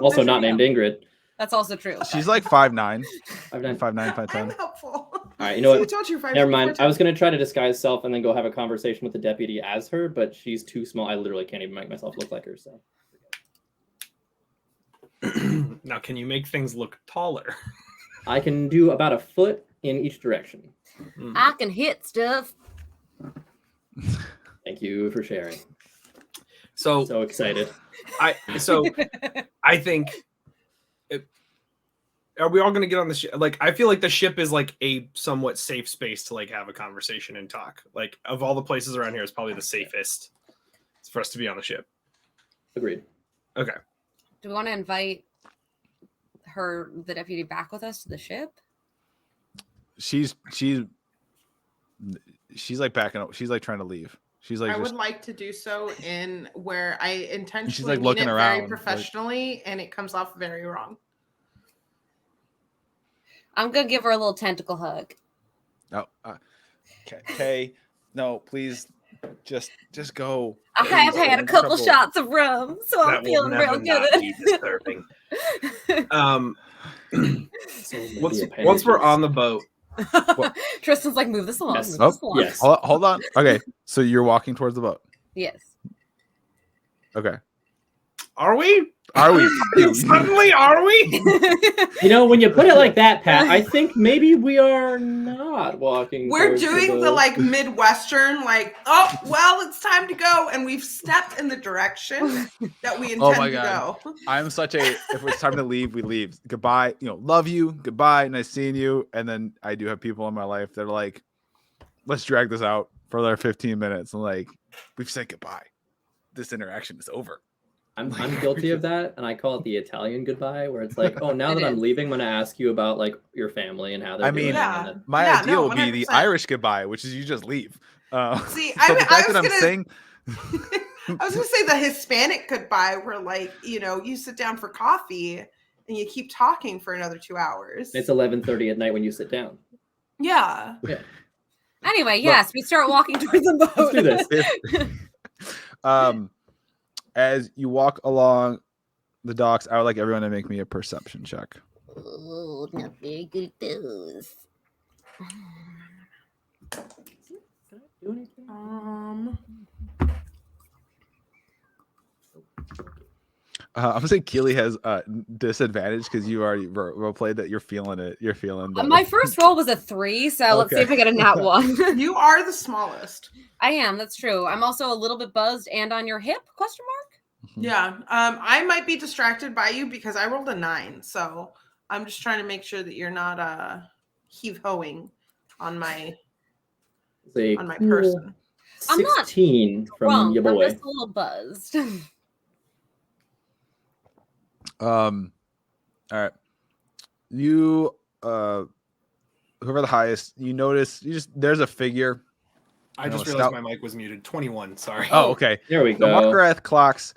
also not named Ingrid. That's also true. She's like 5'9", 5'9". 5'9", I'm 5'10". helpful. All right, you know I what? told you 5'4". Never mind. I was gonna try to disguise self and then go have a conversation with the deputy as her, but she's too small. I literally can't even make myself look like her. So Now, can you make things look taller? I can do about a foot in each direction. I can hit stuff. Thank you for sharing. So So excited. I think are we all going to get on the ship? Like, I feel like the ship is like a somewhat safe space to like have a conversation and talk. Like, of all the places around here, it's probably the safest for us to be on the ship. Agreed. Okay. Do we want to invite the deputy, back with us to the ship? She's like backing up. She's like trying to leave. She's like, I would like to do so in where I intentionally like mean looking it around, very like- professionally, and it comes off very wrong. I'm gonna give her a little tentacle hug. no, okay, no, please, just go. I have Please, had a in couple trouble. shots of rum, so I'm That will feeling never real not good. be disturbing. Once we're on the boat, Tristan's like, move this along. Yes. Move this along. Yes. Hold on. Okay, so you're walking towards the boat. Yes. Okay, are we? are we? Suddenly, are we? You know, when you put it like that, Pat, I think maybe we are not walking. We're towards doing the boat. like Midwestern, like, oh, well, it's time to go. And we've stepped in the direction that we intend my to God. go. I'm such a. If it's time to leave, we leave. Goodbye. Love you. Goodbye. Nice seeing you. And then I do have people in my life that are like, let's drag this out for another 15 minutes. And like, we've said goodbye. This interaction is over. I'm guilty of that, and I call it the Italian goodbye, where it's like, oh, now It that I'm is. leaving, I'm gonna ask you about like your family and how they're I mean, doing. Yeah. and then- My Yeah, idea no, would be the 100%. Irish goodbye, which is you just leave. See, so the I fact was that I'm gonna- saying, I was gonna say the Hispanic goodbye, where like, you sit down for coffee and you keep talking for another 2 hours. It's 11:30 at night when you sit down. Yeah. Anyway, yes, we start walking towards the boat. Let's do this. as you walk along the docks, I would like everyone to make me a perception check. Oh, not very good at those. Can I do anything? I'm gonna say Keely has disadvantage because you already role played that. You're feeling it. You're feeling the... My first roll was a 3, so let's see Okay. if I get a nat 1. You are the smallest. I am, that's true. I'm also a little bit buzzed and on your hip, question mark? Yeah. I might be distracted by you because I rolled a 9. So I'm just trying to make sure that you're not heave-hoing on my It's a on my cool person. I'm not 16 from Wrong. your I'm boy. just a little buzzed. All right. You whoever the highest, you notice there's a figure. I just No, realized stout- my mic was muted. 21. Sorry. Oh, okay. There we The go. Muckrath clocks.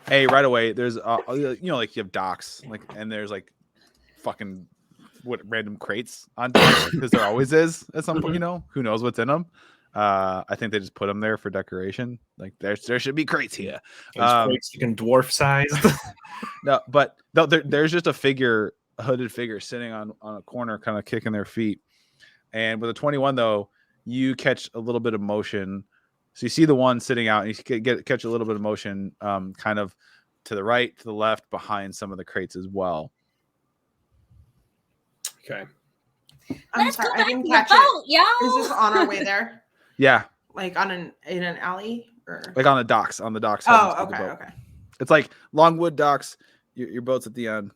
Hey, right away. There's like you have docks, like, and there's like fucking random crates on docks because there always is at some point. Who knows what's in them? I think they just put them there for decoration. Like there should be crates here. Those crates looking dwarf sized. No, but no, there's just a hooded figure sitting on a corner, kind of kicking their feet. And with a 21, though, you catch a little bit of motion. So you see the one sitting out, and you catch a little bit of motion, kind of to the right, to the left, behind some of the crates as well. Okay. I'm Let's sorry, go I back didn't to catch the boat, it. y'all. Is this on our way there? Yeah, Like in an alley? Or like on the docks. oh, heading to the okay, boat. okay. It's like Longwood docks. Your boat's at the end.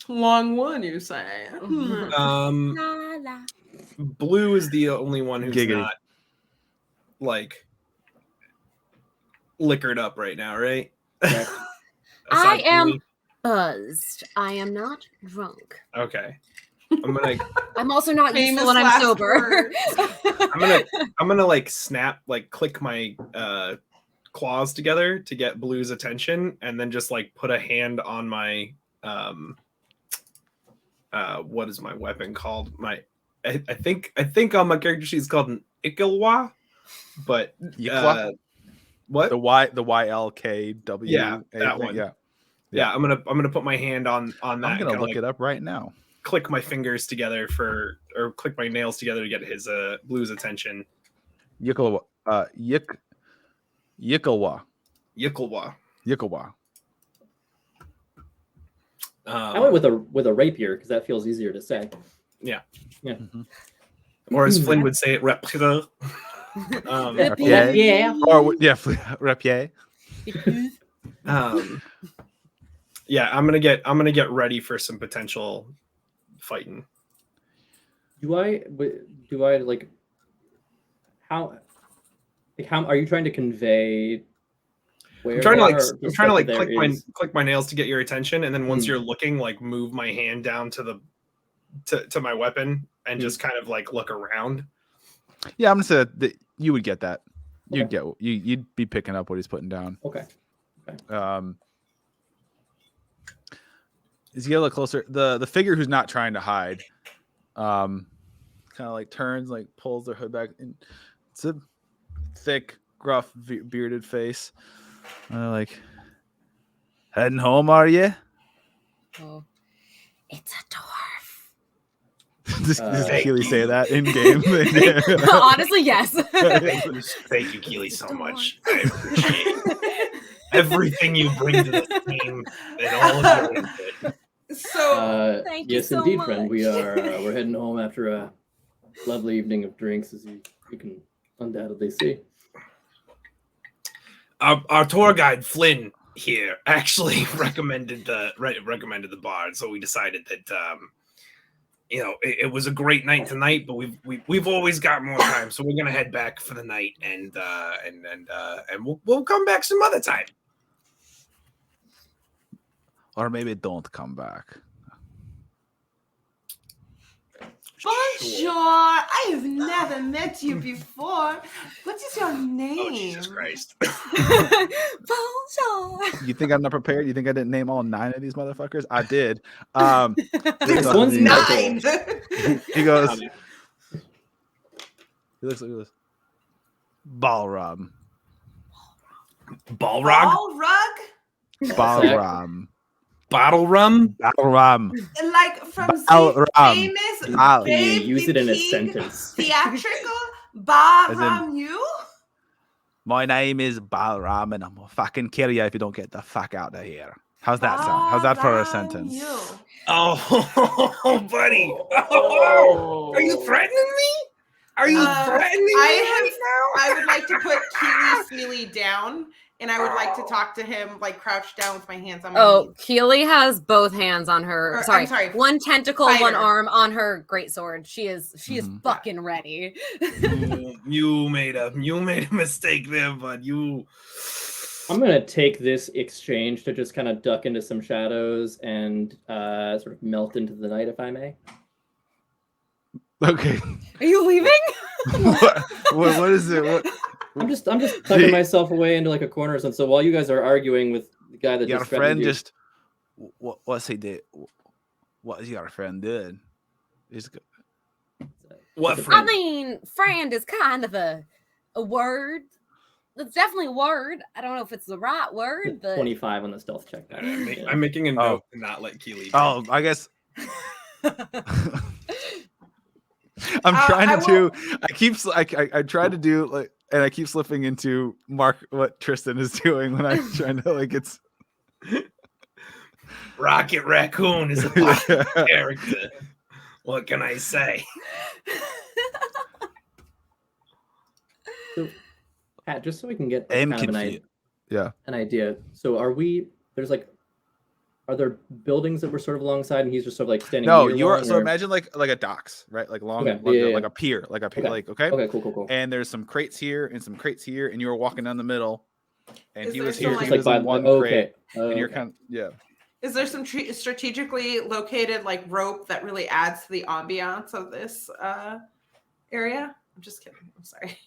Long one, you say? Mhm. La, la. Blue is the only one who's Giggity. not like liquored up right now, right? Correct. I Aside from am me? buzzed. I am not drunk. Okay. I'm also not Famous useful when I'm last sober. I'm gonna like click my claws together to get Blue's attention, and then just like put a hand on my what is my weapon called? I think on my character sheet it's called an Ikilwa, but Yikwa? what? The YLKW. Yeah, that one. Yeah. I'm gonna put my hand on that. I'm and gonna kinda, look it up right now. click my fingers together or click my nails together to get his Blue's attention. Yikwa. Yikwa. Yikilwa. I went with a rapier because that feels easier to say. Or as Flynn would say it, rapier. Rapier. Yeah. Or rapier. Yeah, I'm gonna get ready for some potential fighting. Do I like how are you trying to convey where I'm trying to they like are, or I'm just trying to that like there is- click my nails to get your attention, and then once Hmm. you're looking, like move my hand down to the to my weapon and just kind of like look around. Yeah, I'm gonna say that you would get that. You'd Okay. you'd be picking up what he's putting down. Okay. As you get a little closer, the figure who's not trying to hide, kind of like turns, like pulls their hood back, and it's a thick, gruff, bearded face. Like, heading home, are you? Oh, it's a dwarf. Does Keely say that in game? Honestly, yes. Thank you, Keely, so much. I appreciate everything you bring to this team and all of your input. So Thank you Yes, so indeed, friend. much. We are we're heading home after a lovely evening of drinks, as you can undoubtedly see. Our tour guide Flynn here actually recommended the bar, and so we decided that it was a great night tonight, but we've always got more time, so we're gonna head back for the night, and we'll come back some other time. Or maybe don't come back. bonjour. I have never met you before. What is your name? Oh, Jesus Christ. Bonjour. You think I'm not prepared? You think I didn't name all 9 of these motherfuckers? I did. This one's Nine. He goes. He looks like this. Balram. Balrog? Ball rug? Balram. Bottle rum? Balram. Like from Balram. famous Bal- Babe Use the it in a Pig sentence. theatrical As in- Bahram you? My name is Balram, and I'm gonna fucking kill you if you don't get the fuck out of here. How's that sound? How's that for a Bahram sentence? you. Oh, buddy. Oh, are you threatening me? Are you threatening me I would like to put Keely Smeely down, and I would like to talk to him, like crouched down with my hands on my Oh, knees. Keely has both hands on her. Or, Sorry, I'm sorry, one tentacle, one fighter. arm on her greatsword. She is Mhm. fucking ready. You made a mistake there, but you. I'm gonna take this exchange to just kind of duck into some shadows and sort of melt into the night, if I may. Okay. Are you leaving? what is it? What? I'm just tucking myself away into like a corner or something. So while you guys are arguing with the guy that Your just threatened friend you, just. What's he did? What is your friend did? He's. What I friend? mean, friend is kind of a word. It's definitely a word. I don't know if it's the right word, but 25 on the stealth check. I'm making a note to not let Keely. Oh, I guess. I'm I trying will- to I try to do like, and I keep slipping into Mark what Tristan is doing when I'm trying to like it's Rocket Raccoon is a popular character. What can I say? So, Pat, just so we can get I'm kind of confused. Yeah. an idea. So are there buildings that were sort of alongside and he's just sort of like standing No, near you're one, so or- imagine like a docks, right? Like long, Okay, like, yeah, like yeah. a pier, okay. Okay. Okay. Okay, cool. And there's some crates here and some crates here, and you were walking down the middle, and Is he there was some, here. like- He Just was like in by one crate, okay. and you're Okay. kind of yeah. Is there some strategically located like rope that really adds to the ambiance of this area? I'm just kidding. I'm sorry.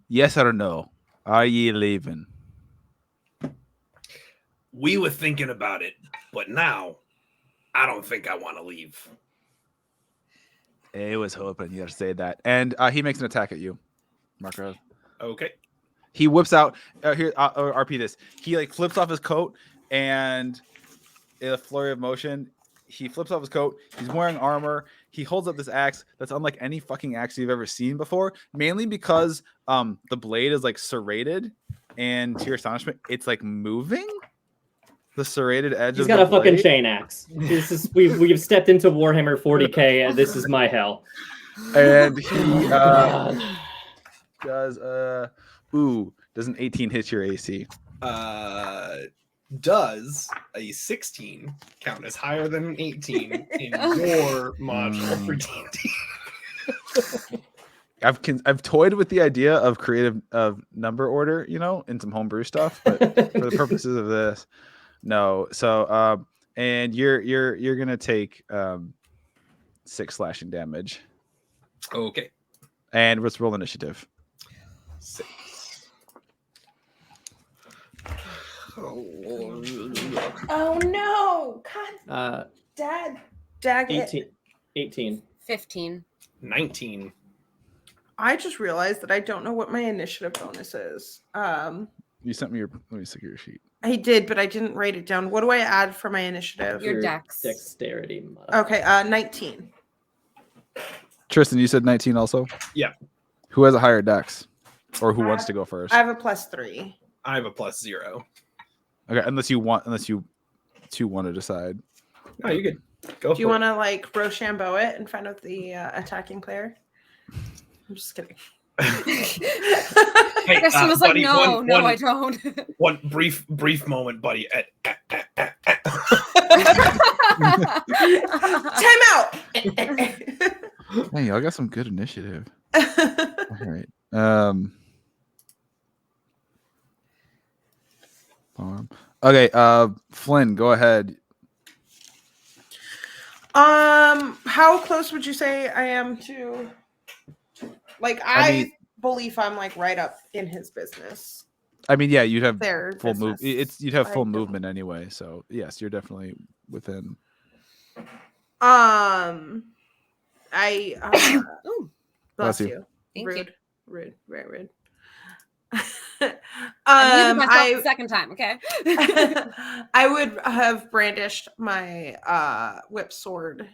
Yes or no? Are ye leaving? We were thinking about it, but now I don't think I want to leave. I was hoping you'd say that. And he makes an attack at you, Marco. Okay. He whips out here. RP this. He like flips off his coat, and in a flurry of motion, he flips off his coat. He's wearing armor. He holds up this axe that's unlike any fucking axe you've ever seen before. Mainly because the blade is like serrated, and to your astonishment, it's like moving. The serrated edge. He's of got the a fucking blade. chain axe. This is we've stepped into Warhammer 40k and this is my hell. And he God. does Does an 18 hit your AC? Does a 16 count as higher than an 18 in your module for D&D? I've toyed with the idea of creative number order, in some homebrew stuff, but for the purposes of this, no. So and you're gonna take 6 slashing damage. Okay. And let's roll initiative. 6. Oh no! God, Dad, dag it. 18. 15. 19. I just realized that I don't know what my initiative bonus is. You sent me your. Let me see your sheet. I did, but I didn't write it down. What do I add for my initiative? Your dex. Dexterity modifier. Okay, 19. Tristan, you said 19 also? Yeah. Who has a higher dex? Or who wants to go first? I have a +3. I have a +0. Okay, unless you two want to decide. No, you could go. Do you want to like Rochambeau it and find out the attacking player? I'm just kidding. Hey, Tristan was buddy, like, no, I don't. One brief moment, buddy. Time out. Hey, y'all got some good initiative. All right. Okay, Flynn, go ahead. How close would you say I am to? Like, I believe I'm like right up in his business. I mean, yeah, you'd have Their full move. business. You'd have I full don't- movement anyway. So yes, you're definitely within. I Ooh, bless Bless you. you. Thank rude, you. rude, very rude. I muted myself the second time, okay? I would have brandished my whip sword.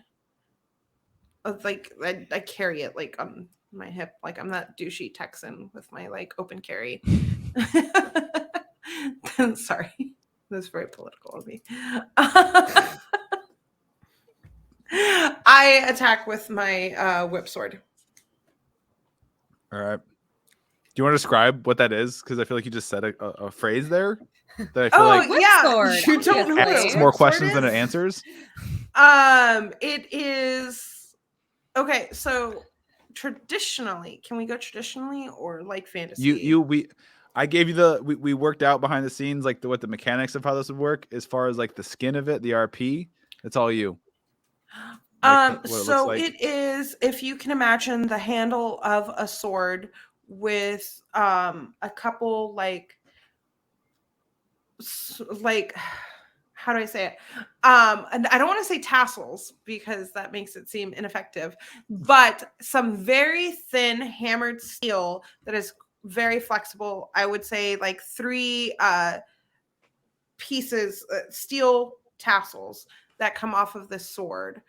Like I carry it like on my hip, like I'm that douchey Texan with my like open carry. Sorry, that's very political of me. I attack with my whip sword. All right. Do you want to describe what that is? Because I feel like you just said a phrase there that I feel like Whip yeah, sword, you don't know what a obviously. asks whip more sword questions than it is? answers. It is okay. So traditionally, can we go traditionally or like fantasy? I gave you we worked out behind the scenes like what the mechanics of how this would work as far as like the skin of it, the RP. It's all you. Like, what it So looks like. it is, if you can imagine the handle of a sword with a couple like how do I say it? And I don't want to say tassels because that makes it seem ineffective, but some very thin hammered steel that is very flexible. I would say like 3 pieces, steel tassels that come off of this sword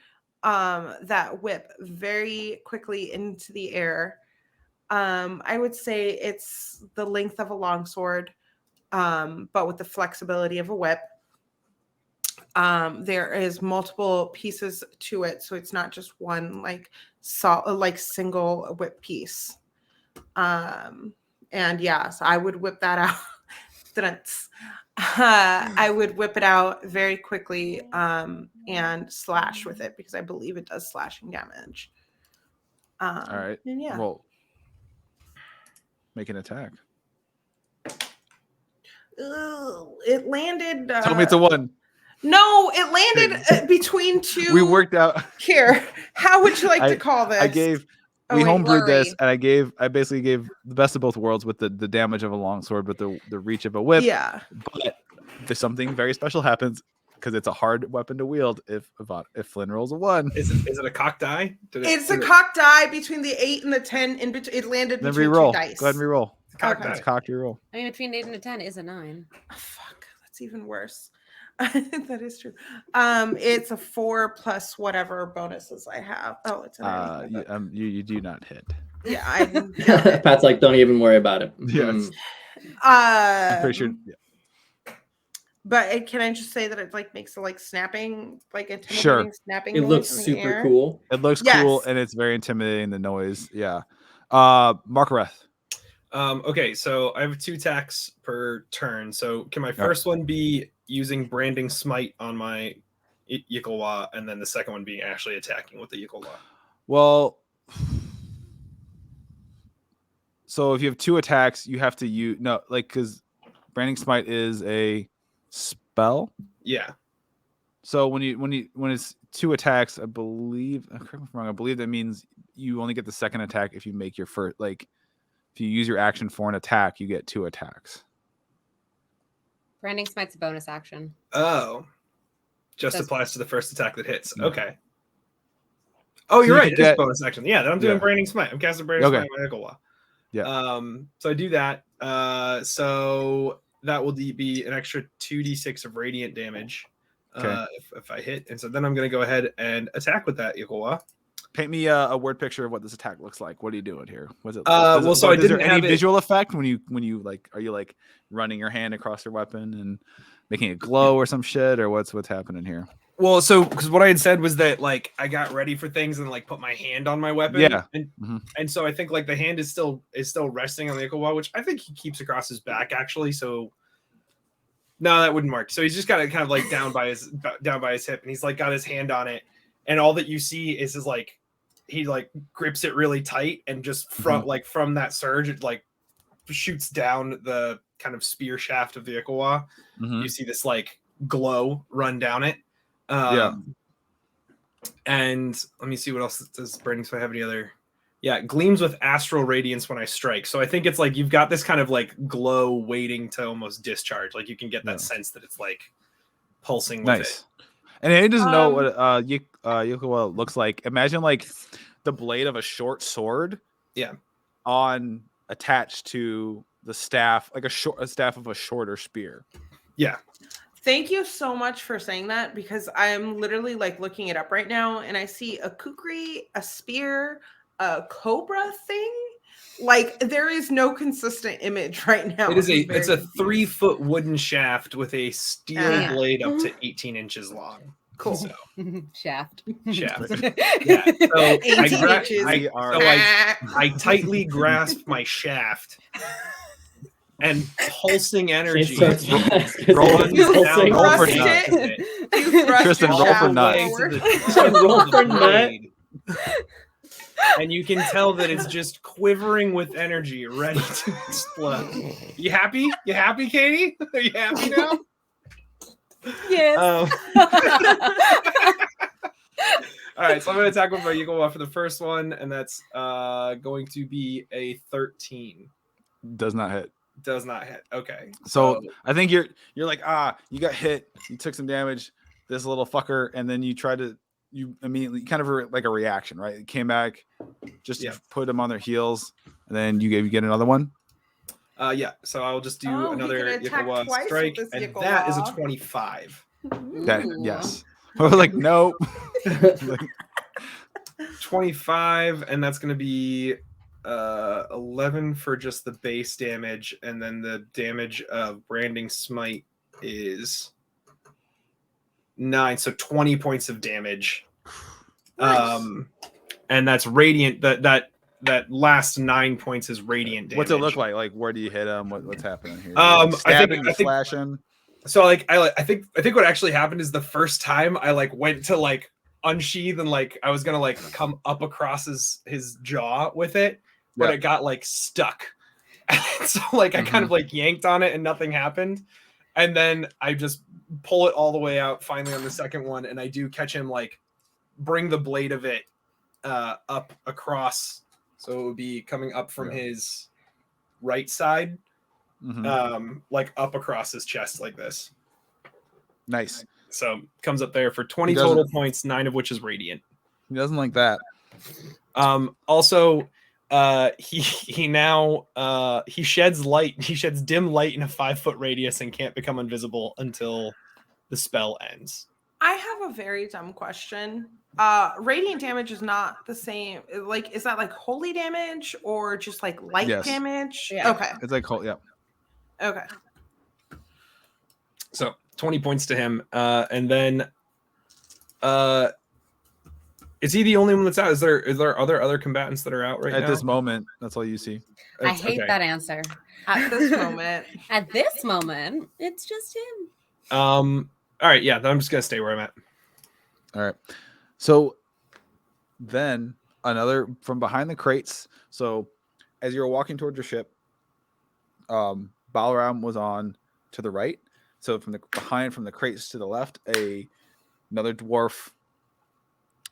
that whip very quickly into the air. I would say it's the length of a long sword, but with the flexibility of a whip. There is multiple pieces to it, so it's not just one like single whip piece. And yeah, so I would whip that out. I would whip it out very quickly and slash with it because I believe it does slashing damage. All right. And yeah. Well, make an attack. Ugh, it landed. Tell me it's a 1. No, it landed between 2. We worked out. Here, how would you like to call this? We homebrewed this, blurry. and I basically gave the best of both worlds with the damage of a longsword, but the reach of a whip. Yeah. But there's something very special happens because it's a hard weapon to wield if Flynn rolls a 1. Is it a cocked die? It's a cocked die between the 8 and the 10. In between, it landed Then between re-roll. 2 dice. Go ahead and re-roll. Cocked Okay. It's cocked re-roll. I mean, between 8 and a 10 is a 9. Oh, fuck, that's even worse. That is true. It's a 4 plus whatever bonuses I have. Oh, it's an You do not hit. yeah. I Pat's like, don't even worry about it. Yes. I'm pretty sure. Yeah. But can I just say that it like makes a like snapping, like intimidating Sure. snapping? It noise looks in the super air? cool. It looks Yes. cool and it's very intimidating. The noise. Yeah. Markareth. Okay, so I have 2 attacks per turn. So can my first one be using Branding Smite on my Yikawa, and then the second one being actually attacking with the Yikawa? Well, so if you have 2 attacks, you have to use because Branding Smite is a spell. Yeah. So when it's 2 attacks, I believe. Correct me if I'm wrong. I believe that means you only get the second attack if you make your first. Like, if you use your action for an attack, you get 2 attacks. Branding Smite's a bonus action. Oh, just That's- applies to the first attack that hits. Yeah. Okay. Oh, So you're you right. could It is get- bonus action. Yeah, then I'm doing Yeah. Branding Smite. I'm casting Branding Okay. Smite on my Yikawa. Yeah. So I do that. So that will be an extra 2d6 of radiant damage. Okay. If I hit, and so then I'm going to go ahead and attack with that Yikawa. Paint me a word picture of what this attack looks like. What are you doing here? Was it? Well, so I is there didn't any have it- visual effect when you like? Are you like running your hand across your weapon and making it glow or some shit, or what's happening here? Well, so because what I had said was that like I got ready for things and like put my hand on my weapon. Yeah. And so I think like the hand is still resting on the Yikawa, which I think he keeps across his back actually. So no, that wouldn't work. So he's just got it kind of like down by his hip, and he's like got his hand on it, and all that you see is his like he like grips it really tight, and just from that surge it like shoots down the kind of spear shaft of the Yikawa. You see this like glow run down it. And let me see what else does Branding Smite have. Any other? Yeah, gleams with astral radiance when I strike. So I think it's like you've got this kind of like glow waiting to almost discharge. Like you can get that sense that it's like pulsing with it. And he doesn't know what Yikawa looks like. Imagine like the blade of a short sword. Yeah. On attached to the staff, like a staff of a shorter spear. Yeah. Thank you so much for saying that, because I'm literally like looking it up right now and I see a kukri, a spear, a cobra thing. Like there is no consistent image right now. It's a 3-foot wooden shaft with a steel blade up to 18 inches long. Cool. So, shaft. Yeah. So 18 inches. I tightly grasp my shaft, and pulsing energy runs down. Roll for nut. Tristan, roll for nut. Roll for nut. And you can tell that it's just quivering with energy, ready to explode. You happy? You happy, Katie? Are you happy now? Yes. All right, so I'm going to attack with my Yikawa for the first one, and that's going to be a 13. Does not hit. Does not hit. Okay. So I think you're like, you got hit, you took some damage, this little fucker, and then you immediately kind of like a reaction, right? It came back, just to put them on their heels, and then you get another one. Yeah. So I'll just do another Yikawa strike, and that is a 25. That yes. I was like, no. 25, and that's going to be 11 for just the base damage, and then the damage of Branding Smite is 9, so 20 points of damage. Nice. And that's radiant. That last 9 points is radiant damage. What's it look like? Like, where do you hit him? What's happening here? I Stabbing, think flashing. So like I think what actually happened is the first time I like went to like unsheath and like I was gonna like come up across his jaw with it, but it got like stuck. And so like I kind of like yanked on it and nothing happened. And then I just pull it all the way out finally on the second one, and I do catch him like bring the blade of it up across. So it would be coming up from his right side. Like up across his chest like this. Nice. So comes up there for 20 total points, 9 of which is radiant. He doesn't like that. Also, he now he sheds light. He sheds dim light in a 5-foot radius and can't become invisible until the spell ends. I have a very dumb question. Radiant damage is not the same. Like, is that like holy damage or just like light damage? Yeah. Okay. It's like holy. Yeah. Okay. So 20 points to him, and then Is he the only one that's out? Is there other combatants that are out right At now? this moment, that's all you see. I hate that answer. At this moment. At this moment, it's just him. All right, yeah, then I'm just gonna stay where I'm at. All right. So then another from behind the crates. So as you were walking towards your ship, Balaram was on to the right. So from the crates to the left, another dwarf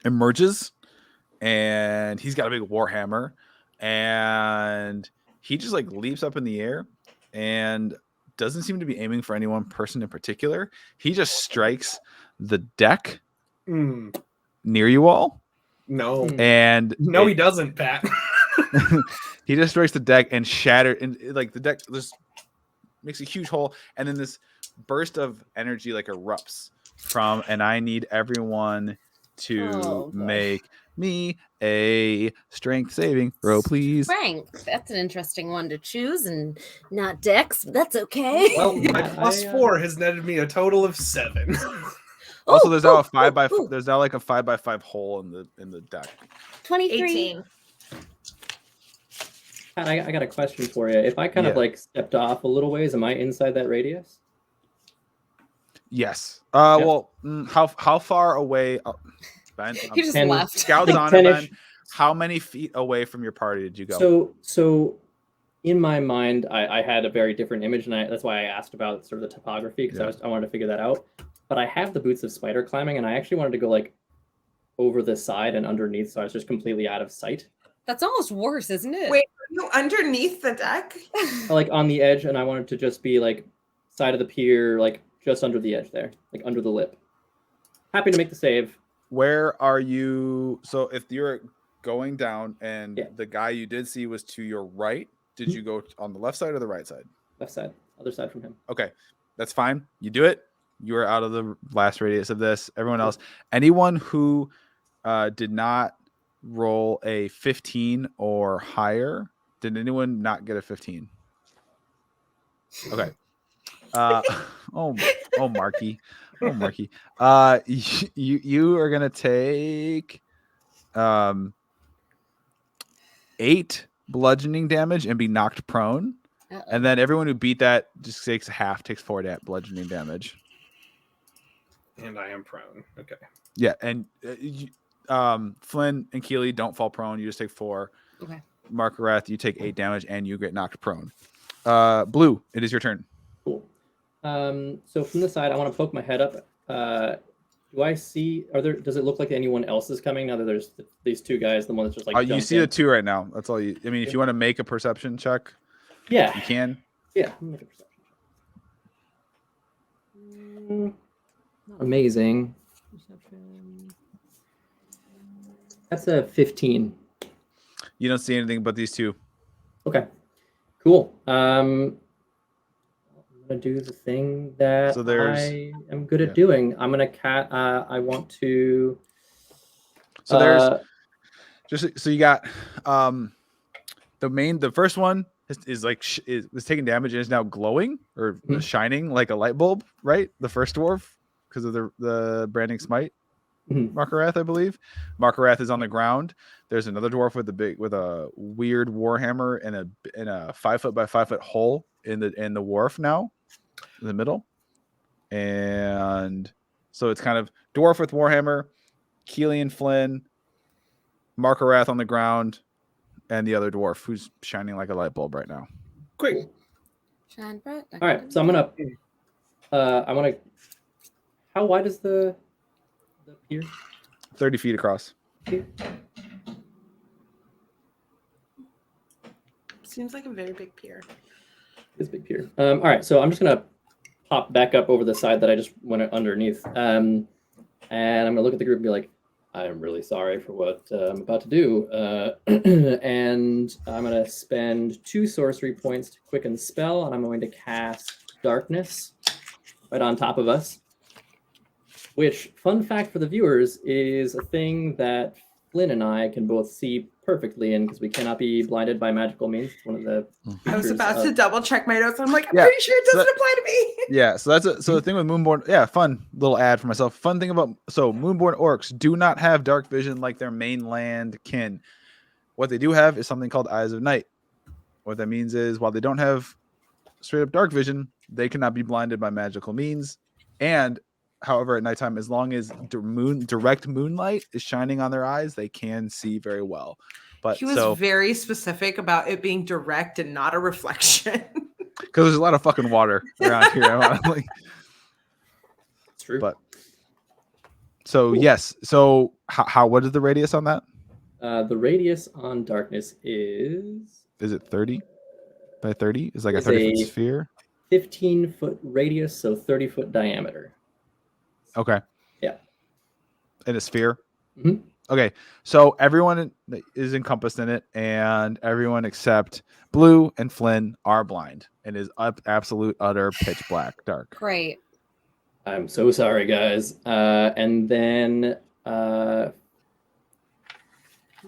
emerges, and he's got a big warhammer, and he just like leaps up in the air and doesn't seem to be aiming for any one person in particular. He just strikes the deck near you all. No. And no, he doesn't, Pat. He just strikes the deck and shattered, and like the deck just makes a huge hole, and then this burst of energy like erupts from, and I need everyone to make me a strength saving throw, please. Strength. That's an interesting one to choose, and not Dex, but that's okay. Well, my +4 has netted me a total of 7. Also, there's now a 5x. There's now like a 5x5 hole in the deck. 23. 18. Pat, I got a question for you. If I kind of like stepped off a little ways, am I inside that radius? Yes. Well, how far away? Ben, He just left. Scouts on it, Ben. How many feet away from your party did you go? So in my mind, I had a very different image, and that's why I asked about sort of the topography, because I wanted to figure that out. But I have the boots of spider climbing, and I actually wanted to go like over the side and underneath, so I was just completely out of sight. That's almost worse, isn't it? Wait, are you underneath the deck? Like on the edge, and I wanted to just be like side of the pier, like just under the edge there, like under the lip. Happy to make the save. Where are you? So if you're going down and the guy you did see was to your right, did you go on the left side or the right side? Left side, other side from him. Okay, that's fine. You do it. You are out of the last radius of this. Everyone else, anyone who did not roll a 15 or higher, did anyone not get a 15? Okay. Marky. Oh, Marky. You are gonna take 8 bludgeoning damage and be knocked prone. Uh-oh. And then everyone who beat that just takes 4 bludgeoning damage. And I am prone. Okay. Yeah, and Flynn and Keely don't fall prone. You just take 4. Okay. Markarath, you take 8 damage and you get knocked prone. Blue, it is your turn. Cool. So from the side, I want to poke my head up. Do I see? Does it look like anyone else is coming now that there's these two guys? The one that's just like. You see the 2 right now. That's all you. I mean, if you want to make a perception check, yeah, you can. Yeah, make a perception check. Not amazing. Perception. That's a 15. You don't see anything but these 2. Okay, cool. I'm gonna do the thing that I am good at doing. I'm gonna I want to. So there's just so you got the first one is taking damage and is now glowing or shining like a light bulb, right? The first dwarf because of the branding smite. Markarath, I believe. Markarath is on the ground. There's another dwarf with a weird warhammer and a 5 foot by 5 foot hole in the wharf now, in the middle. And so it's kind of dwarf with warhammer, Keely and Flynn, Markarath on the ground, and the other dwarf who's shining like a light bulb right now. Quick. Shine bright. All right, so I'm gonna. I want to. How wide is the pier? 30 feet across. Seems like a very big pier. It's a big pier. All right, so I'm just gonna pop back up over the side that I just went underneath, and I'm gonna look at the group and be like, "I'm really sorry for what I'm about to do," and I'm gonna spend 2 sorcery points to quicken spell, and I'm going to cast Darkness right on top of us. Which, fun fact for the viewers, is a thing that Flynn and I can both see perfectly in because we cannot be blinded by magical means. It's one of the I was features about of- to double check my notes. I'm like, I'm Yeah, pretty sure it so doesn't apply to me. Yeah, so so the thing with Moonborn, yeah, fun little ad for myself. Fun thing about Moonborn orcs do not have dark vision like their mainland kin. What they do have is something called Eyes of Night. What that means is while they don't have straight up dark vision, they cannot be blinded by magical means. And however, at nighttime, as long as direct moonlight is shining on their eyes, they can see very well. But He was very specific about it being direct and not a reflection. because there's a lot of fucking water around here. Like, It's true. but so yes. So how what is the radius on that? The radius on darkness is Is it 30 by 30? Is like a Is 30-foot a- sphere. 15-foot radius, so 30-foot diameter. Okay. Yeah. In a sphere. Mhm. Okay. So everyone is encompassed in it, and everyone except Blue and Flynn are blind and is absolute utter pitch black dark. Great. I'm so sorry, guys. And then you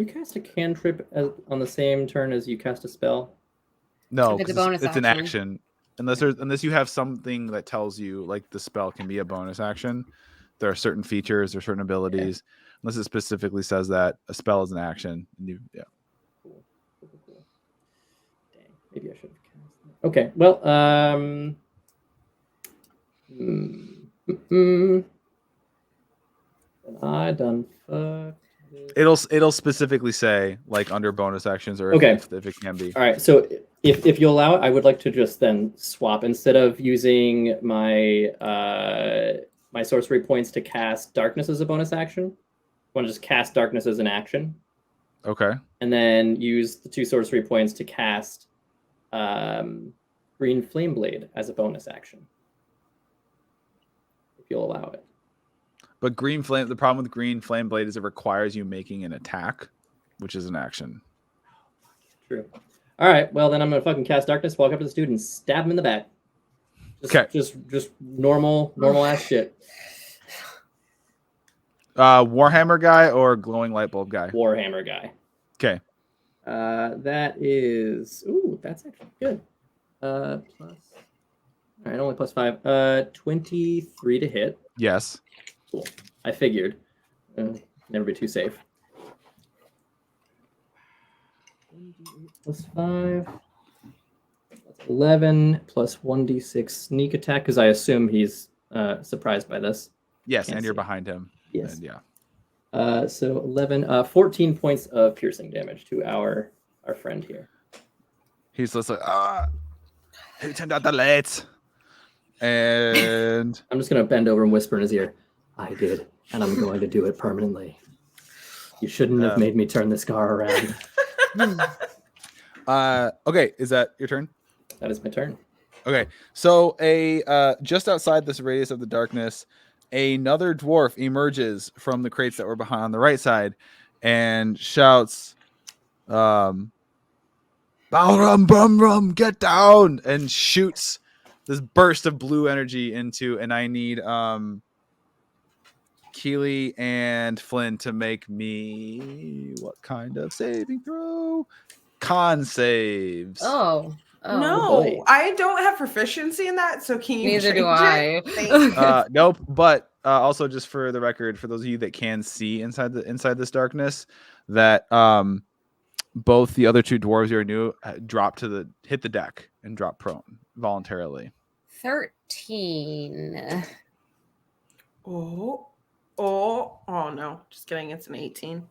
cast a cantrip on the same turn as you cast a spell. No, If it's a 'cause bonus it's an action. action. Unless you have something that tells you like the spell can be a bonus action. There are certain features or certain abilities. Unless it specifically says that a spell is an action. Yeah. Cool. Dang, maybe I should have cast that. Okay, well, and I done fucked. It'll specifically say like under bonus actions or Okay. if it can be. All right, so if you allow it, I would like to just then swap instead of using my my sorcery points to cast darkness as a bonus action. I want to just cast darkness as an action, Okay. and then use the 2 sorcery points to cast green flame blade as a bonus action. If you'll allow it. But the problem with green flame blade is it requires you making an attack, which is an action. True. All right. Well, then I'm gonna fucking cast darkness, walk up to the dude, and stab him in the back. Just normal ass shit. Warhammer guy or glowing light bulb guy? Warhammer guy. Okay. That is. Ooh, that's actually good. Plus. All right, only plus 5. 23 to hit. Yes. Cool. I figured. Never be too safe. Plus 5. That's 11 plus 1d6 sneak attack because I assume he's surprised by this. Yes, Can't and you're see. behind him. Yes. And yeah. So 11, 14 points of piercing damage to our friend here. He's just like, who turned out the lights? And I'm just gonna bend over and whisper in his ear. I did, and I'm going to do it permanently. You shouldn't have made me turn this car around. okay, is that your turn? That is my turn. Okay, so just outside this radius of the darkness, another dwarf emerges from the crates that were behind on the right side and shouts, Balram, brum, rum, get down, and shoots this burst of blue energy into, and I need Keely and Flynn to make me what kind of saving throw? Con saves. Oh. No, boy. I don't have proficiency in that. So can you? Neither do change I. it? Thank you. Nope. But also, just for the record, for those of you that can see inside this darkness, that both the other 2 dwarves you knew hit the deck and drop prone voluntarily. 13. Oh no! Just kidding. It's an 18.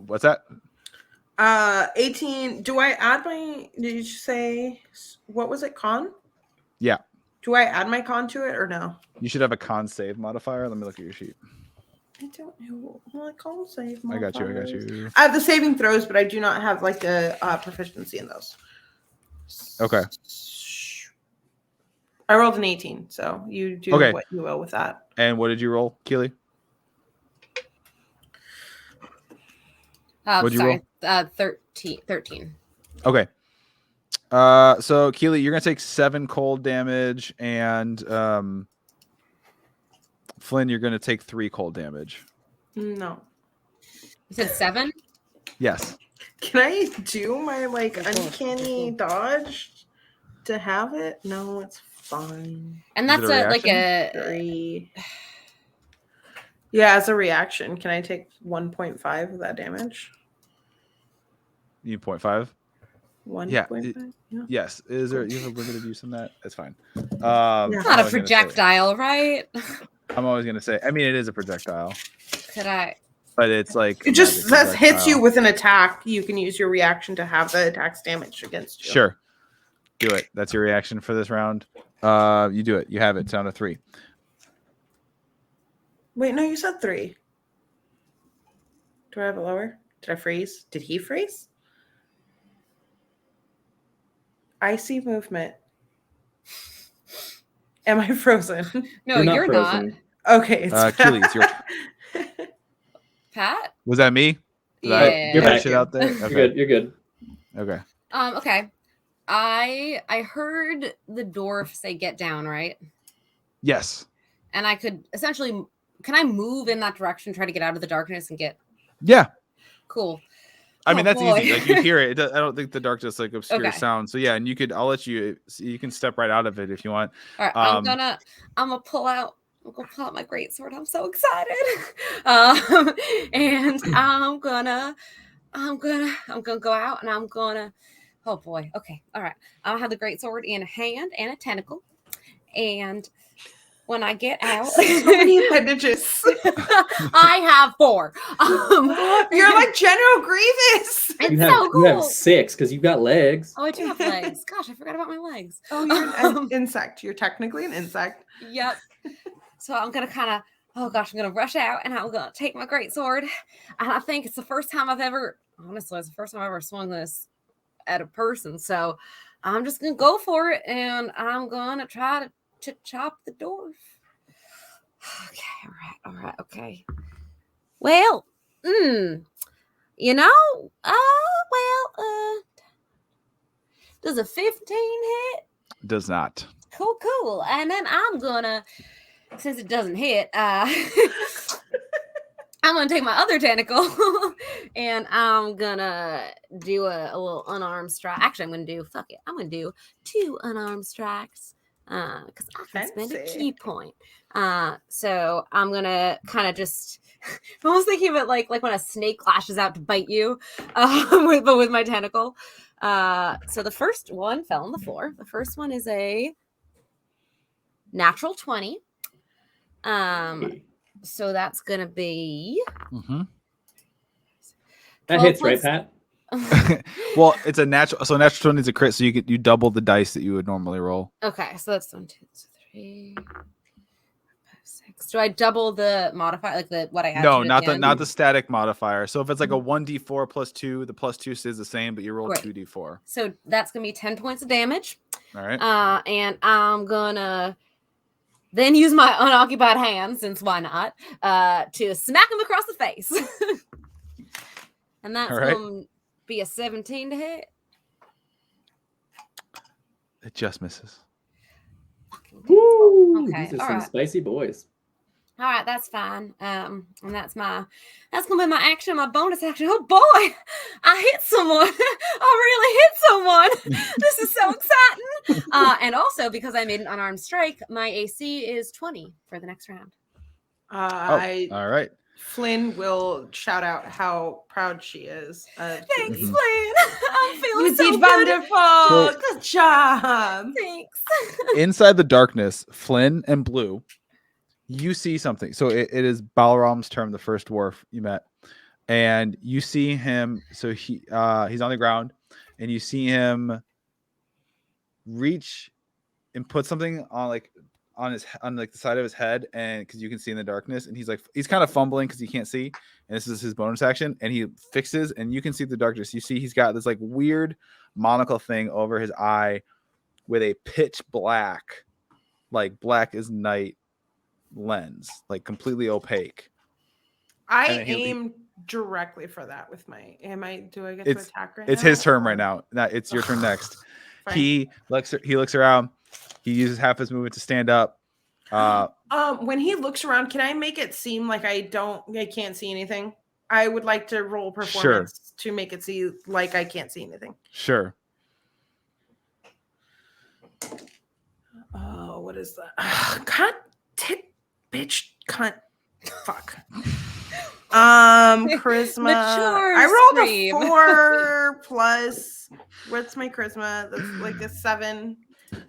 What's that? 18. Do I add my? Did you say what was it? Con? Yeah. Do I add my con to it or no? You should have a con save modifier. Let me look at your sheet. I don't know. My con save. I got modifiers. you. I have the saving throws, but I do not have like the proficiency in those. Okay. I rolled an 18, so you do Okay. what you will with that. And what did you roll, Keely? What'd you roll? 13. Okay. So Keely, you're gonna take 7 cold damage, and Flynn, you're gonna take 3 cold damage. No. You said 7? Yes. Can I do my like uncanny dodge to have it? No, it's fine. And Is it that's a like a 3. Yeah, as a reaction, can I take 1.5 of that damage? You need 0.5. 1.5. Yeah. Yes. Is there? You have a limited use on that? That's fine. it's I'm not a always gonna say- projectile, right? I'm always gonna say. I mean, it is a projectile, Could I? but it's like It a just magic says hits you projectile. with an attack. You can use your reaction to have the attack's damage against you. Sure. Do it. That's your reaction for this round. You do it. You have it. Down to 3. Wait, no, you said 3. Do I have it lower? Did I freeze? Did he freeze? I see movement. Am I frozen? No, you're not. frozen. Okay, it's Keely's your. Pat? Was that me? Did Yeah. I You're put that back. shit out there? You're Okay. good. You're good. Okay. Okay. I heard the dwarf say get down, right? Yes. And I could essentially, can I move in that direction, try to get out of the darkness and get Yeah. cool? I mean, Oh, that's boy. easy. Like you hear it. I don't think the darkness like obscures Okay. sound. So yeah, and you could. I'll let you. You can step right out of it if you want. All right, Um, I'm gonna pull out my greatsword. I'm so excited. And I'm gonna go out and I'm gonna, oh boy. Okay. All right. I'll have the greatsword in a hand and a tentacle. And when I get out, so many appendages. I have 4. You're like General Grievous. it's You have, so cool. you have 6 because you've got legs. Oh, I do have legs. Gosh, I forgot about my legs. Oh, you're an insect. You're technically an insect. Yep. So I'm gonna kind of, oh gosh, I'm gonna rush out and I'm gonna take my greatsword. And I think it's the first time I've ever, honestly, it's the first time I've ever swung this at a person. So I'm just gonna go for it and I'm gonna try to chop the dwarf. Okay, all right, okay. Well, you know, does a 15 hit? Does not. Cool. And then I'm gonna, since it doesn't hit, I'm gonna take my other tentacle and I'm gonna do a little unarmed strike. Actually, I'm gonna do 2 unarmed strikes because I can spend a Fancy. key point. So I'm gonna kind of just, I'm almost thinking of it like when a snake lashes out to bite you, but with my tentacle. So the first one fell on the floor. The first one is a natural 20. So that's gonna be Mm-hmm. That 12 hits, right, plus- Pat? Well, it's a natural. So natural 20 is a crit, so you double the dice that you would normally roll. Okay, so that's 1, 2, 3, 4, 5, 6. Do I double the modifier, like what I added? No, at not the end? not the static modifier. So if it's like a 1d4 plus 2, the plus 2 stays the same, but you roll Right. 2d4. So that's gonna be 10 points of damage. All right. And I'm gonna then use my unoccupied hand, since why not, to smack him across the face. And that's All right. gonna be a 17 to hit. It just misses. Woo! Okay, These are all some right. spicy boys. All right, that's fine. And that's gonna be my action, my bonus action. Oh boy, I hit someone. I really hit someone. This is so exciting. And also because I made an unarmed strike, my AC is 20 for the next round. All right. Flynn will shout out how proud she is. Thanks, Keely. Flynn. I'm feeling You so did good. wonderful. Good job. Thanks. Inside the darkness, Flynn and Blue, you see something. So it is Balaram's turn, the first dwarf you met, and you see him. So he's on the ground, and you see him reach and put something on the side of his head, and because you can see in the darkness, and he's kind of fumbling because he can't see, and this is his bonus action, and he fixes, and you can see the darkness. You see he's got this like weird monocle thing over his eye with a pitch black, like black as night lens, like completely opaque. I And then he- aim directly for that with my. Do I get It's- to attack right It's now? his turn right now. It's your turn next. Fine. He looks around. He uses half his movement to stand up. When he looks around, can I make it seem like I can't see anything? I would like to roll performance to make it see like I can't see anything. Sure. Oh, what is that? Cunt, tit, bitch, cunt, fuck. Charisma. Mature I rolled scream. a 4 plus. What's my charisma? That's like a 7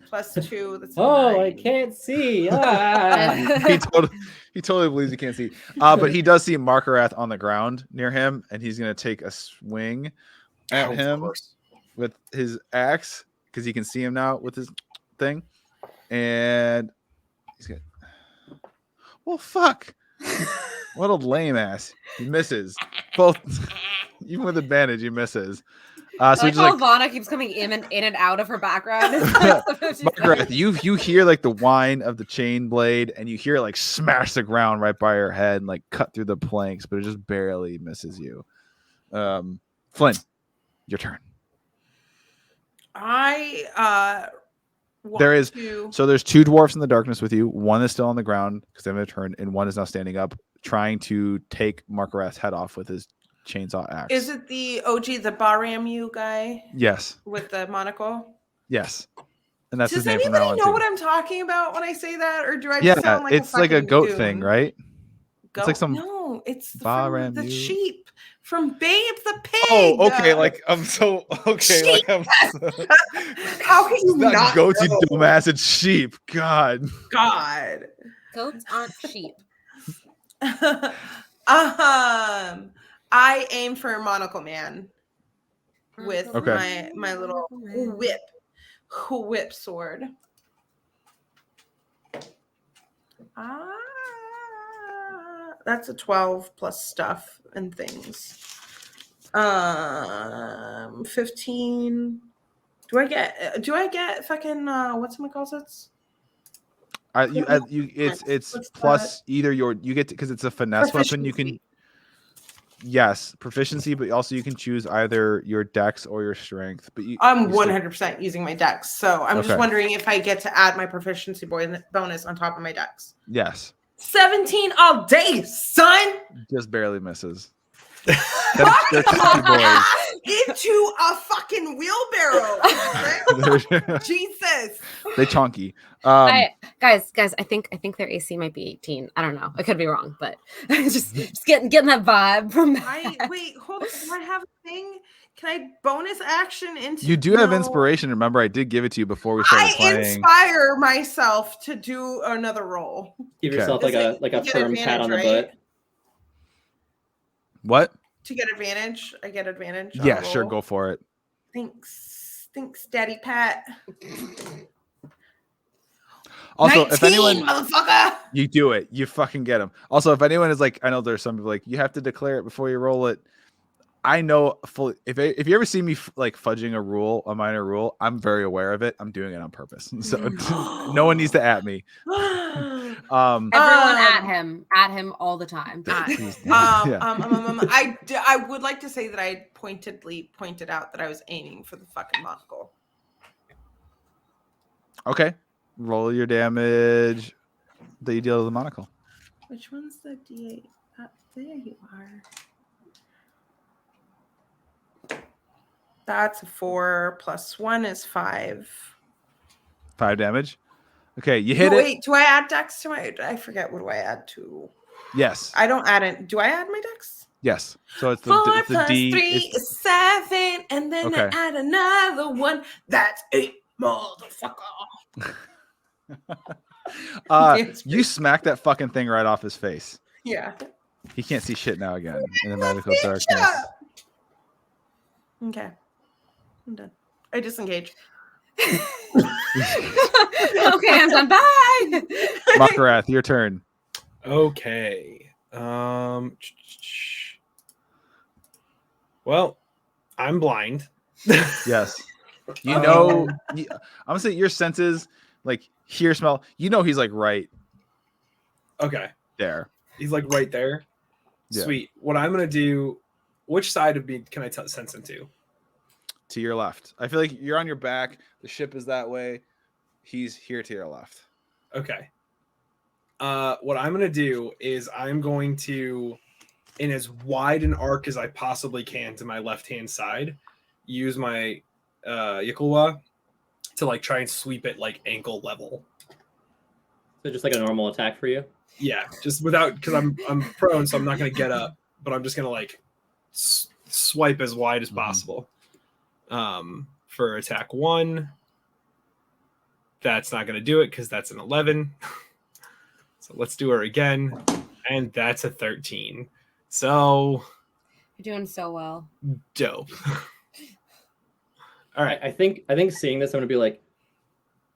plus 2. That's a Oh, I 9. can't see. Ah. He totally believes he can't see. But he does see Markarath on the ground near him, and he's gonna take a swing at Of him course. with his axe because he can see him now with his thing. And he's good. Well, fuck. What a lame ass. He misses. Both, even with advantage, he misses. So like just how like Ivana keeps coming in and out of her background. Margaret, you hear like the whine of the chain blade, and you hear it like smash the ground right by her head and like cut through the planks, but it just barely misses you. Flynn, your turn. I There is so there's two dwarfs in the darkness with you. One is still on the ground because they haven't turned, and one is now standing up, trying to take Markarath's head off with his chainsaw axe. Is it the OG, the Baramu guy? Yes. With the monocle? Yes. And that's Does his name from now anybody on know too. what I'm talking about when I say that, or do I Yeah, just sound like it's like a fucking goat goon? thing, right? Goat? It's like some No, it's from the Baramu. sheep from Babe the Pig. Oh, okay. Like I'm so okay. Sheep. Like I'm. So, How can you it's not goats, you know? dumbass. It's sheep. God. God. Goats aren't sheep. I aim for Monocle Man with Okay. my little whip sword. That's a 12 plus stuff and things. 15. Do I get fucking whatchamacallits? It's What's plus either you get because it's a finesse weapon. You can proficiency, but also you can choose either your dex or your strength. But I'm 100% using my dex, so I'm just Okay. wondering if I get to add my proficiency bonus on top of my dex. Yes. 17 all day, son. Just barely misses. They're tough boys. Into a fucking wheelbarrow. Jesus. They chonky. Guys, I think their AC might be 18. I don't know. I could be wrong, but just getting that vibe from that. Wait, hold on. Do I have a thing? Can I bonus action into? You do have inspiration. Remember, I did give it to you before we started playing. I inspire myself to do another roll. Give yourself like a firm pat on the butt. What? To get advantage, I get advantage. Yeah, sure, go for it. Thanks, Daddy Pat. Also, 19, if anyone, motherfucker, you do it, you fucking get them. Also, if anyone is like, I know there's some people like you have to declare it before you roll it. I know fully. If you ever see me like fudging a minor rule, I'm very aware of it. I'm doing it on purpose, so no one needs to at me. Everyone at him all the time. I would like to say that I pointed out that I was aiming for the fucking monocle. Okay, roll your damage that you deal to the monocle. Which one's the D8? There you are. That's a 4 plus 1 is 5. 5 damage. Okay, you hit it. Wait, do I add dex to my? I forget. What do I add to? Yes. I don't add it. Do I add my dex? Yes. So it's 4 the plus D. 3 is 7, and then I add another one. That's 8, motherfucker. You smack that fucking thing right off his face. Yeah. He can't see shit now again in the magical darkness. Okay. I'm done. I disengage. Okay, I'm done. Bye. Makarath, your turn. Okay. Well, I'm blind. Yes. You know, I'm gonna say your senses, like hear, smell. You know, he's like right. Okay. There. He's like right there. Yeah. Sweet. What I'm gonna do? Which side of me can I sense him to? To your left. I feel like you're on your back. The ship is that way. He's here to your left. Okay. What I'm gonna do is I'm going to in as wide an arc as I possibly can to my left-hand side, use my Yakulwa to like try and sweep it like ankle level. So just like a normal attack for you? Yeah, just without, because I'm prone, so I'm not going to get up, but I'm just going to like swipe as wide as possible. For attack 1, that's not going to do it because that's an 11. So let's do her again, and that's a 13. So You're doing so well. dope. All right. I think seeing this, I'm gonna be like,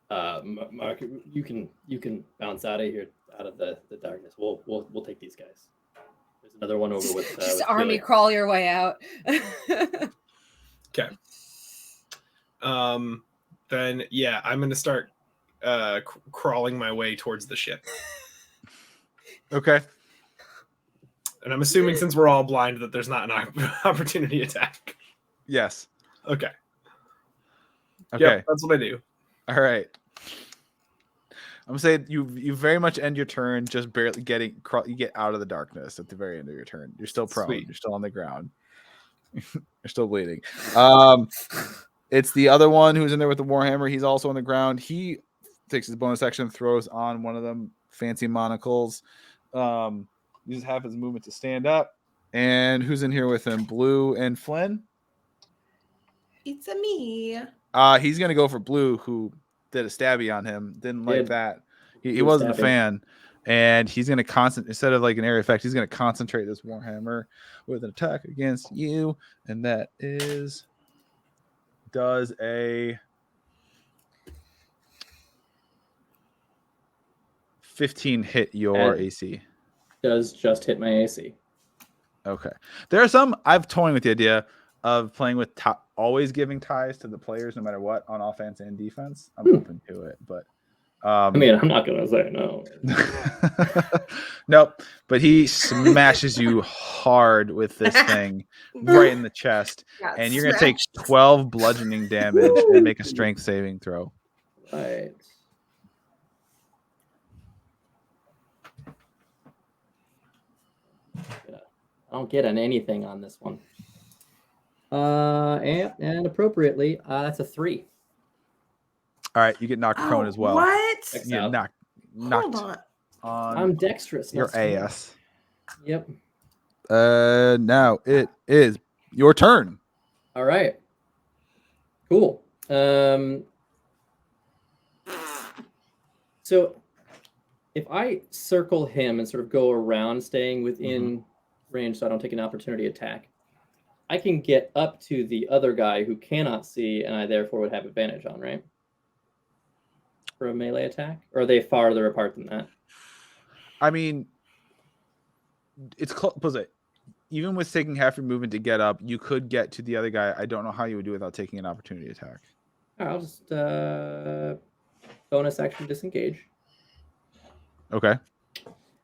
Mark, you can bounce out of here, out of the darkness. We'll take these guys. There's another one over with. Just with army Billy. crawl your way out. Okay. Then yeah, I'm gonna start crawling my way towards the ship. Okay. And I'm assuming since we're all blind that there's not an opportunity attack. Yes. Okay. Okay. Yep, that's what I do. All right. I'm gonna say you very much end your turn just barely you get out of the darkness at the very end of your turn. You're still prone. Sweet. You're still on the ground. You're still bleeding. It's the other one who's in there with the warhammer. He's also on the ground. He takes his bonus action, throws on one of them fancy monocles. Uses half his movement to stand up. And who's in here with him? Blue and Flynn. It's a me. He's gonna go for Blue, who did a stabby on him. Didn't like that. He wasn't a fan, and he's gonna instead of like an area effect, he's gonna concentrate this warhammer with an attack against you, and that does a 15 hit your AC. Does just hit my AC. Okay. There are some I've toying with the idea of playing with always giving ties to the players no matter what on offense and defense. I'm open to it, but I mean, I'm not gonna say no. Nope. But he smashes you hard with this thing right in the chest, and you're gonna take 12 bludgeoning damage and make a strength saving throw. Right. I don't get an anything on this one. And appropriately, that's a 3. All right, you get knocked prone as well. What? You get knocked Hold on. I'm dexterous. Your not strong. ass. Yep. Now it is your turn. All right. Cool. So if I circle him and sort of go around, staying within range so I don't take an opportunity attack, I can get up to the other guy who cannot see, and I therefore would have advantage on, right? For a melee attack? Or are they farther apart than that? I mean, it's close. Even with taking half your movement to get up, you could get to the other guy. I don't know how you would do it without taking an opportunity attack. All right, I'll just bonus action disengage. Okay.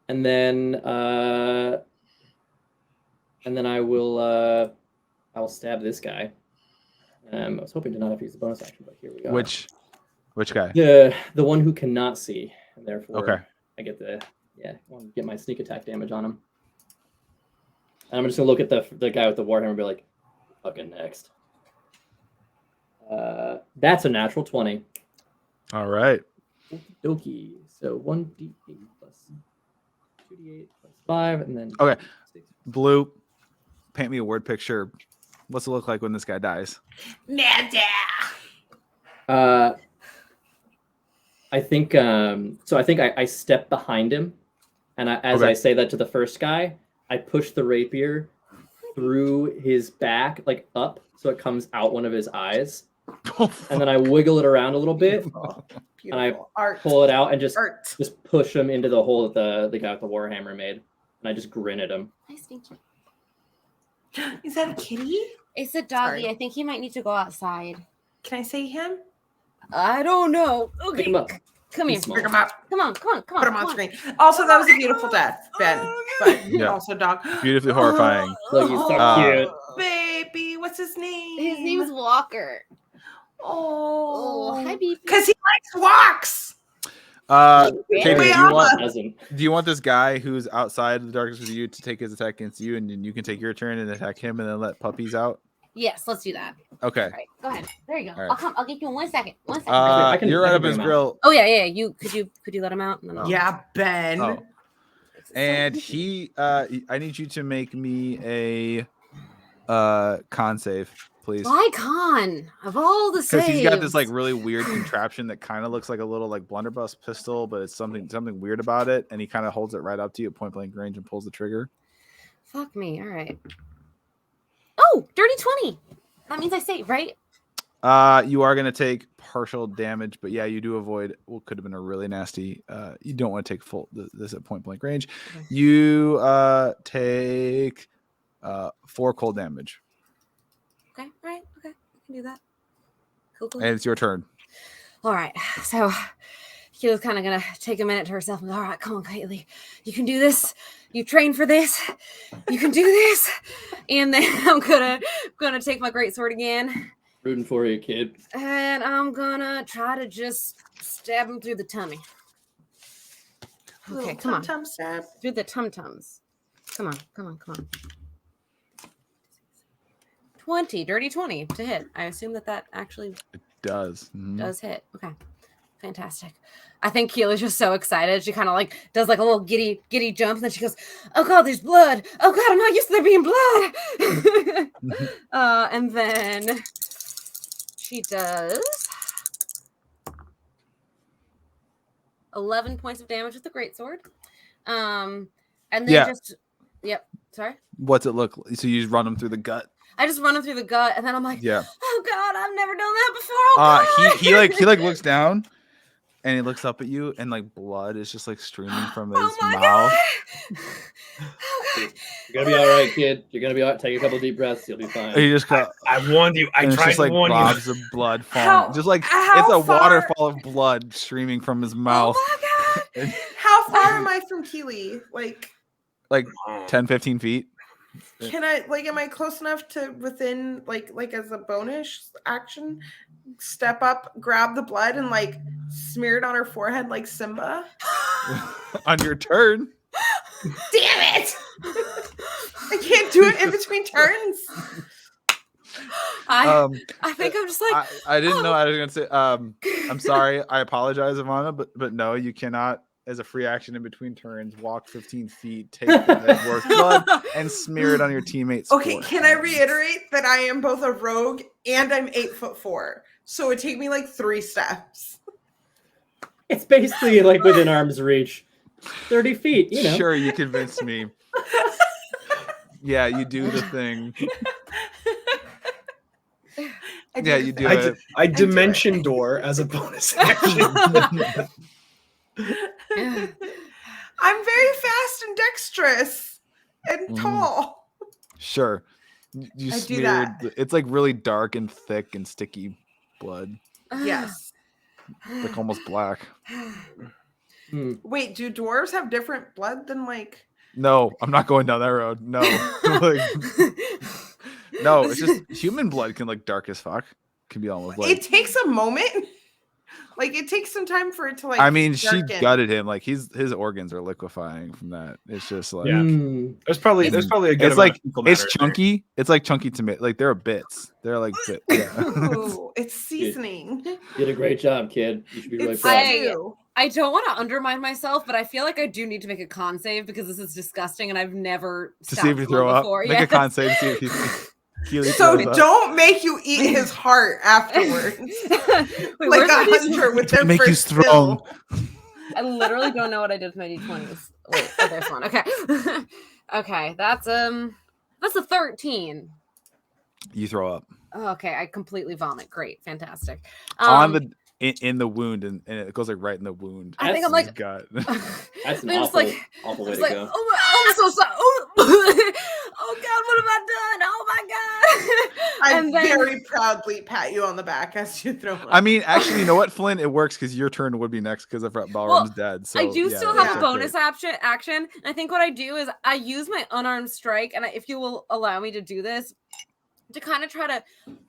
And then I will stab this guy. I was hoping to not have to use the bonus action, but here we go. Which guy? The one who cannot see, and therefore Okay. I get want to get my sneak attack damage on him. And I'm just gonna look at the guy with the warhammer and be like, fucking next. That's a natural 20. All right. Okie. So 1d8 plus 2d8 plus 5, and then Okay. Blue, paint me a word picture. What's it look like when this guy dies? Nada. I think so. I think I step behind him, and as I say that to the first guy, I push the rapier through his back, like up, so it comes out one of his eyes, and then I wiggle it around a little bit, and I pull it out and just push him into the hole that the guy with the warhammer made, and I just grin at him. Nice, thank you. Is that a kitty? It's a doggy. Sorry. I think he might need to go outside. Can I say him? I don't know. Okay. Pick him up. Come here. He's small. Bring him up. Come on. Put him on screen. Also, that was a beautiful death, Ben. But Yeah. also dog. Beautifully horrifying. Look, he's so Uh, cute. Baby, what's his name? His name's Walker. Oh, hi, baby. because he likes walks. Katie, Wait, do you want this guy who's outside of the darkness with you to take his attack against you, and then you can take your turn and attack him, and then let puppies out? Yes, let's do that. Okay. All right, go ahead. There you go. All right. I'll come. I'll get you in 1 second. 1 second. You're right up his grill. Oh yeah. You could you let him out? And then I'll... Yeah, Ben. Oh. And I need you to make me a con save, please. Why con? Of all the saves. Because he's got this like really weird contraption that kind of looks like a little like blunderbuss pistol, but it's something weird about it, and he kind of holds it right up to you at point blank range and pulls the trigger. Fuck me. All right. Oh, dirty 20. That means I save, right? You are going to take partial damage, but yeah, you do avoid what could have been a really nasty. You don't want to take full this at point blank range. Okay. You take 4 cold damage. Okay. All right. Okay. I can do that. Cool. And it's your turn. All right. So Keela's kind of going to take a minute to herself and go, all right, come on, Kaylee. You can do this. You trained for this. You can do this. And then I'm gonna take my greatsword again. Rooting for you, kid. And I'm gonna try to just stab him through the tummy. Okay, come on. Tum stab. Through the tum-tums. Come on. 20, dirty 20 to hit. I assume that actually Does. Mhm. does hit. Okay. Fantastic. I think Keela's just so excited. She kind of like does like a little giddy jump, and then she goes, "Oh God, there's blood! Oh God, I'm not used to there being blood!" And then she does 11 points of damage with the greatsword. And then yep. Sorry. What's it look like? So you just run him through the gut? I just run him through the gut, and then I'm like, Yeah. "Oh God, I've never done that before." Oh, God. He looks down. And he looks up at you, and like blood is just like streaming from his Oh my mouth. God. Oh God. You're gonna be all right, kid. You're gonna be all right. Take a couple deep breaths. You'll be fine. And he just got. I warned you. I And it's tried just to like warn you. blobs of blood falling. How- just like how it's a far- waterfall of blood streaming from his mouth. Oh my God. And, How far am I from Keely? Like, like 10, 15 feet. can I am I close enough to within like as a bonus action, step up, grab the blood, and like smear it on her forehead like Simba? On your turn. Damn it! I can't do it in between turns. I think I'm just like, I didn't know I was gonna say I'm sorry, I apologize, Ivana, but no, you cannot, as a free action in between turns, walk 15 feet, take the worth blood, and smear it on your teammates. Okay, can I reiterate that I am both a rogue and I'm 8'4", so it would take me like 3 steps. It's basically like within arm's reach. 30 feet, you know. Sure, you convinced me. Yeah, you do the thing. Yeah, you do it. I dimension door as a bonus action. I'm very fast and dexterous and tall. Sure. You I do smeared. that. It's like really dark and thick and sticky blood, Yes. like almost black. Wait, do dwarves have different blood than like? No, I'm not going down that road. No, like, no, it's just human blood can like dark as fuck. Can be almost like. It takes a moment. Like it takes some time for it to like. I mean, she darken. gutted him. Like his organs are liquefying from that. It's just like There's probably a good. it's amount like of fecal it's matter in chunky. It's like chunky tomato. Like there are bits. They're like bits. Yeah. Ooh, it's seasoning. You did a great job, kid. You should be really It's proud. stew. I don't want to undermine myself, but I feel like I do need to make a con save because this is disgusting and I've never To see if you stabbed throw someone up. before. Make Yeah. a con save to see if he's. Keely So throws up. don't make you eat his heart afterwards. Wait, Like where's my a hunter with their Make you first strong. kill. I literally don't know what I did with my d20s. Wait, oh, there's one. Okay. Okay, that's a 13. You throw up Oh, okay, I completely vomit. Great, fantastic. on the in the wound, and it goes like right in the wound. I think I'm in his like, gut. That's an I'm awful, just like, awful way it's to like, go. oh, I'm so sorry. Oh God, what have I done? Oh my God. I And then- very proudly pat you on the back as you throw up. I mean, actually, you know what, Flynn? It works because your turn would be next because Ballroom's dead. So I do yeah, still that's have a okay. bonus action. And I think what I do is I use my unarmed strike, and if you will allow me to do this, to kind of try to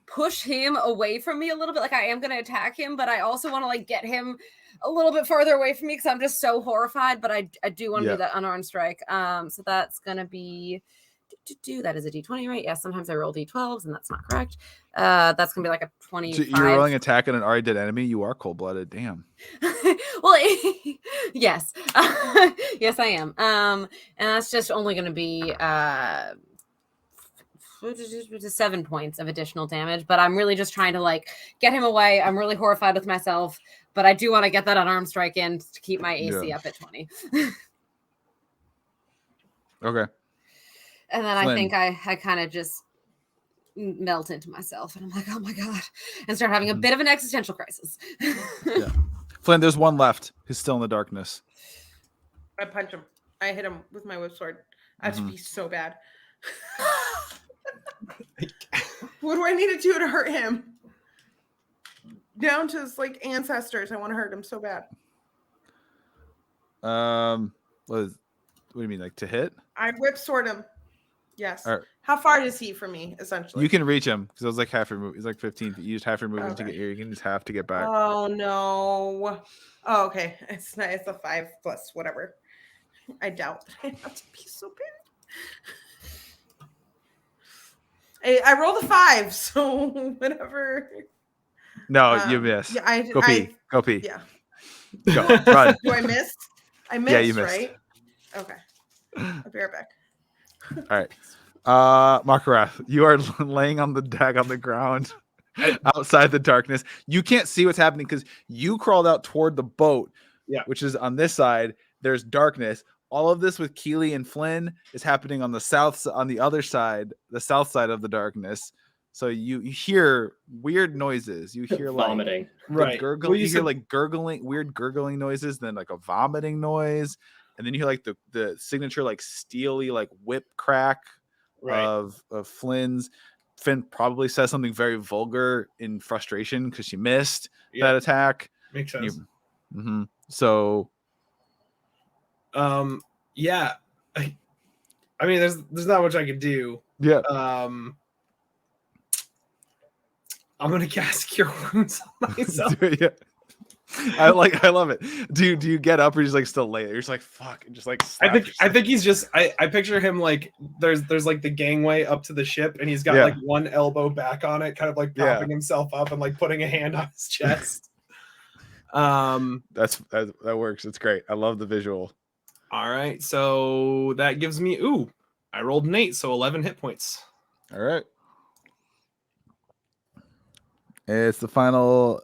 push him away from me a little bit. Like I am going to attack him, but I also want to like get him a little bit further away from me because I'm just so horrified. But I do want to do that unarmed strike. So that's going to be that is a D20, right? Yeah, sometimes I roll D12s and that's not correct. That's gonna be like a 25. So you're rolling attack on an already dead enemy. You are cold-blooded. Damn. Well, yes. Yes, I am. And that's just only gonna be 7 points of additional damage, but I'm really just trying to like get him away. I'm really horrified with myself, but I do want to get that unarmed strike in to keep my AC up at 20. Okay. And then Flynn. I think I kind of just melt into myself and I'm like, oh my God, and start having a bit of an existential crisis. Yeah. Flynn, there's one left who's still in the darkness. I punch him. I hit him with my whip sword. I have to be so bad. What do I need to do to hurt him? Down to his like ancestors. I want to hurt him so bad. What do you mean, like to hit? I whip sword him. Yes. Right. How far is he from me, essentially? You can reach him because it was like half your move. He's like 15 feet. You just half your movement to Okay. get here. You can just have to get back. Oh no. Oh, okay. It's not. It's a 5 plus whatever. I doubt I have to be so bad. I rolled a 5, so whatever. No, you missed. Yeah, Go pee. Go pee. Yeah. Go. Run. Do I miss? I missed, Yeah, you missed. right? Okay. I'll be right back. All right. Markarath, you are laying on the deck on the ground outside the darkness. You can't see what's happening because you crawled out toward the boat, which is on this side. There's darkness. All of this with Keely and Flynn is happening on the other side, the south side of the darkness. So you hear weird noises. You hear like vomiting, right? You hear like gurgling, weird gurgling noises, then like a vomiting noise, and then you hear like the signature like steely like whip crack of Flynn's. Finn probably says something very vulgar in frustration because she missed that attack. Makes sense. So, yeah. I mean, there's not much I could do. Yeah. I'm gonna cast Cure Wounds on myself. I love it. Do you get up or just like still lay there? You're just like fuck, and just like I think he's just I picture him like there's like the gangway up to the ship and he's got like one elbow back on it, kind of like propping himself up and like putting a hand on his chest. That works. It's great. I love the visual. All right, so that gives me I rolled an 8, so 11 hit points. All right. It's the final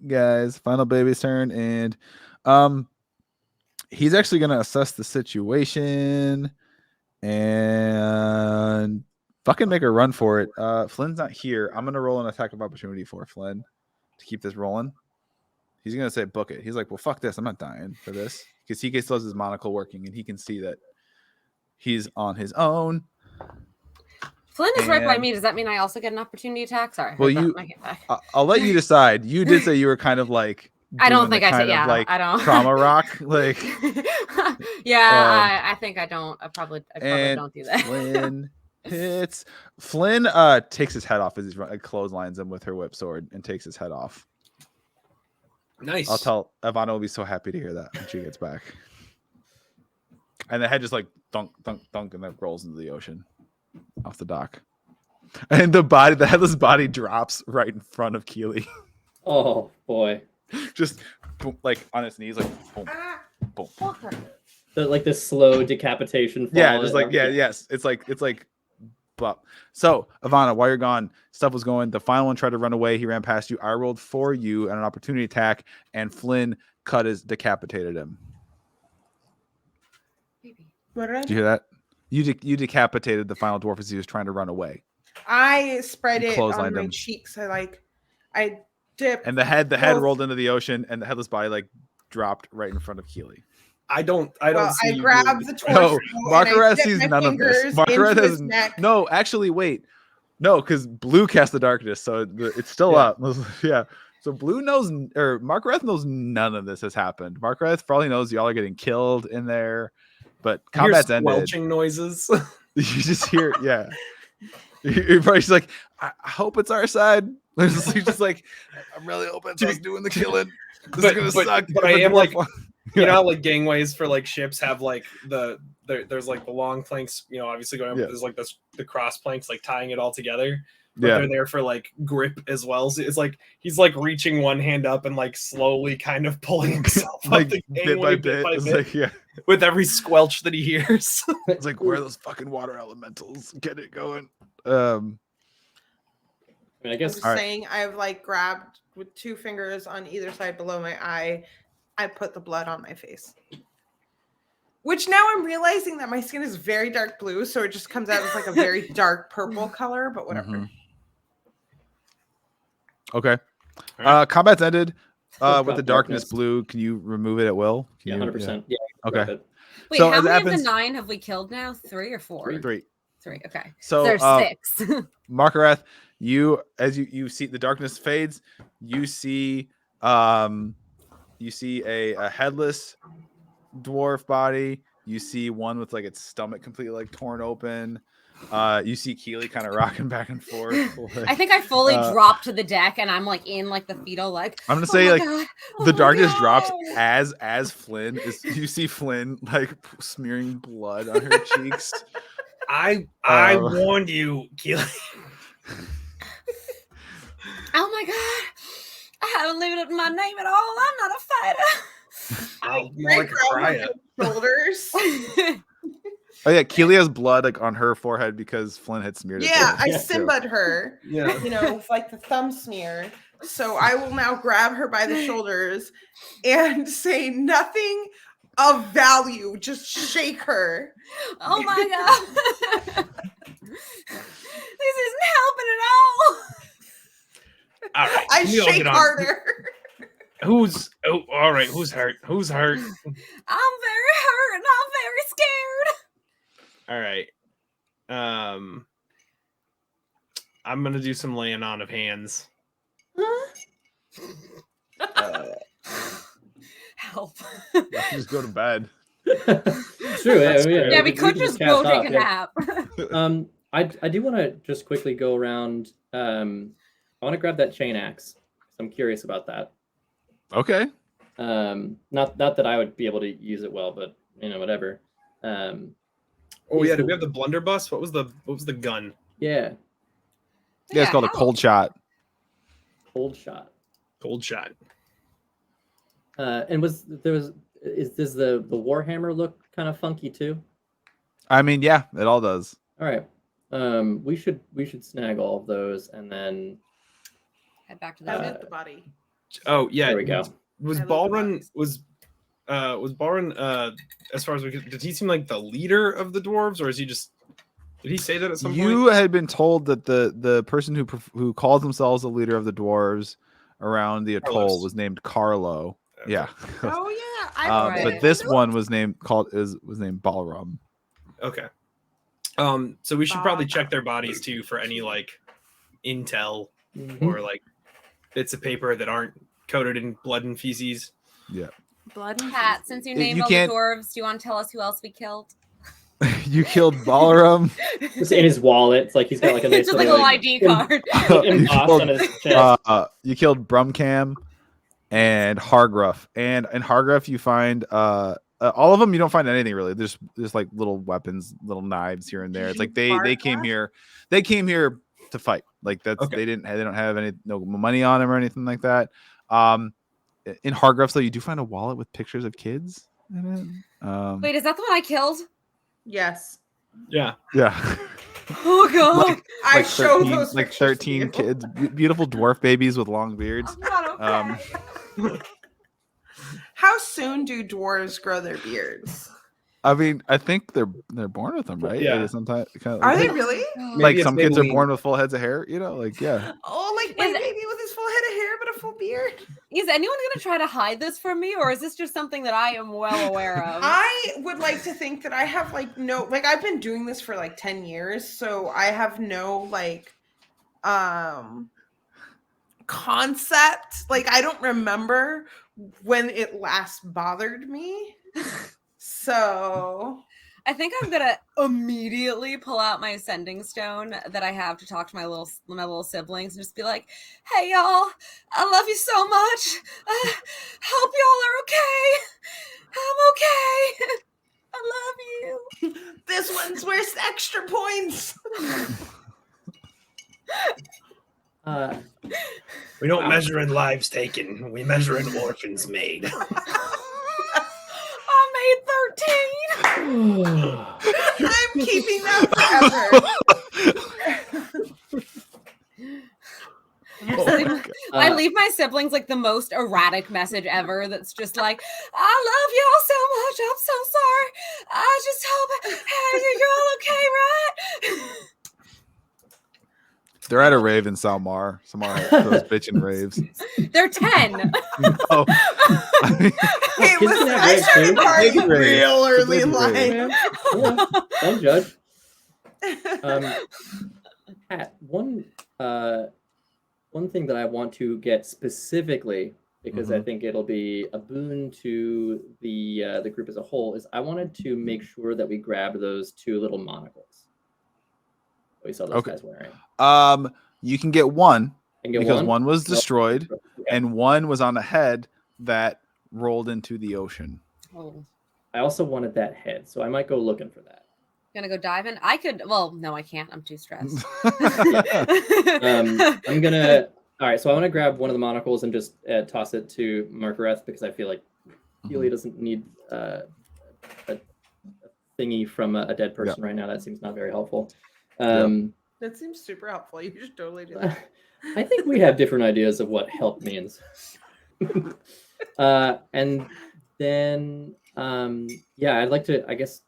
guys, final baby's turn, and he's actually gonna assess the situation and fucking make a run for it. Flynn's not here. I'm gonna roll an attack of opportunity for Flynn to keep this rolling. He's gonna say book it. He's like, well, fuck this. I'm not dying for this because he still has his monocle working and he can see that he's on his own. Flynn is right by me. Does that mean I also get an opportunity attack? Sorry. Well, I'll let you decide. You did say you were kind of like. I don't think I said like I don't. Trauma rock, like. I think I don't. I probably don't do that. Flynn hits. Flynn takes his head off as he clotheslines him with her whip sword and takes his head off. Nice. I'll tell Ivana will be so happy to hear that when she gets back. And the head just like thunk, thunk, thunk, and then rolls into the ocean. Off the dock, and the headless body drops right in front of Keely. Oh boy! Just boom, like on its knees, like boom, boom. Like this slow decapitation. Yeah, just like yes. It's like bop. So Ivana, while you're gone, stuff was going. The final one tried to run away. He ran past you. I rolled for you at an opportunity attack, and Flynn decapitated him. What did I do? Did you hear that? You decapitated the final dwarf as he was trying to run away. I spread it on my him. cheeks. I dipped. And the head rolled into the ocean, and the headless body like dropped right in front of Keely. I grabbed the torso. No, Markarath sees none of this. Markarath has no. Actually, wait, no, because Blue cast the darkness, so it's still up. Yeah. So Blue knows, or Markarath knows none of this has happened. Markarath probably knows y'all are getting killed in there. But combat's ended. Squelching noises. You just hear, yeah. You're probably just like, I hope it's our side. You're just like, I'm really hoping it's us doing the killing. This is gonna suck. But if I it's am more like, fun. you know, how, like gangways for like ships have like there's like the long planks, you know, obviously going. Yeah. There's like the cross planks, like tying it all together. But they're there for like grip as well. So it's like he's like reaching one hand up and like slowly kind of pulling himself like up the bit by gangway bit. It's like, yeah. with every squelch that he hears. It's like, where are those fucking water elementals? Get it going. I mean, I I'm guess just Alright. saying, I've like grabbed with 2 fingers on either side below my eye. I put the blood on my face. Which now I'm realizing that my skin is very dark blue, so it just comes out as like a very dark purple color, but whatever. Mhm. Okay. Alright. Combat's ended. Oh, With God, the darkness blue, can you remove it at will? Can yeah, you- 100%. Yeah. Okay. grab it. Wait, So how as it many of happens- the 9 have we killed now? 3 or 4? 3. 3. Okay. So There's 6. Markarath, as you see the darkness fades, you see a headless dwarf body. You see one with like its stomach completely like torn open. You see Keely kind of rocking back and forth. I think I fully Uh, dropped to the deck and I'm like in like the fetal like I'm gonna "Oh say my like God, oh the my darkness drops God." as Flynn is. You see Flynn like smearing blood on her cheeks. I Um, warned you, Keely. Oh my God. I haven't lived up to my name at all. I'm not a fighter. I'll more I like a grab crier. my shoulders. Oh yeah, Keely has blood like on her forehead because Flynn had smeared it. Yeah, I Yeah. Simba'd her. Yeah. You know, it's like the thumb smear. So I will now grab her by the shoulders and say nothing of value. Just shake her. Oh my God. This isn't helping at all. All right, I we all shake get on. harder. All right, who's hurt? Who's hurt? I'm very hurt and I'm very scared. All right. I'm gonna do some laying on of hands. Help. Just go to bed. True. Yeah, we could can just cast go take off, a yeah. nap. I do want to just quickly go around. I want to grab that chain axe. I'm curious about that. Okay. Not that I would be able to use it well, but you know, whatever. Oh yeah, did we have the blunderbuss? What was the gun? Yeah, Yeah, it's called a how- cold shot. cold shot. Cold shot. And does the Warhammer look kind of funky too? I mean, yeah, it all does. All right. We should snag all of those and then Head back to I the love ship. the body. Oh yeah. there we go. Was I love the Balrun bodies. was Balrun as far as we could, did he seem like the leader of the dwarves, or is he just, did he say that at some You point? had been told that the person who calls themselves the leader of the dwarves around the atoll Carlos. was named Carlo. Okay. Yeah. Oh yeah, I Right. But this one was named Balram. Okay. So we should probably check their bodies too for any like intel Mhm. or like bits of paper that aren't coated in blood and feces. Yeah. blood and Pat, since you named you all can't- the dwarves, do you want to tell us who else we killed? You killed Balram. It's in his wallet. It's like he's got like a nice Just like a little, little ID card. like, You embossed killed, on his chest. you killed Brumcam and Hargruff. And in Hargruff you find all of them you don't find anything really. There's like little weapons, little knives here and there. It's like they came here to fight. Like that's Okay. they don't have no money on them or anything like that. In Hargruff though you do find a wallet with pictures of kids in it. Wait, is that the one I killed? Yes, Yeah. Yeah. Oh god. Like- I like show 13, those like pictures to 13 you. kids, beautiful dwarf babies with long beards. I'm not okay. How soon do dwarves grow their beards? I mean, I think they're born with them, right? Yeah. Like, sometimes Are they really? like Maybe some it's kids are Maybelline. born with full heads of hair, you know, like yeah. Oh, like my Is it- baby with his full head of hair but a full beard. Is anyone going to try to hide this from me, or is this just something that I am well aware of? I would like to think that I have like no, like I've been doing this for like 10 years, so I have no like concept. Like I don't remember when it last bothered me. So I think I'm gonna immediately pull out my sending stone that I have to talk to my little siblings and just be like, "Hey y'all, I love you so much. Hope y'all are okay. I'm okay. I love you." This one's worth extra points. We don't measure in lives taken. We measure in orphans made. I made 13. I'm keeping that forever. I leave my siblings like the most erratic message ever that's just like, "I love y'all so much. I'm so sorry. I just hope you're all okay, right?" They're at a rave in Salmar. Salmar those bitchin' raves. They're 10. Oh. Hey, Kids listen, can have I raves, started too. partying Big rave. real It's a early in big rave. life. Yeah, don't judge. Pat, one thing that I want to get specifically, because I think it'll be a boon to the group as a whole, is I wanted to make sure that we grab those 2 little monocles we saw those guys wearing. You can get one And get because one? one was destroyed, Okay. and one was on a head that rolled into the ocean. Oh, I also wanted that head, so I might go looking for that. gonna go diving. I could. Well, no, I can't. I'm too stressed. I'm gonna. All right, so I want to grab one of the monocles and just toss it to Margareth because I feel like Keely doesn't need a thingy from a dead person right now. That seems not very helpful. That seems super helpful. You should totally do that. I think we have different ideas of what help means. And then, I'd like to. I guess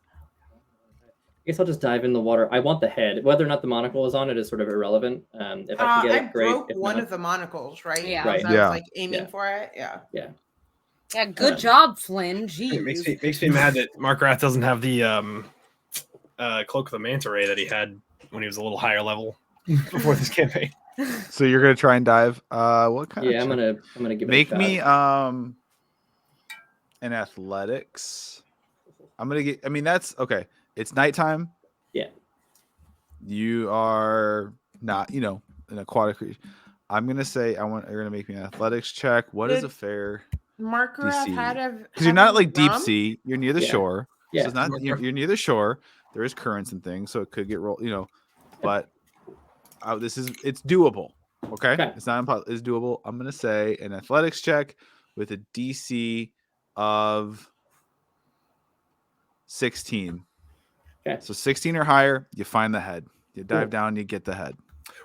I'll just dive in the water. I want the head. Whether or not the monocle is on it is sort of irrelevant. If I can get it, great. Broke If one not, of the monocles, right? Yeah. Right. I was like aiming for it. Yeah. Yeah, good job, Flynn. Jeez. It makes me mad that Mark Rath doesn't have the cloak of the manta ray that he had when he was a little higher level before this campaign. So you're gonna try and dive. What kind? Yeah, of I'm gonna give make it a me shot. an athletics. I'm gonna get. I mean, that's okay. It's nighttime. Yeah. You are not, an aquatic creature. I'm gonna say you're gonna make me an athletics check. What is a fair Marker DC? had Because you're not like deep rum? sea. You're near the shore. Yeah. So it's not. You're near the shore. There is currents and things, so it could get rolled. But it's doable. Okay, it's not impossible. It's doable. I'm gonna say an athletics check with a DC of 16. Okay. So 16 or higher, you find the head. You dive down, you get the head.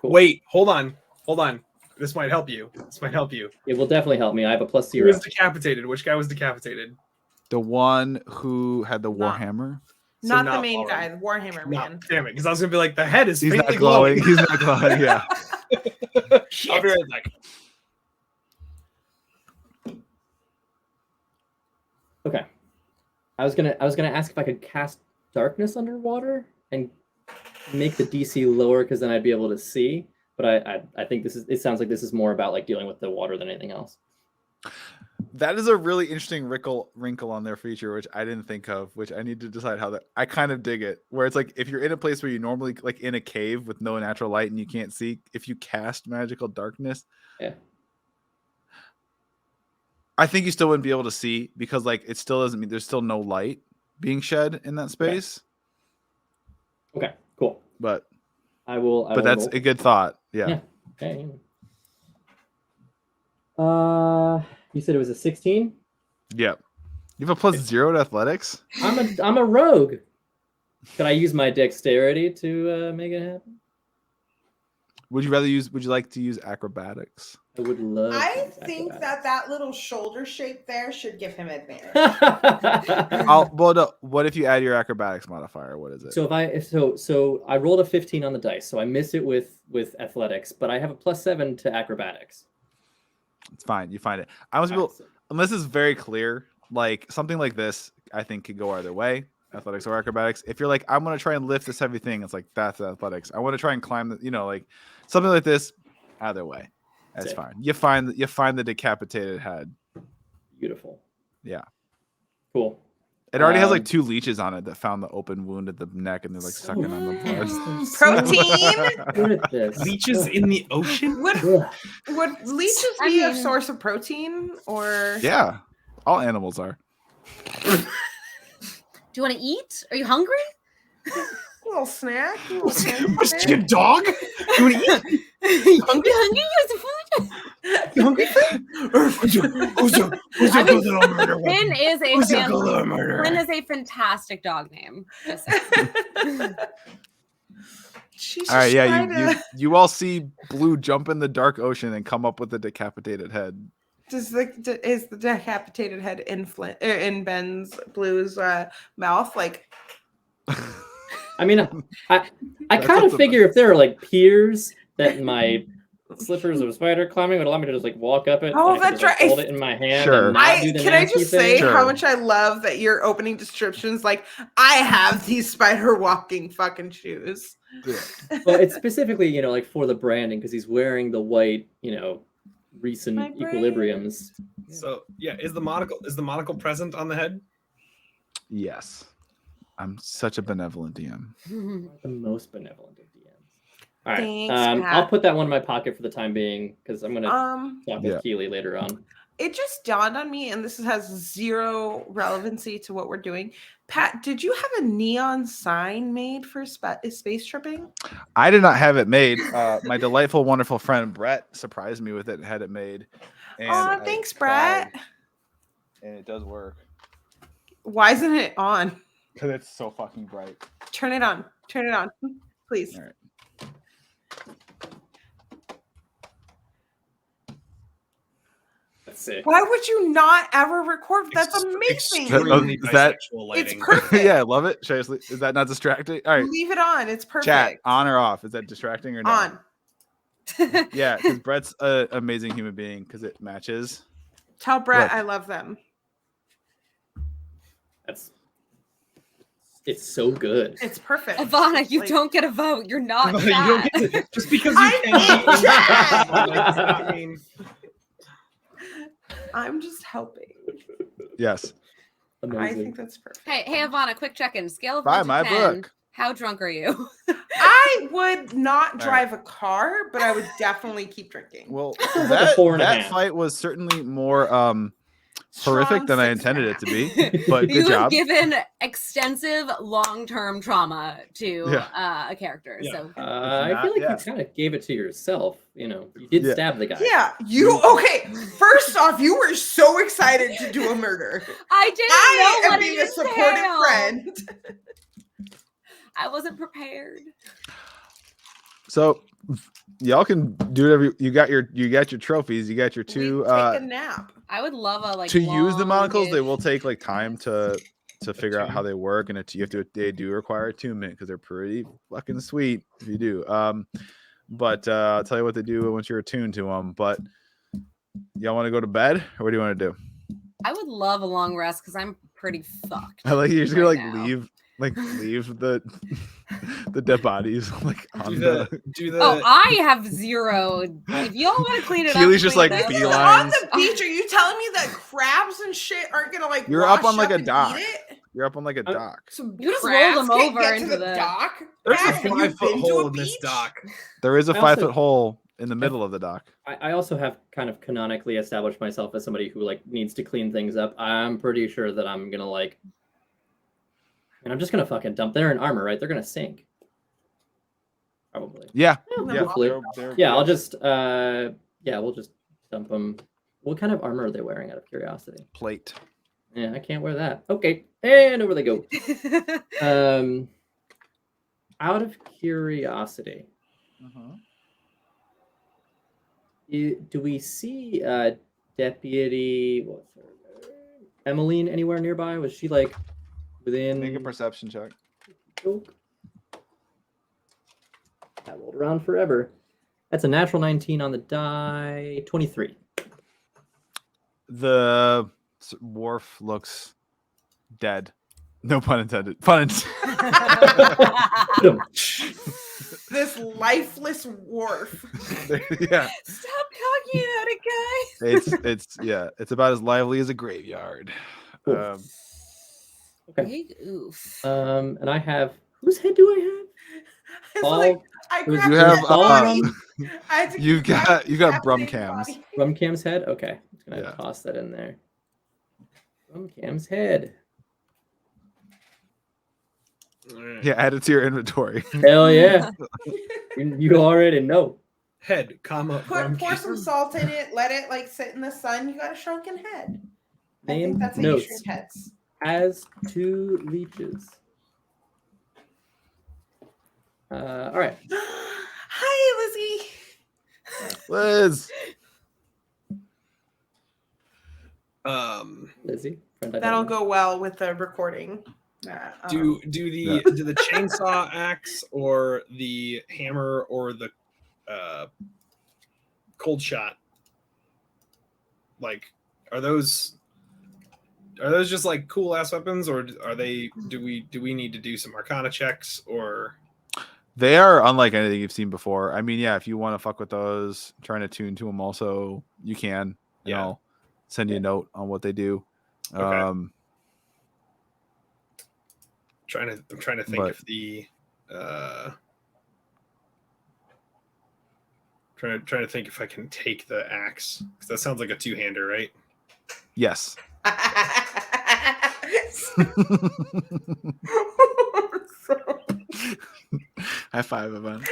Cool. Wait, hold on. This might help you. It will definitely help me. I have a +0. Who was decapitated? Which guy was decapitated? The one who had the warhammer. Not the main guy, the Warhammer man. Damn it, because I was gonna be like, the head is He's not faintly glowing. He's not glowing. Yeah. I'll be right back. Okay. I was gonna ask if I could cast darkness underwater and make the DC lower because then I'd be able to see. But I think it sounds like this is more about like dealing with the water than anything else. That is a really interesting wrinkle on their feature, which I didn't think of, which I need to decide how that. I kind of dig it, where it's like if you're in a place where you normally like in a cave with no natural light and you can't see, if you cast magical darkness, I think you still wouldn't be able to see because like it still doesn't mean there's still no light being shed in that space. Okay, cool. But I will. But that's a good thought. Yeah. Okay. You said it was a 16? Yep. You have a +0 to athletics? I'm a rogue. Could I use my dexterity to make it happen? Would you like to use acrobatics? I would love. I think that little shoulder shape there should give him advantage. What if you add your acrobatics modifier? What is it? So I rolled a 15 on the dice, so I miss it with athletics, but I have a +7 to acrobatics. It's fine. You find it. Unless it's very clear, like something like this, I think could go either way, athletics or acrobatics. If you're like, I'm going to try and lift this heavy thing, it's like, that's athletics. I want to try and climb like something like this, either way. That's fine. You find the decapitated head. Beautiful. Yeah. Cool. It already has like 2 leeches on it that found the open wound at the neck, and they're like sucking on the blood. Protein? Good at this. Leeches in the ocean? Would Ugh. leeches I be a mean- source of protein or? Yeah, all animals are. Do you want to eat? Are you hungry? A little snack. A little snack Was there. she a dog? You want to eat? You hungry? You want some food? You hungry? Who's a good little murder Finn weapon? is a Who's a fan- good little murderer? Flynn is a fantastic dog name. Just saying. She's All right, just yeah, trying to- you all see Blue jump in the dark ocean and come up with a decapitated head. is the decapitated head in in Ben's Blue's mouth? Like, I mean, I That's kind of what the- figure if there are like piers that my slippers of spider climbing would allow me to just like walk up it. Oh, and I could that's just, like, right. Hold it in my hand. Sure. And not do the can I nasty just thing. say Sure. how much I love that your opening descriptions like I have these spider walking fucking shoes. Well, it's specifically, like for the branding because he's wearing the white, recent My brain. equilibriums. So yeah, is the monocle present on the head? Yes, I'm such a benevolent DM. The most benevolent of DMs. All right, Thanks, I'll Pat. put that one in my pocket for the time being because I'm gonna talk with Yeah. Keely later on. It just dawned on me, and this has zero relevancy to what we're doing. Pat, did you have a neon sign made for space tripping? I did not have it made. My delightful, wonderful friend Brett surprised me with it and had it made. And Aw, I thanks, tried, Brett. And it does work Why isn't it on? because it's so fucking bright. Turn it on. Turn it on, please. All right. That's sick. Why would you not ever record? That's amazing. Extremely Is that- bisexual It's lighting. perfect. Yeah, I love it. Seriously, is that not distracting? All right, Leave it on. It's perfect. chat on or off? Is that distracting or not? On. Yeah, because Brett's an amazing human being because it matches. Tell Brett Look. I love them. It's so good. It's perfect. Ivana, you Like, don't get a vote. You're not You don't chat. get to- just because you I'm can in be chat! does not mean I'm just helping. Yes. I Amazing. think that's perfect. Hey, Ivana, quick check-in. Scale of Buy 1 to my 10. book. How drunk are you? I would not right. drive a car, but I would definitely keep drinking. Well, Sounds like a 4.5. that fight was certainly more horrific Strong than I 6.5. intended it to be. But You good have job. given extensive long-term trauma to Yeah. a character. Yeah. So I feel like Yeah. you kind of gave it to yourself. You did Yeah. stab the guy. Yeah, you okay? First off, you were so excited to do a murder. I didn't I know am what being it a supportive entailed. friend. I wasn't prepared. So y'all can do whatever you got your trophies. You got your two We take a nap. I would love a to use the monocles. They longish- will take like time to figure out how they work, and they do require attunement because they're pretty fucking sweet if you do. But I'll tell you what they do once you're attuned to them. But y'all want to go to bed, or what do you want to do? I would love a long rest because I'm pretty fucked. I like you're just gonna right like now. leave the the dead bodies like on do the Oh, I have zero. If y'all want to clean it Keely's up, just, clean like, it up. You're beeline. on the beach. Are you telling me that crabs and shit aren't gonna like? You're up wash on, like, a and eat dock. it? You're up on like a dock. So You just crabs rolled them can't over get into to the- dock. there's a Pat, have you 5-foot been to hole a in this beach? dock. There is a I also- 5-foot hole in the middle of the dock. I also have kind of canonically established myself as somebody who like needs to clean things up. I'm pretty sure that I'm gonna and I'm just gonna fucking dump. They're in armor, right? They're gonna sink. Probably. Yeah. Yeah, Hopefully. They're- Yeah, I'll just we'll just dump them. What kind of armor are they wearing out of curiosity? plate. Yeah, I can't wear that. Okay. And over they go. Out of curiosity, do we see Deputy what's her name? Emmeline anywhere nearby? Was she like within Make a perception check. Nope. That rolled around forever. That's a natural 19 on the die. 23. The wharf looks dead. No pun intended. Pun intended. This lifeless wharf. Yeah. Stop talking about it, guys. It's about as lively as a graveyard. Oof. Okay. Big oof. And I have whose head do I have? It's All like I was- grabbed you his have, body. I had to you grab got his Brum captain's Cams. body. Rumcam's head. Okay, I'm just gonna Yeah. toss that in there. Rumcam's head. Yeah, add it to your inventory. Hell yeah! you already know. Head, comma, Pour some salt in it. Let it like sit in the sun. You got a shrunken head. I Name think that's how you notes. shrink heads. Has 2 leeches. All right. Hi, Lizzie. Liz. Lizzie. Friend I don't That'll know. go well with the recording. Do the chainsaw axe or the hammer or the cold shot, like, are those just like cool ass weapons, or are they? Do we need to do some Arcana checks, or? They are unlike anything you've seen before. I mean, yeah, if you want to fuck with those, trying to tune to them also, you can. Yeah. I'll send you a note on what they do. Okay. I'm trying to think but- if the trying to think if I can take the axe, because that sounds like a two-hander, right? Yes. High five, Evan.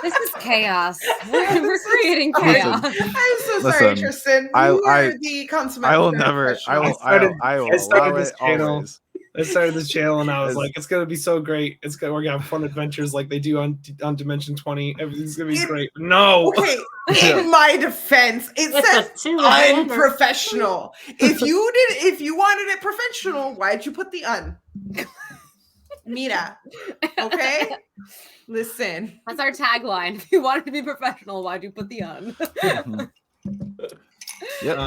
This is chaos. We're creating Listen, chaos. I'm so sorry, Listen, Tristan. You I- were the consummate. I will never. I will. I will allow it always. I started this channel and I was As- like, it's gonna be so great. We're gonna have fun adventures like they do on Dimension 20. Everything's gonna be great. No. Okay, Yeah. in my defense, it says unprofessional. If you wanted it professional, why'd you put the un? Mira. Okay? Listen. That's our tagline. If you wanted to be professional, why'd you put the on? Yep.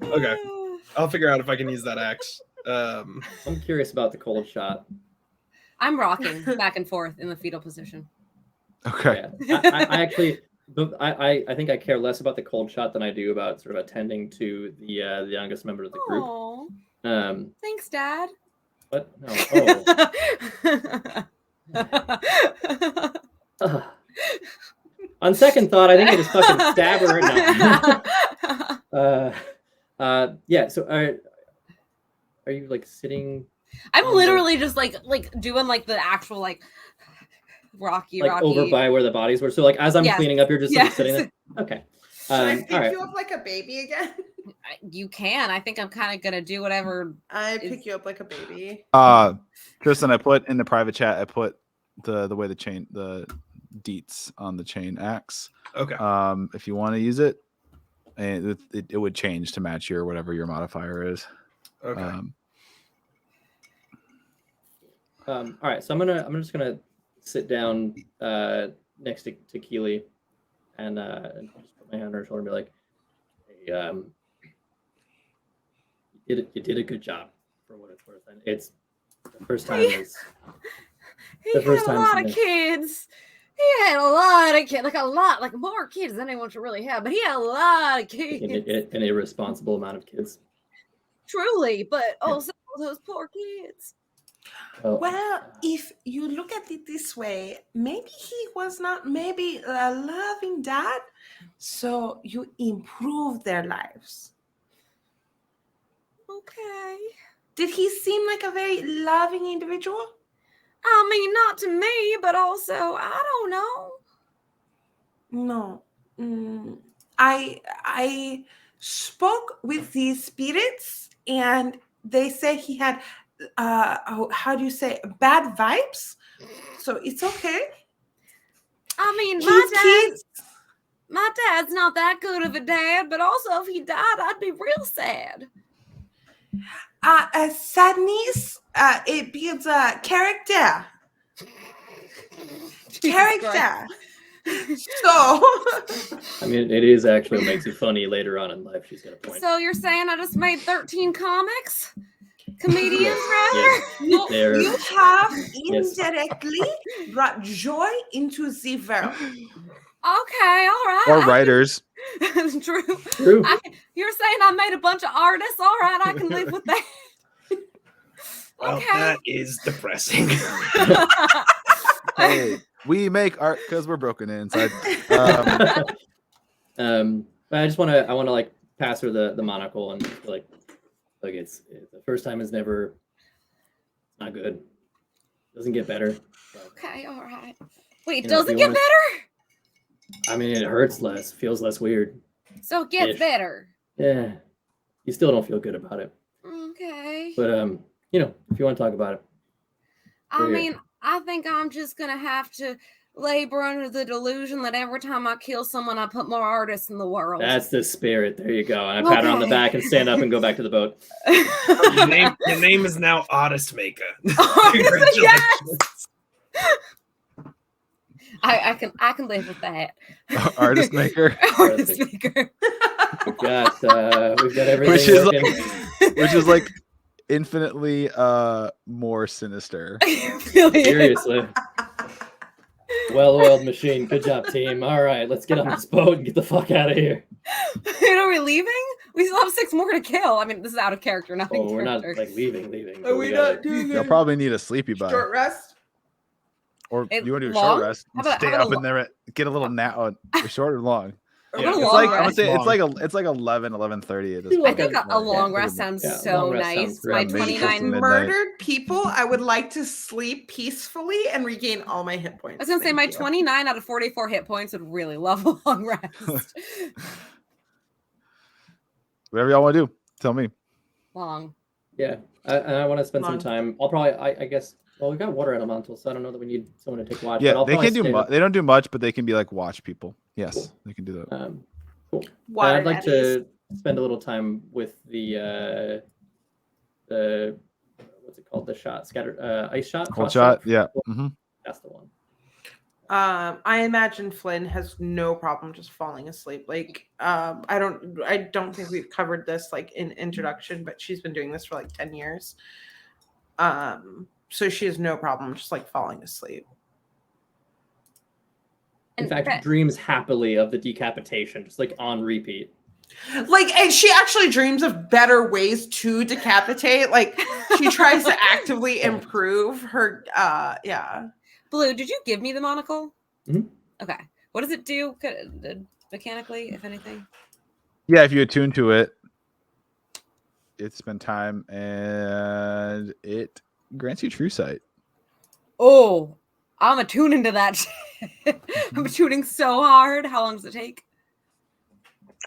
Okay. I'll figure out if I can use that axe. I'm curious about the cold shot. I'm rocking back and forth in the fetal position. Okay. Yeah. I actually, I think I care less about the cold shot than I do about sort of attending to the youngest member of the group. Aw, thanks, Dad. What? No. Oh. On second thought, I think I just fucking stab her right now. Yeah. So are you like sitting? I'm literally just like doing like the actual like rocky Over by where the bodies were. So like as I'm Yes. cleaning up, you're just sort of Yes. sitting there. Okay. Should I pick all right. you up like a baby again? You can. I think I'm kind of gonna do whatever. I pick you up like a baby. Kristen, I put in the private chat. I put the way the deets on the chain axe. Okay. If you want to use it, and it would change to match your whatever your modifier is. Okay. All right, so I'm just gonna sit down next to Keely and just put my hand on her shoulder and be like, "Hey, you did a good job for what it's worth." And it's the first time. He had a lot of kids. He had a lot of kids, like more kids than anyone should really have. But he had a lot of kids. An irresponsible amount of kids. Truly, but also those poor kids. Well, if you look at it this way, maybe he was not maybe a loving dad, so you improve their lives. Okay. Did he seem like a very loving individual? I mean, not to me, but also, I don't know. No. I spoke with these spirits and they say he had how do you say, bad vibes? So it's okay. I mean, Kids. my dad's not that good of a dad, but also if he died, I'd be real sad. Sadness, it builds a character. Character. So I mean, it is actually what makes it funny later on in life. She's gonna point. So you're saying I just made 13 comics? Comedians, Yes. rather? They're- you have Yes. indirectly brought joy into the world. Okay, all right. Or writers. True. True. You're saying I made a bunch of artists. All right, I can live with that. Well, Okay. that is depressing. Hey, we make art because we're broken inside. But I want to like pass her the monocle and like it's the first time is never not good. Doesn't get better. But, Okay, all right. Wait, You know, if does it you get wanna- better? I mean, it hurts less, feels less weird. So it gets Ish. better. Yeah, you still don't feel good about it. Okay. But you know, if you want to talk about it, I we're here. mean, I think I'm just gonna have to labor under the delusion that every time I kill someone, I put more artists in the world. That's the spirit. There you go. And I pat her on the Okay. back and stand up and go back to the boat. Your name is now Artist Maker. Artist- yes! I can live with that. Artist maker, Artist maker. We've got everything Which is working. which is like infinitely more sinister. Seriously. Well-oiled machine. Good job, team. All right, let's get on this boat and get the fuck out of here. Are we leaving? We still have 6 more to kill. I mean, this is out of character, not in Oh, we're not character. like leaving. Are but we gotta- not doing You'll a probably need a sleepy bye, short rest? or It- you want to do a long? short rest How and about- stay how about up a in there, get a little nap. Short or long? Or Yeah, a it's It's long like I would rest. say Long. it's like 11:30 at this I I point. think a long yeah, rest sounds yeah, so long rest nice. sounds My great. Maybe close to 29. midnight. Murdered people, I would like to sleep peacefully and regain all my hit points. I was gonna say Thank my you. 29 out of 44 hit points would really love a long rest. Whatever y'all want to do, tell me. Long. Yeah, I want to spend some Long. time. I'll probably, I guess. Well, we've got water elementals, so I don't know that we need someone to take watch. Yeah, but I'll they probably can do stay much. up. They don't do much, but they can be like watch people. Yes, they can do that. Cool. And Water I'd like daddies. to spend a little time with the what's it called? The shot, scatter, ice shot, Cold cross shot, yeah. That's the one. I imagine Flynn has no problem just falling asleep. Like, I don't think we've covered this like in introduction, but she's been doing this for like 10 years. So she has no problem just like falling asleep. In And fact, Brett- dreams happily of the decapitation, just like on repeat. Like, and she actually dreams of better ways to decapitate. Like, she tries to actively improve her. Yeah. Blue, did you give me the monocle? Mhm. Okay. What does it do mechanically, if anything? Yeah, if you attune to it, it's spend time and it grants you true sight. Oh, I'm attuning to that shit. I'm attuning so hard. How long does it take?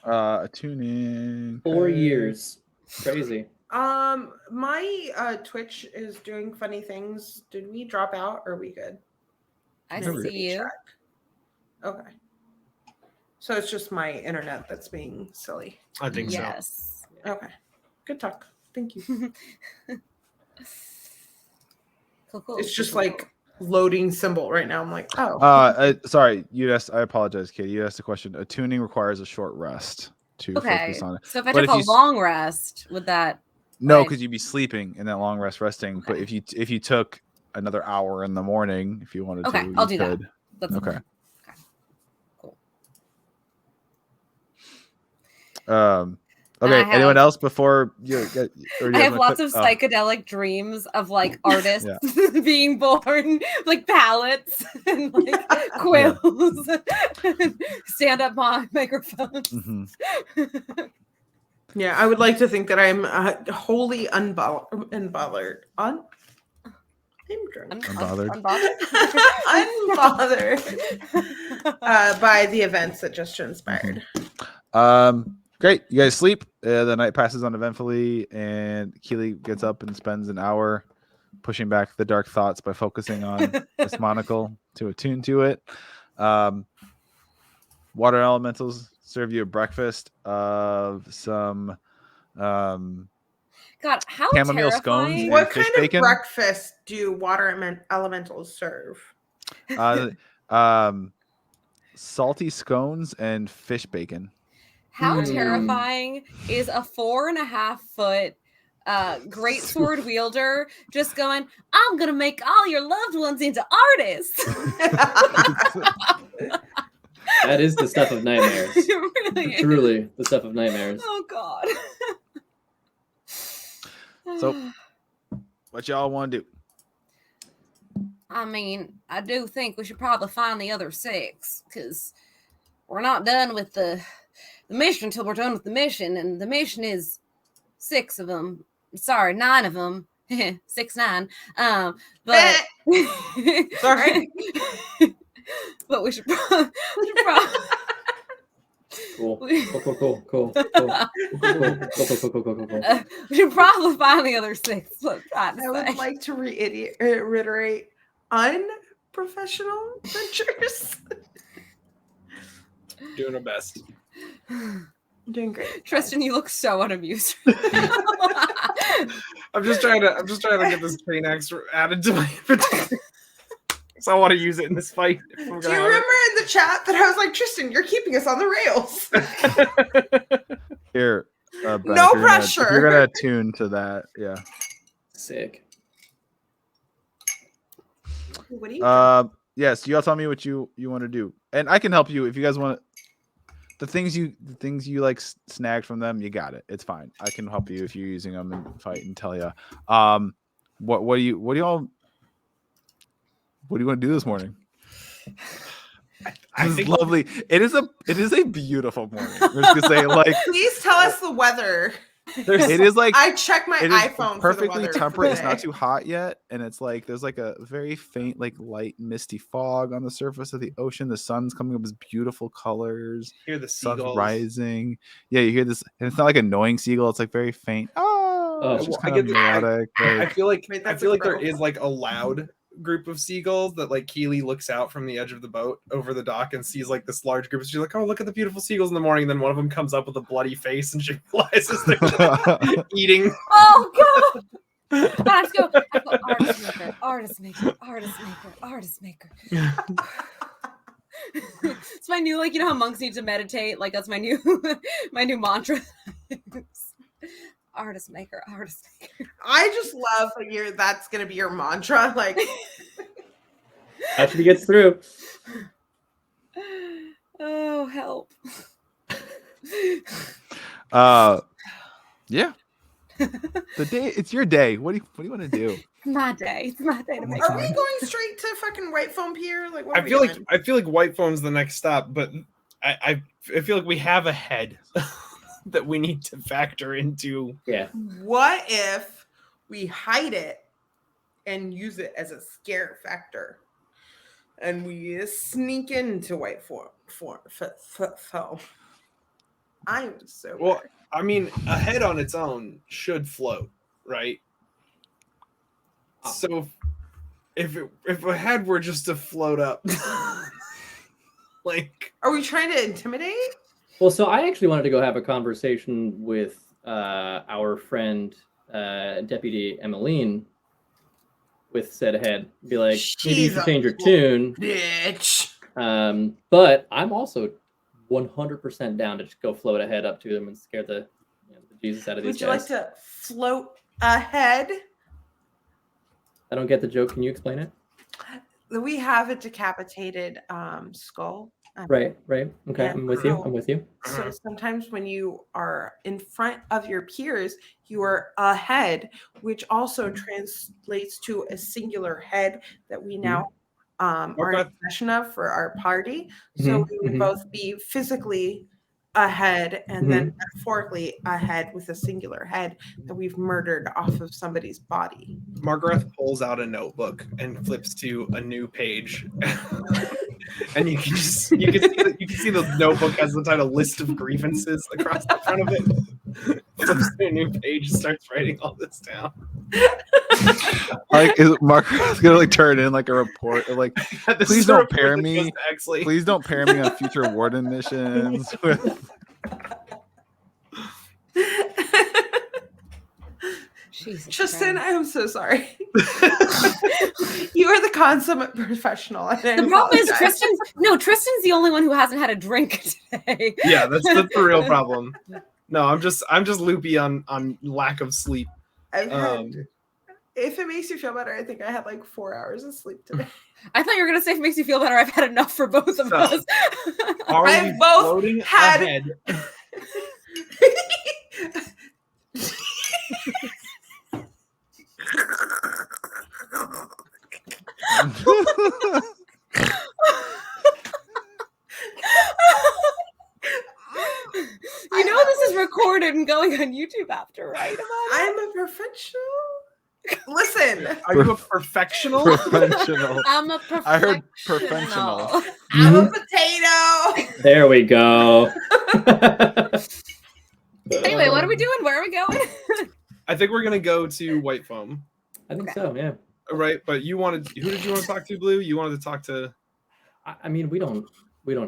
Attuning 4 years. Crazy. My Twitch is doing funny things. Did we drop out or are we good? I Never see you. Check. Okay. So it's just my internet that's being silly. I think so. Yes. Okay. Good talk. Thank you. Cool. It's just like loading symbol right now. I'm like, oh. Sorry, you asked. I apologize, Katie. You asked a question. Attuning requires a short rest to okay. focus on it. So if I But took if a you s- long rest, would that? No, Right. because you'd be sleeping in that long rest, resting. But Okay. if you took another hour in the morning, if you wanted Okay, to, I'll you do that. could. That's Okay. Cool. Okay. I have- Anyone else before you get? Or do I you have wanna lots click- of oh. psychedelic dreams of like artists being born, like palettes and like quills, stand up microphones. Mhm. Yeah, I would like to think that I'm wholly unbothered. I'm drunk. Unbothered. Unbothered by the events that just transpired. Great. You guys sleep. The night passes uneventfully, and Keely gets up and spends an hour pushing back the dark thoughts by focusing on this monocle to attune to it. Water elementals serve you a breakfast of some God, how Chamomile scones terrifying! and What fish kind of bacon? breakfast do water elementals serve? Salty scones and fish bacon. How Hmm. terrifying is a 4.5 foot greatsword wielder just going, I'm gonna make all your loved ones into artists. That is the stuff of nightmares. It really is. Truly, the stuff of nightmares. Oh God. So- What y'all want to do? I mean, I do think we should probably find the other 6 because we're not done with the mission until we're done with the mission, and the mission is 6 of them. Sorry, 9 of them. 6, 9. But Sorry. but we should probably. Cool. We should probably find the other 6. What I'm trying to I would say. like to reiterate unprofessional ventures. Doing our best. I'm doing great. Tristan, you look so unamused. I'm just trying to get this train axe added to my inventory. So I want to use it in this fight. Do you remember in the chat that I was like, Tristan, you're keeping us on the rails? Here, Ben, No if you're pressure. Gonna, if you're gonna tune to that, yeah. Sick. What do you Yes, you all tell me what you want to do, and I can help you if you guys want. The things you like snagged from them, you got it. It's fine. I can help you if you're using them in fight and tell you. What do you want to do this morning? I This is think lovely. It is a beautiful morning. We're just gonna say like Please tell us the weather. it is like I check my it is iPhone perfectly for the weather temperate. It's not today. too hot yet, and it's like there's like a very faint, like light misty fog on the surface of the ocean. The sun's coming up as beautiful colors. hear the Sun's seagulls. rising. Yeah, you hear this, and it's not like annoying seagull. It's like very faint. Oh, it's just I kind get of the- melodic. I like- feel like Wait, I that's feel a like there crow. is like a loud group of seagulls that like Keely looks out from the edge of the boat over the dock and sees like this large group. She's like, "Oh, look at the beautiful seagulls in the morning." And then one of them comes up with a bloody face, and she realizes they're eating. Oh God. Let's go. Artist maker. It's my new, like, you know how monks need to meditate? Like, that's my new mantra. Artist maker. I just love that that's gonna be your mantra. Like, After he gets through. Oh, help. Yeah. The day, it's your day. What do you want to do? It's my day to make are we going straight to fucking White Foam Pier? Like, what are I we feel like doing? White Foam's the next stop, but I feel like we have a head that we need to factor into. Yeah. What if we hide it and use it as a scare factor, and we sneak into White Foam? I'm so Well, I mean, a head on its own should float, right? So if a head were just to float up, like, Are we trying to intimidate? Well, so I actually wanted to go have a conversation with our friend Deputy Emmeline with said head. Be like, maybe you She's should a change your cool tune. Bitch. But I'm also 100% down to just go float ahead up to them and scare the Jesus out of these Would you guys. like to float ahead? I don't get the joke. Can you explain it? We have a decapitated skull. Right. Okay. Yeah. I'm with you. So sometimes when you are in front of your peers, you are ahead, which also translates to a singular head that we now are in possession of for our party. So we would both be physically ahead and then metaphorically ahead with a singular head that we've murdered off of somebody's body. Margaret pulls out a notebook and flips to a new page, and you can see the notebook has the title "List of Grievances" across the front of it. Flips to a new page and starts writing all this down. Like, is Margaret's gonna like turn in like a report of like, This please is the don't report pair that me. goes to Exley. Please don't pair me on future warden missions. With... Jesus Tristan, Christ. I am so sorry. You are the consummate professional. And I The problem is apologize. Tristan's the only one who hasn't had a drink today. Yeah, that's the real problem. No, I'm just loopy on lack of sleep. I've had If it makes you feel better, I think I had like 4 hours of sleep today. I thought you were gonna say if it makes you feel better. I've had enough for both of So, us. Are we I've both floating had- ahead? You know this is recorded and going on YouTube after, right? I'm a professional. Listen, Are you a perfectional? Professional. I'm a I heard professional. perfectional. I'm a potato. There we go. Anyway, what are we doing? Where are we going? I think we're gonna go to White Foam, I think so. Yeah. right? But you wanted who did you want to talk to, Blue? You wanted to talk to. I mean, we don't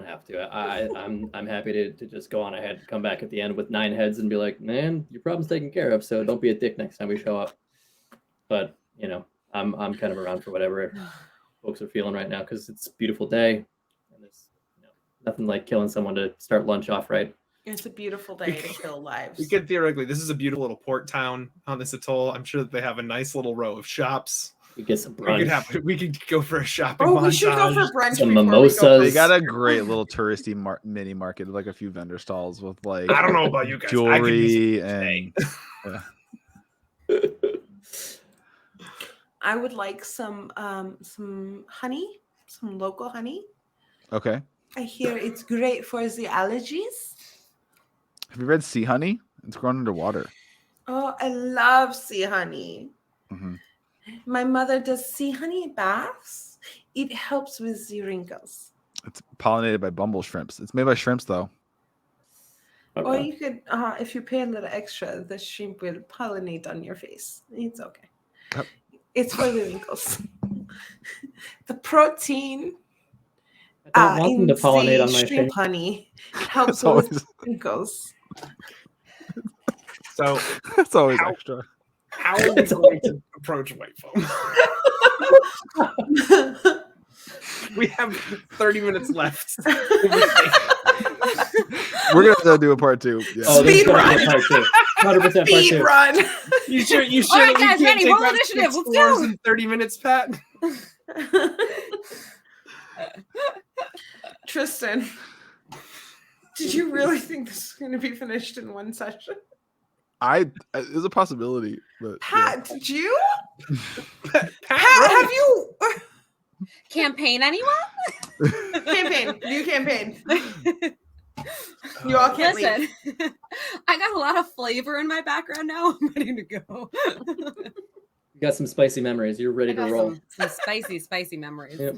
have to. I'm happy to just go on ahead and come back at the end with 9 heads and be like, man, your problem's taken care of. So don't be a dick next time we show up. But you know, I'm kind of around for whatever folks are feeling right now because it's a beautiful day and there's nothing like killing someone to start lunch off right. It's a beautiful day to kill lives. We could theoretically. This is a beautiful little port town on this atoll. I'm sure that they have a nice little row of shops. We get some We brunch. we could go for a shopping Oh, montage. we should go for brunch. Some before we go mimosas. for- They got a great little touristy mini market, like a few vendor stalls with like I don't know about you guys. I could use jewelry some and I would like some honey, some local honey. okay. I hear it's great for the allergies. Have you read Sea Honey? It's grown underwater. Oh, I love sea honey. Hmm. My mother does sea honey baths. It helps with the wrinkles. It's pollinated by bumble shrimps. It's made by shrimps though. Or you could, if you pay a little extra, the shrimp will pollinate on your face. It's okay. Yep. It's for the wrinkles. The protein I don't want in them to pollinate the on my shrimp face. honey helps It's always, with wrinkles. So it's always How- extra. how are we going to approach White Foam? We have 30 minutes left. We're gonna do a part 2. Yeah. Oh, there's Speed run. 100% part 2. 100% part Speed 2. run. You sure? You All sure right, that we guys, can't ready, take roll out initiative, 6 let's floors go. in 30 minutes, Pat? Tristan, did you really think this was going to be finished in one session? There's a possibility, but Pat, did you? Pat, Pat, have you Campaign anyone? campaign? New campaign. You all can't leave. Listen, I got a lot of flavor in my background now. I'm ready to go. You got some spicy memories. You're ready I to got roll. some spicy memories. Yep.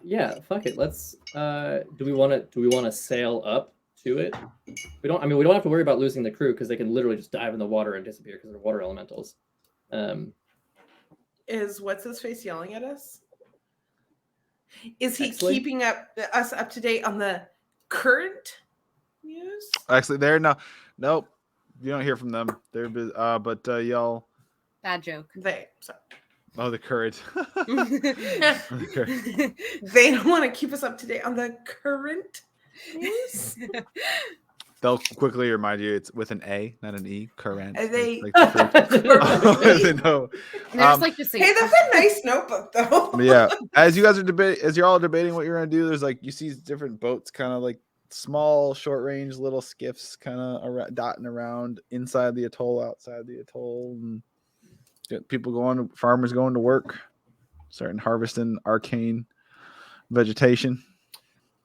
Yeah, fuck it. Let's do we want to sail up to it? We don't have to worry about losing the crew because they can literally just dive in the water and disappear because they're water elementals. Is what's his face yelling at us? Is he Actually- keeping us up to date on the current news? actually, nope. You don't hear from them. They're busy. But y'all. Bad joke. Sorry. Oh, the courage. Okay. They don't want to keep us up to date on the current news. They'll quickly remind you it's with an A, not an E. Current. Are they- Like the Hey, no. And I just like to say, that's a nice notebook, though. Yeah, as you guys are as you're all debating what you're gonna do, there's like you see different boats, kind of like small, short range, little skiffs, kind of dotting around inside the atoll, outside the atoll, and people farmers going to work, starting harvesting arcane vegetation.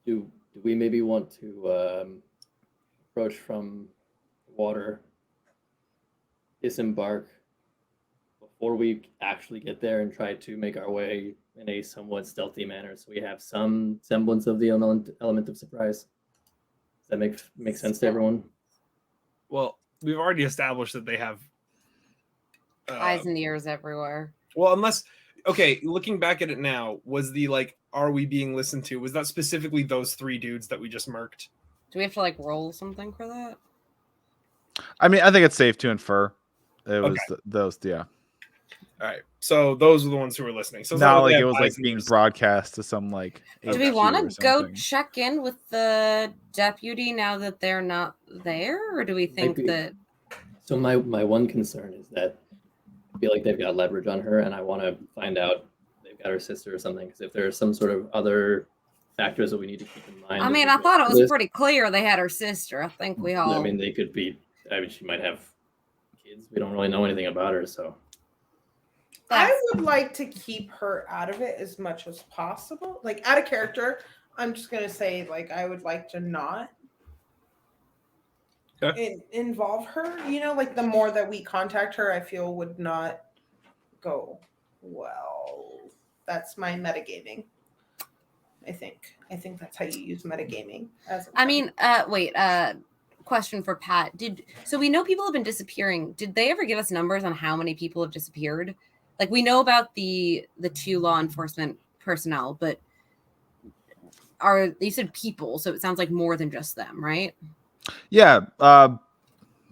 Do we maybe want to approach from water, disembark before we actually get there, and try to make our way in a somewhat stealthy manner, so we have some semblance of the element of surprise? Does that make sense to everyone? Well, we've already established that they have eyes and ears everywhere. well, unless looking back at it now, was the are we being listened to? Was that specifically those 3 dudes that we just murked? Do we have to roll something for that? I mean, I think it's safe to infer it was those. Yeah. All right, so those are the ones who were listening. So it's Not like like they it have was eyes and being ears. broadcast to some Do we HQ want or to go something. check in with the deputy now that they're not there, or do we think Maybe. that? So my one concern is that feel like they've got leverage on her, and I want to find out if they've got her sister or something. Because if there are some sort of other factors that we need to keep in mind. I as mean, we I go thought it through was this. pretty clear they had her sister. I think we all. I mean, they could be. I mean, she might have kids. We don't really know anything about her, so. I would like to keep her out of it as much as possible. Like out of character, I'm just gonna say like I would like to not involve her. You know, like the more that we contact her, I feel would not go well. That's my metagaming. I think that's how you use metagaming. I mean, wait. Question for Pat. So we know people have been disappearing. Did they ever give us numbers on how many people have disappeared? Like we know about the 2 law enforcement personnel, but you said people, so it sounds like more than just them, right? Yeah,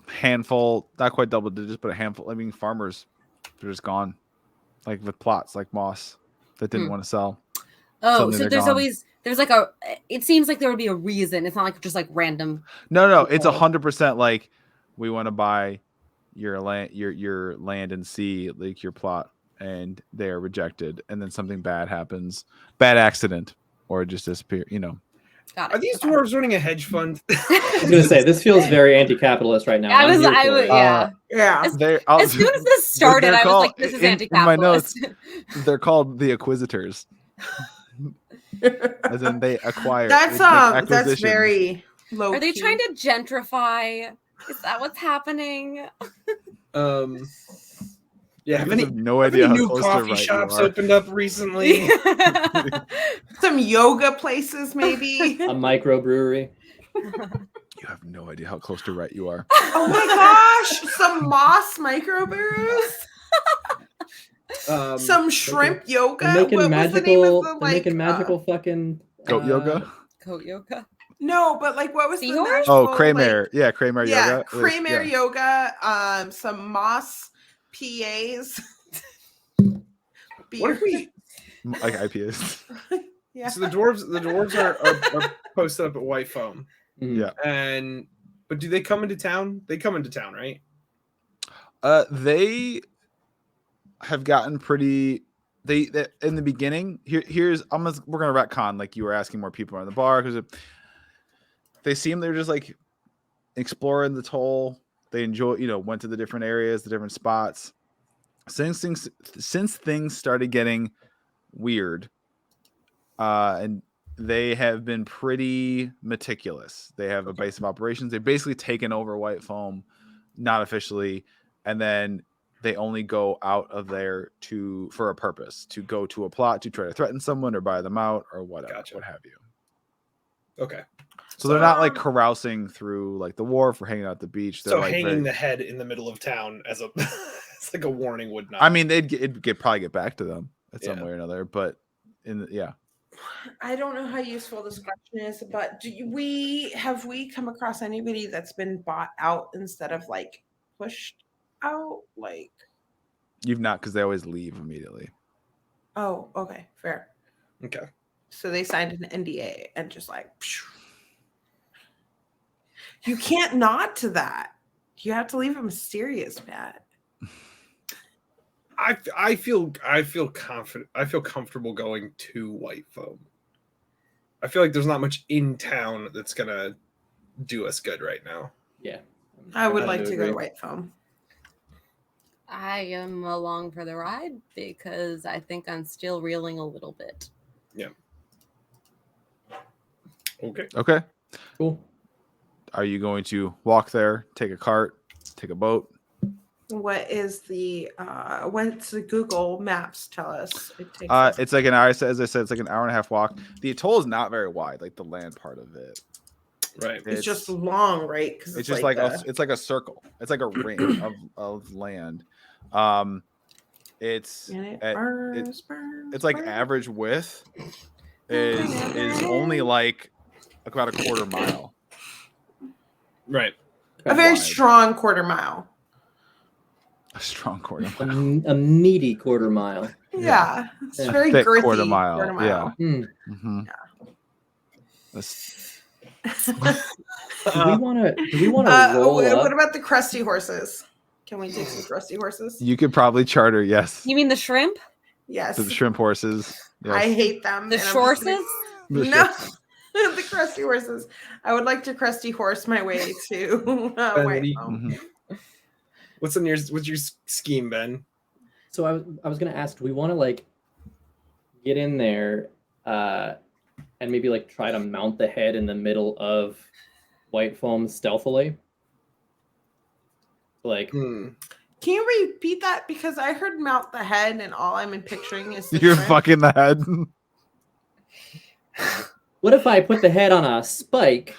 handful, not quite double digits, but a handful. I mean, farmers, they're just gone, like with plots like Moss that didn't want to sell. Oh, Suddenly so they're there's like it seems like there would be a reason. It's not like just like random. No, it's 100% like we want to buy your land, your land and sea, like your plot, and they are rejected, and then something bad happens, bad accident, or just disappear. You know. Got it. Are these dwarves running a hedge fund? I was gonna say this feels very anti-capitalist right now. I was, yeah. As soon as this started, I was like, "This is anti-capitalist." In my notes, they're called the Acquisitors, as in they acquire. That's very low. Are they key. trying to gentrify? Is that what's happening? Yeah, I have no idea any how new close coffee to shops right you are. opened up recently? Some yoga places, maybe. A microbrewery. You have no idea how close to right you are. Oh my gosh! Some moss microbrews. Some shrimp yoga. They're making What was the name magical. of the, They're making magical fucking Goat yoga. Goat yoga. No, but like, what was the Seahorse? national, Oh, Kramer. like, Yeah, Kramer yoga. Kramer Yeah. yoga. Some moss PAs. What if we? Like IPAs. Yeah. So the dwarves are posted up at White Foam. Yeah. But do they come into town? They come into town, right? They have gotten pretty. They in the beginning. We're gonna retcon, like you were asking more people around the bar, because they're just like exploring the toll. They enjoy, went to the different areas, the different spots. Since things started getting weird, and they have been pretty meticulous. They have a base of operations. They've basically taken over White Foam, not officially, and then they only go out of there for a purpose, to go to a plot, to try to threaten someone or buy them out or whatever, what have you. Okay. So they're not like carousing through like the wharf or hanging out at the beach. They're So like hanging the head in the middle of town as a it's like a warning would not. I mean, it'd probably get back to them at some way or another, but I don't know how useful this question is, but have we come across anybody that's been bought out instead of like pushed out? Like, you've not, because they always leave immediately. oh, okay, fair. Okay. So they signed an NDA and just like, phew. You can't nod to that. You have to leave it mysterious, Pat. I feel confident. I feel comfortable going to White Foam. I feel like there's not much in town that's gonna do us good right now. Yeah. I would like to go to White Foam. I am along for the ride because I think I'm still reeling a little bit. Yeah. Okay. Okay. Cool. Are you going to walk there, take a cart, take a boat? What is what's the Google Maps tell us? It's like an hour. As I said, it's like an hour and a half walk. The atoll is not very wide, like the land part of it. Right. It's just long, right? Because it's just like it's like a circle. It's like a ring of land. It's like average width is only like about a quarter mile. Right. A very strong quarter mile. A strong quarter mile. A meaty quarter mile. Yeah. It's very thick girthy quarter mile. Yeah. Mm-hmm. Do we want to roll up? What about the crusty horses? Can we take some crusty horses? You could probably charter, yes. You mean the shrimp? Yes. The shrimp horses. Yes. I hate them. The and I'm just shorses? gonna- No, the crusty horses. I would like to crusty horse my way to what White do you- Foam. Mhm. What's your scheme, Ben? So I was gonna ask, do we want to like get in there and maybe like try to mount the head in the middle of White Foam stealthily? Like Can you repeat that? Because I heard mount the head, and all I'm picturing is the You're shrimp. fucking the head. what if I put the head on a spike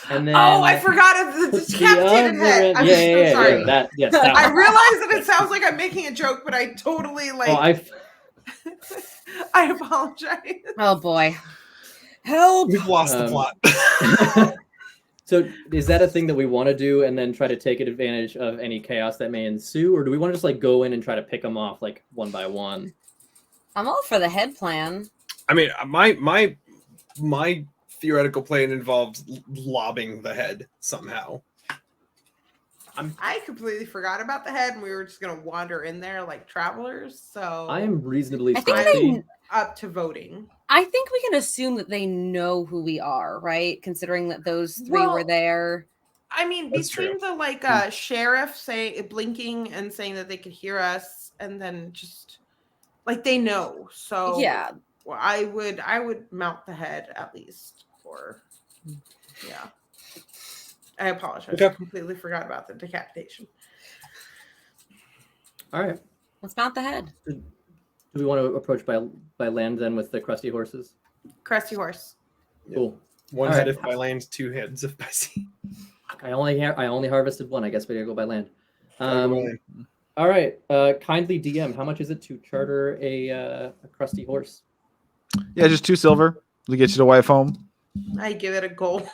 and then Oh, I forgot of the put the decapitated other head. end- I'm yeah, so yeah, sorry. yeah, that yes, that I one. realize that it sounds like I'm making a joke, but I totally like. Oh, I apologize. Oh boy. Help! We've lost the Um, plot. So is that a thing that we want to do and then try to take advantage of any chaos that may ensue, or do we want to just like go in and try to pick them off like one by one? I'm all for the head plan. I mean, my theoretical plan involved lobbing the head somehow. I completely forgot about the head, and we were just gonna wander in there like travelers. So I am reasonably I think stealthy. up to voting. I think we can assume that they know who we are, right? Considering that those three were Well, there. I mean, That's between the like sheriff blinking and saying that they could hear us, and then just like they know. So Yeah. well, I would mount the head at least for yeah. I apologize. Okay. I completely forgot about the decapitation. All right. Let's mount the head. Do we want to approach by land then with the crusty horses? Crusty horse. Cool. One All head right. if by land, two heads if by sea. I only harvested one. I guess we gotta go by land. Going. All right. Kindly DM. How much is it to charter a crusty horse? Yeah, just 2 silver to get you to White Foam. I give it a goal.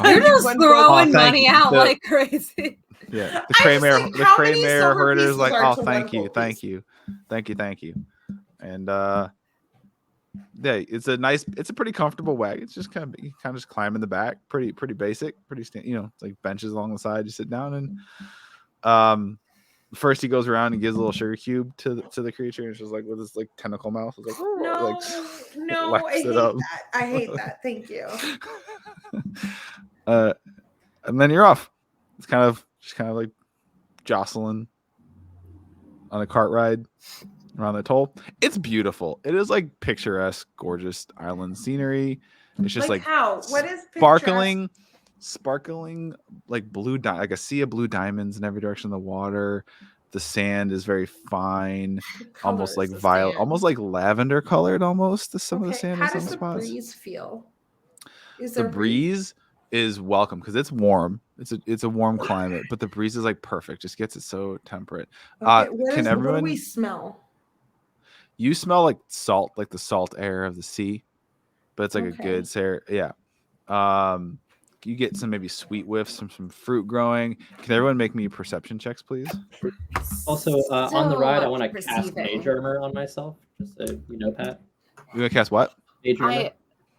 You're just One throwing gold. Oh, thank money you. out The- like crazy. Yeah, the I Cray was Mare, like, the how Cray many Mare silver herders pieces like, are oh, to one thank you, gold thank piece? you, thank you, and yeah, it's a pretty comfortable wagon. It's just kind of just climb in the back, pretty basic, it's like benches along the side. You sit down and first he goes around and gives a little sugar cube to the creature, and it's just like with his like tentacle mouth, it's like No, like no, I laps hate it up. that. I hate that. Thank you. And then you're off. It's kind of like jostling on a cart ride around the atoll. It's beautiful. It is like picturesque, gorgeous island scenery. It's just like how? What is sparkling like blue like a sea of blue diamonds in every direction of the water. The sand is very fine, almost like violet, almost like lavender colored almost. Some of the sand in some spots. Breeze feel? Is The breeze is welcome because it's warm. It's a warm climate, but the breeze is like perfect. Just gets it so temperate. What Can do everyone? we smell? You smell like salt, like the salt air of the sea, but it's like a Okay. good yeah. You get some maybe sweet whiffs from some fruit growing. Can everyone make me perception checks, please? Also, on the ride, I So want to cast perceiving. mage armor on myself. Just so you know, Pat. You gonna cast what? Mage armor.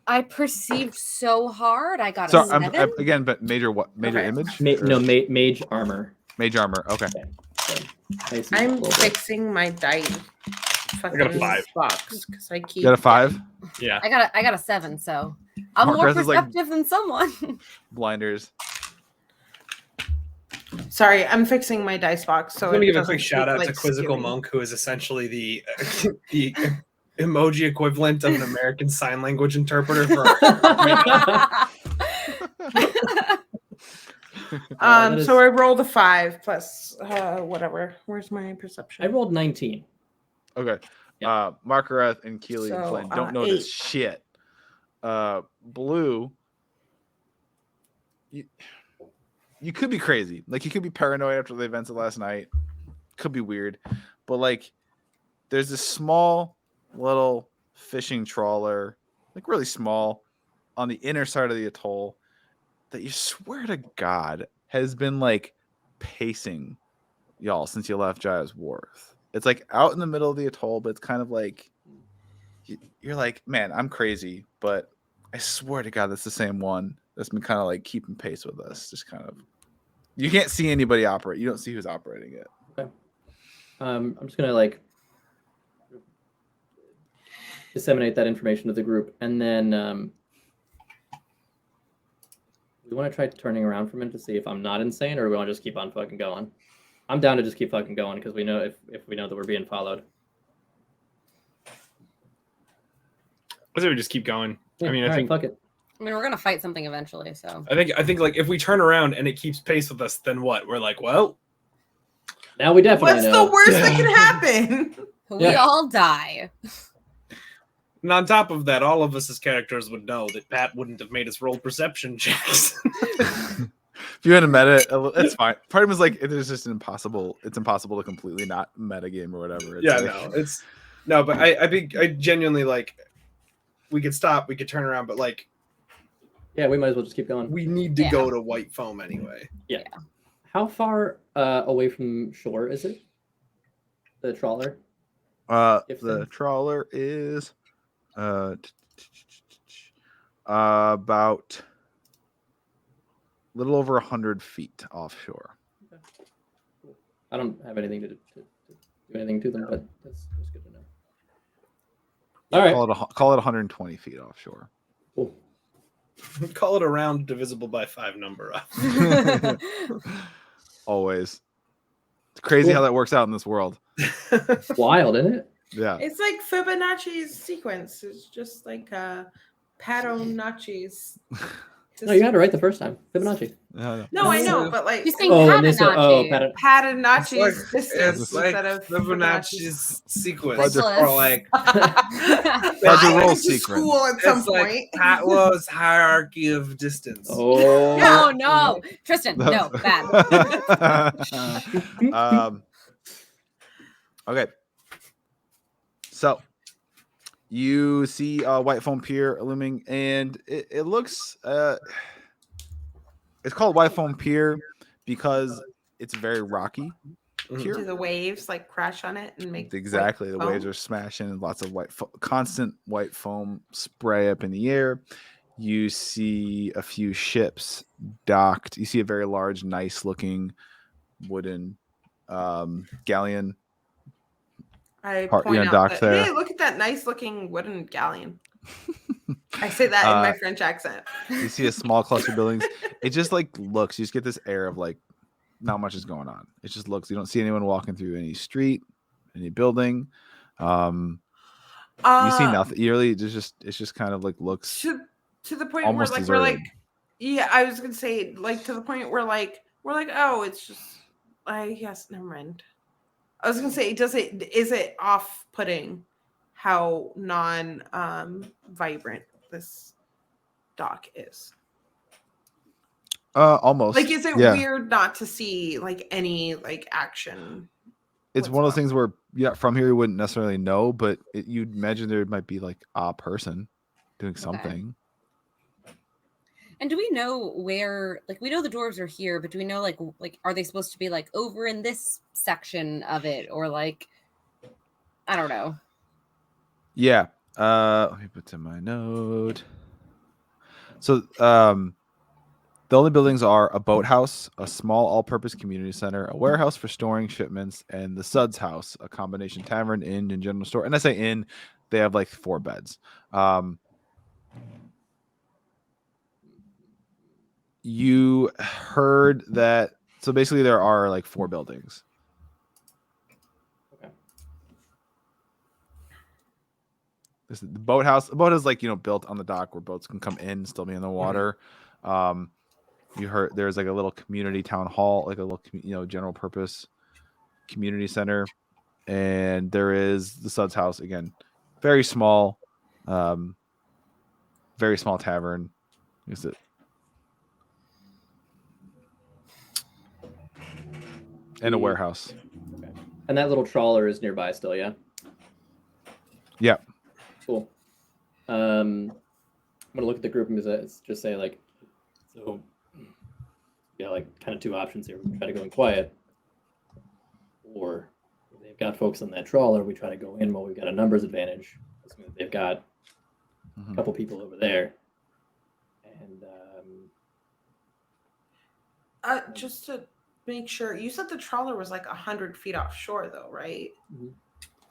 I perceived so hard. I got So a 7. I'm again, but major what? Major Okay. image? Mage armor. Mage armor. Okay. Nice and I'm little bit. fixing my dice. I got a 5. Box because I keep. You got a 5? Yeah. I got a 7, so I'm more Marcus is like- perceptive than someone. Blinders. Sorry, I'm fixing my dice box. So I'm gonna it give a doesn't quick shout look out to like Quizzical skewing. Monk, who is essentially the emoji equivalent of an American Sign Language interpreter for. That is- So I rolled a 5 plus whatever. Where's my perception? I rolled 19. Okay. Yeah. Markareth and Keely and So, Flynn don't know 8. this shit. Blue, you could be crazy. Like you could be paranoid after the events of last night. Could be weird. But like there's this small little fishing trawler, like really small, on the inner side of the atoll that you swear to God has been like pacing y'all since you left Jaya's Wharf. It's like out in the middle of the atoll, but it's kind of like you're like, man, I'm crazy, but I swear to God that's the same one that's been kind of like keeping pace with us, just kind of You can't see anybody operate. You don't see who's operating it. Okay. I'm just gonna like disseminate that information to the group, and then we want to try turning around for a minute to see if I'm not insane, or we want to just keep on fucking going. I'm down to just keep fucking going because we know if we know that we're being followed. I say we just keep going. Yeah, I mean, I think fuck it. I mean, we're gonna fight something eventually, so I think like if we turn around and it keeps pace with us, then what? We're like, well, Now we definitely What's know. the worst that can happen? we Yeah. all die. and on top of that, all of us as characters would know that Pat wouldn't have made us roll perception checks. If you had to meta, it's fine. Part of it is like it's just impossible. It's impossible to completely not meta game or whatever. It's yeah, like, but I think I genuinely like we could stop, we could turn around, but like Yeah, we might as well just keep going. we need to Yeah. go to White Foam anyway. How far away from shore is it? The trawler? If the so. trawler is about a little over 100 feet offshore. I don't have anything to do anything to them, but that's good to know. All right. Call it 120 feet offshore. Cool. Call it a round divisible by 5 number. Always. It's crazy Cool. how that works out in this world. Wild, isn't it? Yeah. It's like Fibonacci's sequence. It's just like Patonacci's. No, you got it right the first time. Fibonacci. No, I know, but like He's saying and they said, Patanacci. Patonacci's It's distance like instead of Fibonacci's sequence, Ridiculous. or like Fudge I roll went to sequence. school at some it's like point. Pat was hierarchy of distance. Oh. No, Tristan, no, bad. Okay. So you see White Foam Pier looming, and it looks it's called White Foam Pier because it's very rocky. Pier. Do the waves like crash on it and make Exactly. The white waves foam? are smashing and lots of constant white foam spray up in the air. You see a few ships docked. You see a very large, nice looking wooden galleon. I Part- point you know, out docked that, there. hey, look at that nice looking wooden galleon. I say that in my French accent. You see a small cluster of buildings. It just like looks, you just get this air of like not much is going on. It just looks, you don't see anyone walking through any street, any building. You see nothing. You really it's just kind of like looks to the point almost where like deserted. we're like, yeah, I was gonna say like to the point where like we're like, oh, it's just yes, never mind. I was gonna say, is it off-putting how vibrant this dock is? Almost. Like, is it weird not to see like any like action? It's one of those things where from here you wouldn't necessarily know, but you'd imagine there might be like a person doing something. And do we know where, like, we know the dwarves are here, but do we know, like, are they supposed to be, like, over in this section of it? Or, like, I don't know. Yeah. Let me put to my note. So, the only buildings are a boathouse, a small all-purpose community center, a warehouse for storing shipments, and the Suds House, a combination tavern, inn, and general store. And I say inn, they have, like, 4 beds. You heard that, so basically there are like 4 buildings. Okay. This is the boathouse. The boat is like, built on the dock where boats can come in and still be in the water. You heard there's like a little community town hall, like a little, general purpose community center. And there is the Suds House, again, very small tavern. Is it? And a warehouse. Okay. And that little trawler is nearby still, yeah? Yeah. Cool. I'm gonna look at the group and just say like, so like kind of 2 options here. We can try to go in quiet, or if they've got folks on that trawler, we try to go in while we've got a numbers advantage. They've got a couple people over there, and Just to make sure, you said the trawler was like 100 feet offshore, though, right?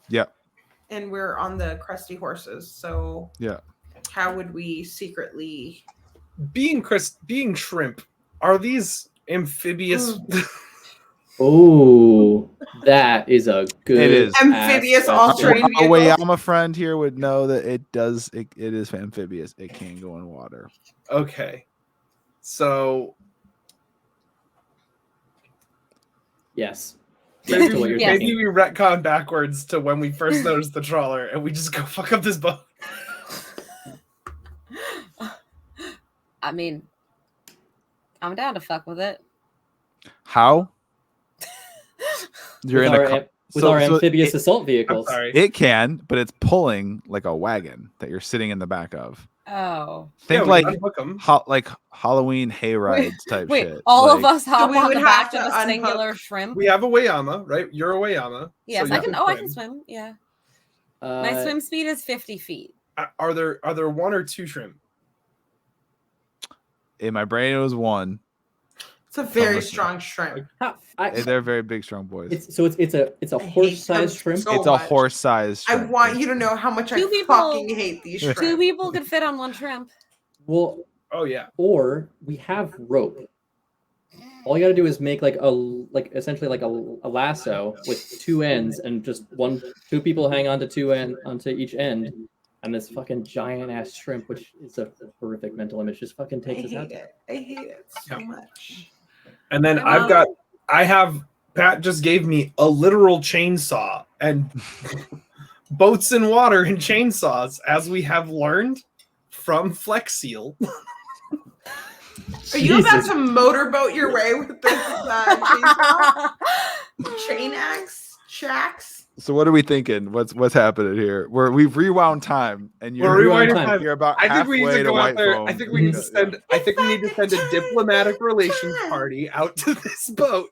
Yeah. And we're on the crusty horses, so Yeah. how would we secretly? Being shrimp, are these amphibious? Oh, that is a good. It is. Amphibious ass all-terrain question. A vehicles? Wayama friend here would know that it is amphibious. It can go in water. Okay, so Yes. maybe, to what you're Yes. maybe we retcon backwards to when we first noticed the trawler, and we just go fuck up this boat. I mean, I'm down to fuck with it. How? You're with in our, a car. am- with our amphibious assault I'm vehicles. sorry. It can, but it's pulling like a wagon that you're sitting in the back of. Oh. Think we like can unhook 'em. like Halloween hay rides type Wait, shit. all like, of us hop we on would the have back to of a singular shrimp? We have a Wayama, right? You're a Wayama. Yes, so I you can. Oh, I can swim. Yeah. My Uh, swim speed is 50 feet. Are there one or two shrimp? in my brain, it was one. It's a very listening. strong shrimp. They're very big, strong boys. it's a I hate horse-sized them shrimp. so it's a much. horse-sized. I shrimp. want you to know how much Two I people- fucking hate these shrimp. 2 people could fit on one shrimp. Well, Oh yeah. or we have rope. All you got to do is make essentially like a lasso with 2 ends, and just 2 people hang on to onto each end, and this fucking giant ass shrimp, which is a horrific mental image, just fucking I takes us out. hate it. I hate it so much. And then Pat just gave me a literal chainsaw and boats in water and chainsaws, as we have learned from Flex Seal. Are you about Jesus. to motorboat your way with this chainsaw? Chain axe? Shacks? So what are we thinking? What's happening here? We've rewound time, and We're you're rewinding time. time. You're about I think we need halfway to to go out White there. Foam. I think we need to Yeah. send. I think we need to send a diplomatic relations party out to this boat.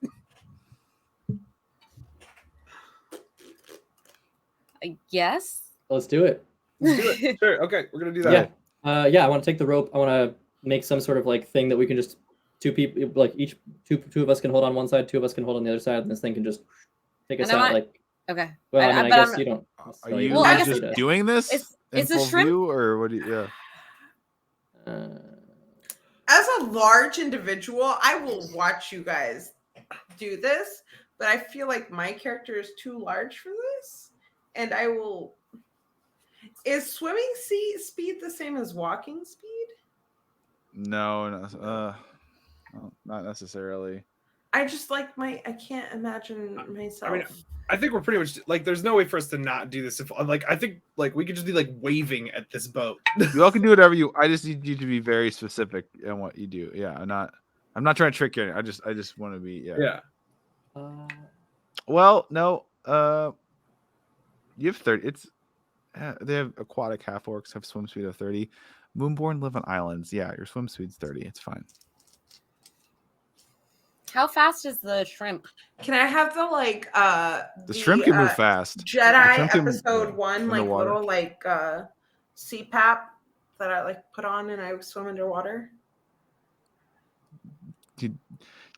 Yes. Let's do it. Let's do it. Sure. Okay, we're gonna do that. Yeah. I want to take the rope. I want to make some sort of like thing that we can just 2 people, like each two of us can hold on one side, 2 of us can hold on the other side, and this thing can just take us And I out. want- Like, Okay. well, I but mean, I guess I'm- you don't. Are necessarily you Well, I need guess just to- doing this in it's a full shrimp- view, or what do you? Yeah. As a large individual, I will watch you guys do this, but I feel like my character is too large for this. And I will. Is swimming speed the same as walking speed? No, not necessarily. I just like I can't imagine myself. I mean, I think we're pretty much like. There's no way for us to not do this. If like, I think like we could just be like waving at this boat. You all can do whatever you. I just need you to be very specific in what you do. Yeah, I'm not trying to trick you. I just want to be. Yeah. Well, no. You have 30. They have aquatic half orcs have swim speed of 30. Moonborn live on islands. Yeah, your swim speed's 30. It's fine. How fast is the shrimp? Can I have the Shrimp can move fast. Jedi Shrimp can- episode 1 in the like water. little CPAP that I like put on and I swim underwater?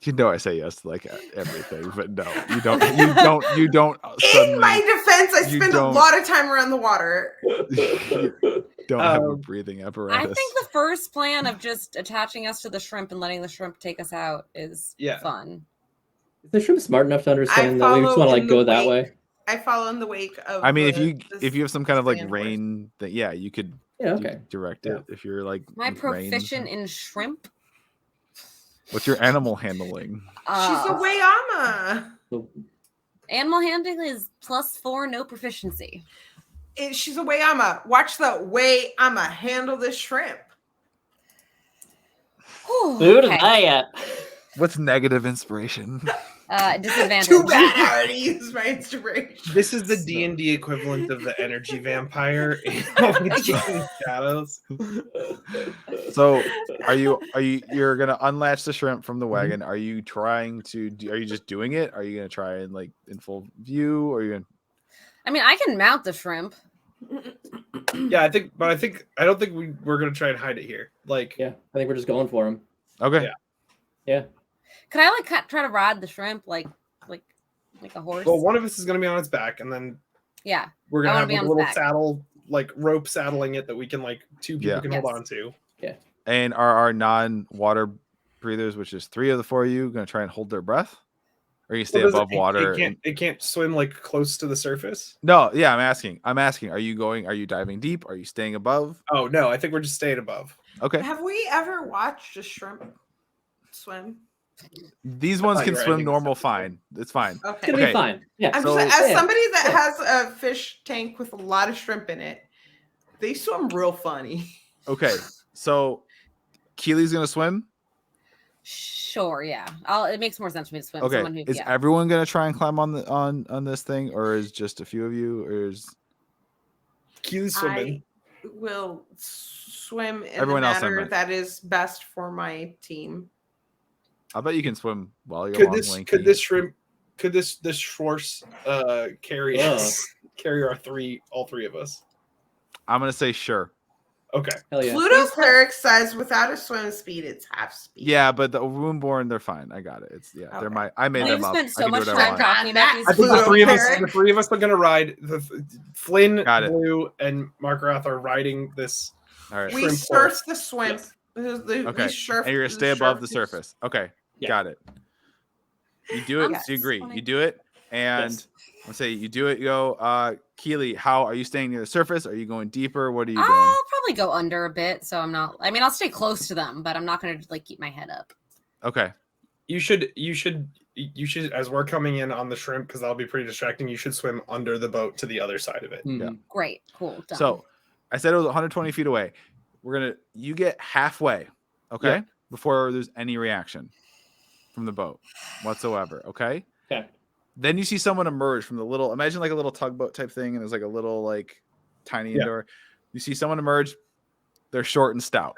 You know I say yes to like everything, but no, you don't. You don't. In my defense, I you spend a don't- lot of time around the water. don't have a breathing I apparatus. think the first plan of just attaching us to the shrimp and letting the shrimp take us out is fun. Is the shrimp smart enough to understand that we just follow want to in like the go that wake. way? I follow in the wake of. I mean, the if you have some kind of like sand rain, that yeah, you could Yeah. Okay. direct it. If you're like Am I with rain. proficient in shrimp? What's your animal handling? She's a Wayama. Animal handling is +4, no proficiency. She's a Wayama. Watch the way I'ma handle this shrimp. Whew, Food okay. is that? What's negative inspiration? Disadvantage. Too bad I already used my inspiration. This is the D&D equivalent of the energy vampire in Shadows. So, you're gonna unlatch the shrimp from the wagon? Are you trying to? Are you just doing it? Are you gonna try and like in full view? Or are you gonna? I mean, I can mount the shrimp. Yeah, I don't think we're gonna try and hide it here. Like, Yeah, I think we're just going for him. Okay. Yeah. Could I try to ride the shrimp like a horse? Well, one of us is going to be on its back, and then yeah. we're going I to wanna have be like, on a its little back. saddle, like rope saddling it that we can two people Yeah. can hold on to. And are our non-water breathers, which is 3 of the 4 of you, going to try and hold their breath? Or you stay Well, above water? It can't swim close to the surface. No, yeah, I'm asking. Are you diving deep? Are you staying above? Oh no, I think we're just staying above. Okay. Have we ever watched a shrimp swim? These ones thought can you were swim ending normal this fine. It's fine. It's Okay. gonna be fine. Yeah. I'm So- just as Yeah. somebody that has a fish tank with a lot of shrimp in it, they swim real funny. Okay. So Keely's going to swim? Sure, yeah. It makes more sense for me to swim. Okay. Someone who, Is yeah. everyone going to try and climb on this thing, or is just a few of you, or is Keely's swimming. I will swim in Everyone the else I manner meant. that is best for my team. I bet you can swim while you're Could long, this lanky. shrimp this Schwartz carry us, carry all three of us? I'm going to say sure. Okay. Hell yeah. Pluto Cleric says without a swim speed, it's half speed. Yeah, but the Woundborn, they're fine. I got it. They're Okay. I made We've them up. spent I so can do much whatever I time want. talking about these I think the Pluto three of us Cleric. are gonna ride. Flynn, Got it. Blue, and Markarath are riding this. All right. We Shrimp surf horse. the swim. Yes. Okay. We surf, And you're going to stay above the surf- surface. Okay. Yeah. Got it. You do it. Yes. So you agree. Funny. You do it. And Yes. let's say you do it. You go, Keely, how are you staying near the surface? Are you going deeper? What are you doing? I'll probably go under a bit, so I'm not. I mean, I'll stay close to them, but I'm not going to keep my head up. Okay. You should, as we're coming in on the shrimp, because that'll be pretty distracting. You should swim under the boat to the other side of it. Mhm. Great, cool, done. So I said it was 120 feet away. You get halfway, okay, Yeah. before there's any reaction from the boat whatsoever, okay? Okay. Then you see someone emerge from imagine like a little tugboat type thing, and there's like a little tiny Yeah. indoor. You see someone emerge. They're short and stout.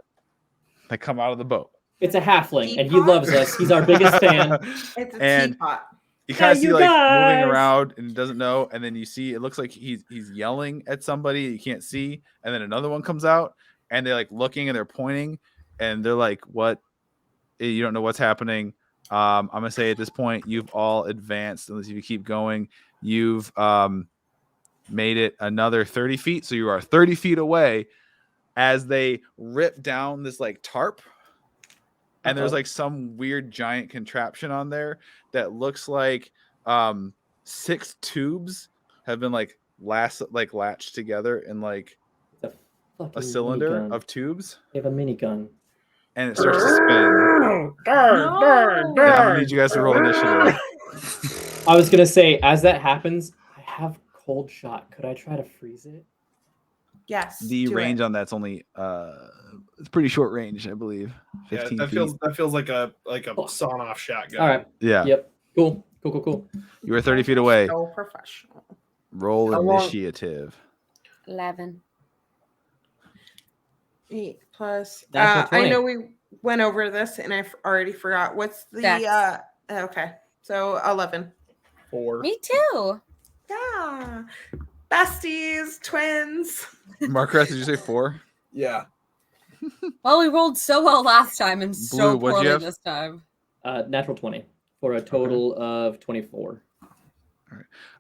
They come out of the boat. It's a halfling, and he Teapot? loves us. He's our biggest fan. It's a And- teapot. You kind of see you moving guys! around and doesn't know, and then you see it looks like he's yelling at somebody you can't see, and then another one comes out and they're looking and they're pointing and they're like, "What? You don't know what's happening." I'm gonna say at this point you've all advanced, unless you keep going. You've made it another 30 feet, so you are 30 feet away as they rip down this tarp. And there's some weird giant contraption on there that looks like 6 tubes have been latched together in It's a fucking a cylinder minigun. of tubes, They have a minigun. and it starts to spin. And I'm gonna need you guys to roll initiative. I was gonna say, as that happens, I have cold shot. Could I try to freeze it? Yes. The do range it. on that's only it's pretty short range, I believe. Yeah, 15 that feet. feels like a sawn off shotgun. All right. Yeah, Yep. Cool. you were 30 feet away. So professional. Roll How long- initiative. 11. 8 plus. Natural I 20. know we went over this, and I already forgot. What's the? Dex. Okay, so 11. 4. Me too. Yeah, besties, twins. Margaret, did you say 4? Yeah. Well, we rolled so well last time and Blue, so what'd you poorly have? this time. Natural 20 for a total of 24.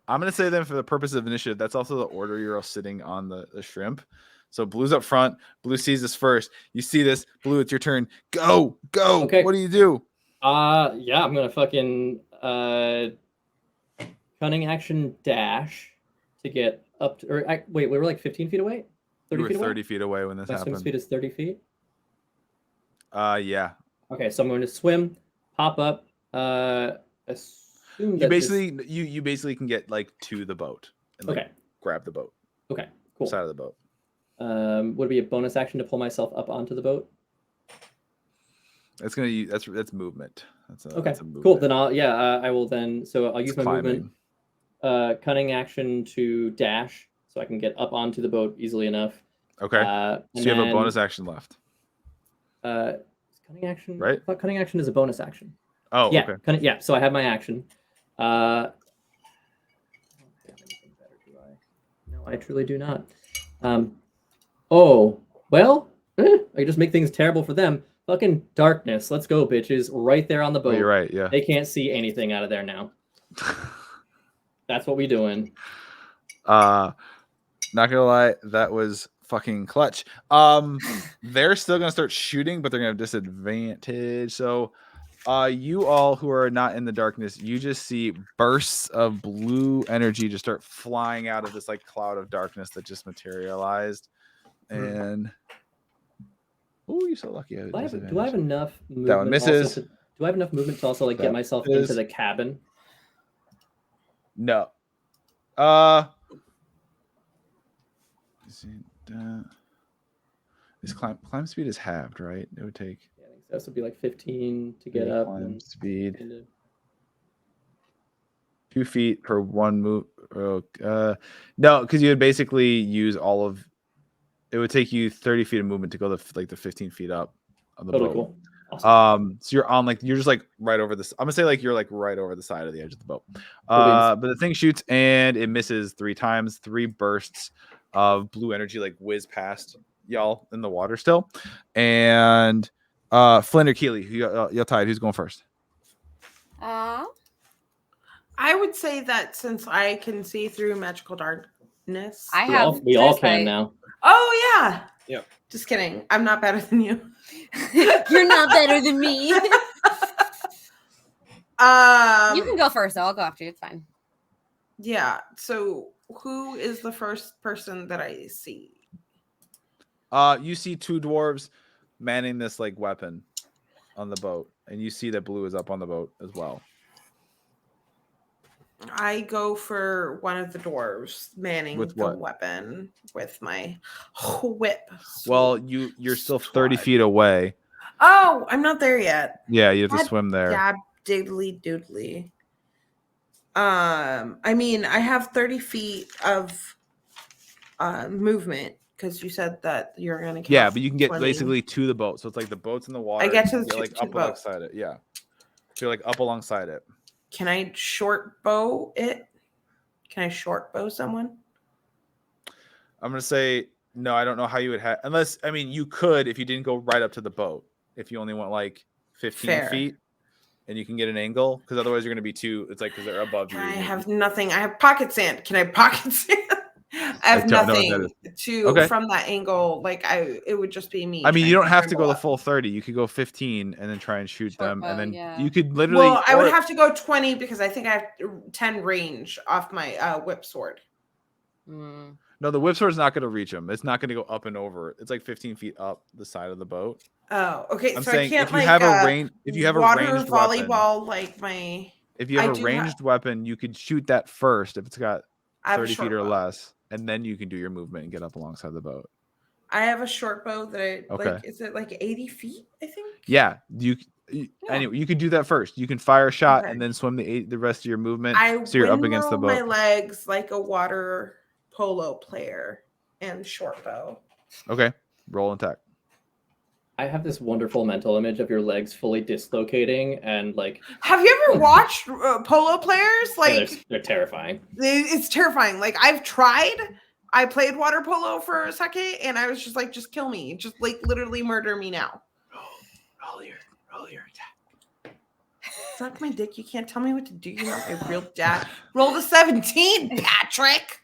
I'm going to say then for the purpose of initiative, that's also the order you're all sitting on the shrimp. So Blue's up front. Blue sees this first. You see this. Blue, it's your turn. Go. Okay. What do you do? Yeah, I'm gonna fucking cunning action dash to get up to, wait, we were 15 feet away? 30 You were feet away? 30 feet away when this My swim happened. speed is 30 feet. Yeah. Okay, so I'm going to swim, pop up, assume You that basically you basically can get to the boat and Okay. grab the boat. Okay, cool. Side of the boat. Would it be a bonus action to pull myself up onto the boat? It's gonna that's movement. That's Okay, a movement. cool. Then I will then. So I'll use It's my climbing. movement, cunning action to dash, so I can get up onto the boat easily enough. Okay. And So you have a then, bonus action left. Cunning action, Right? I thought cunning action is a bonus action. Oh, Yeah, okay. yeah. So I have my action. I don't have anything better, do I? No, I truly do not. Oh well, I can just make things terrible for them. Fucking darkness. Let's go, bitches. Right there on the Oh, boat. you're right. Yeah. They can't see anything out of there now. That's what we doing. Not gonna lie, that was fucking clutch. They're still gonna start shooting, but they're gonna have disadvantage. So, you all who are not in the darkness, you just see bursts of blue energy just start flying out of this like cloud of darkness that just materialized. And oh, you're so lucky. Do I have enough movement? That one misses. Also do I have enough movement to also like get myself into the cabin? No. This climb speed is halved, right? It would take. Yeah, I think so. This would be like 15 to get up. Climb speed. Into... 2 feet per one move. No, because you would basically use all of. It would take you 30 feet of movement to go the 15 feet up on the boat. Cool. Awesome. So you're on you're just like right over this. I'm gonna say like you're like right over the side of the edge of the boat. But the thing shoots and it misses 3 times. 3 bursts of blue energy like whiz past y'all in the water still. And Flynn or Keely, you're tied. Who's going first? I would say that since I can see through magical darkness, we all can now. Oh yeah. Yep. Just kidding. I'm not better than you. You're not better than me. You can go first. I'll go after you. It's fine. Yeah. So who is the first person that I see? You see 2 dwarves manning this like weapon on the boat, and you see that blue is up on the boat as well. I go for one of the dwarves manning With the what? weapon with my whip. Well, you're still 30 feet away. Oh, I'm not there yet. Yeah, you have to swim there. Dab diddly doodly. I mean, I have 30 feet of movement because you said that you're gonna count. Yeah, but you can get 20. basically to the boat. So it's like the boat's in the water. I get to you're like to up the boat. alongside it. Yeah. So you're like up alongside it. Can I short bow it? Can I short bow someone? I'm gonna say no. I don't know how you would have, unless I mean you could if you didn't go right up to the boat. If you only went like 15 Fair. feet, and you can get an angle, because otherwise you're gonna be too. It's like because they're above you. I have nothing. I have pocket sand. Can I pocket sand? I have nothing from that angle. Like it would just be me. I mean, you don't have to go the full 30. You could go 15 and then try and shoot them, and then you could literally. Well, I would have to go 20 because I think I have 10 range off my whip sword. No, the whip sword's not going to reach them. It's not going to go up and over. It's like 15 feet up the side of the boat. Oh, okay. I'm so saying I can't if you have a range, if you have water a ranged volleyball weapon, like my. If you have a ranged weapon, you could shoot that first if it's got 30 feet or less, and then you can do your movement and get up alongside the boat. I have a short bow that I Okay. like. Is it like 80 feet? I think. Yeah, anyway, you could do that first. You can fire a shot and then swim the rest of your movement. So you're up against the boat. My legs like a water polo player and short bow. Okay, roll and attack. I have this wonderful mental image of your legs fully dislocating and like. Have you ever watched polo players? Like they're terrifying. It's terrifying. Like I've tried. I played water polo for a second, and I was just like, "Just kill me. Just like literally murder me now." Roll your attack. Suck my dick. You can't tell me what to do. You're not my real dad. Roll the 17, Patrick.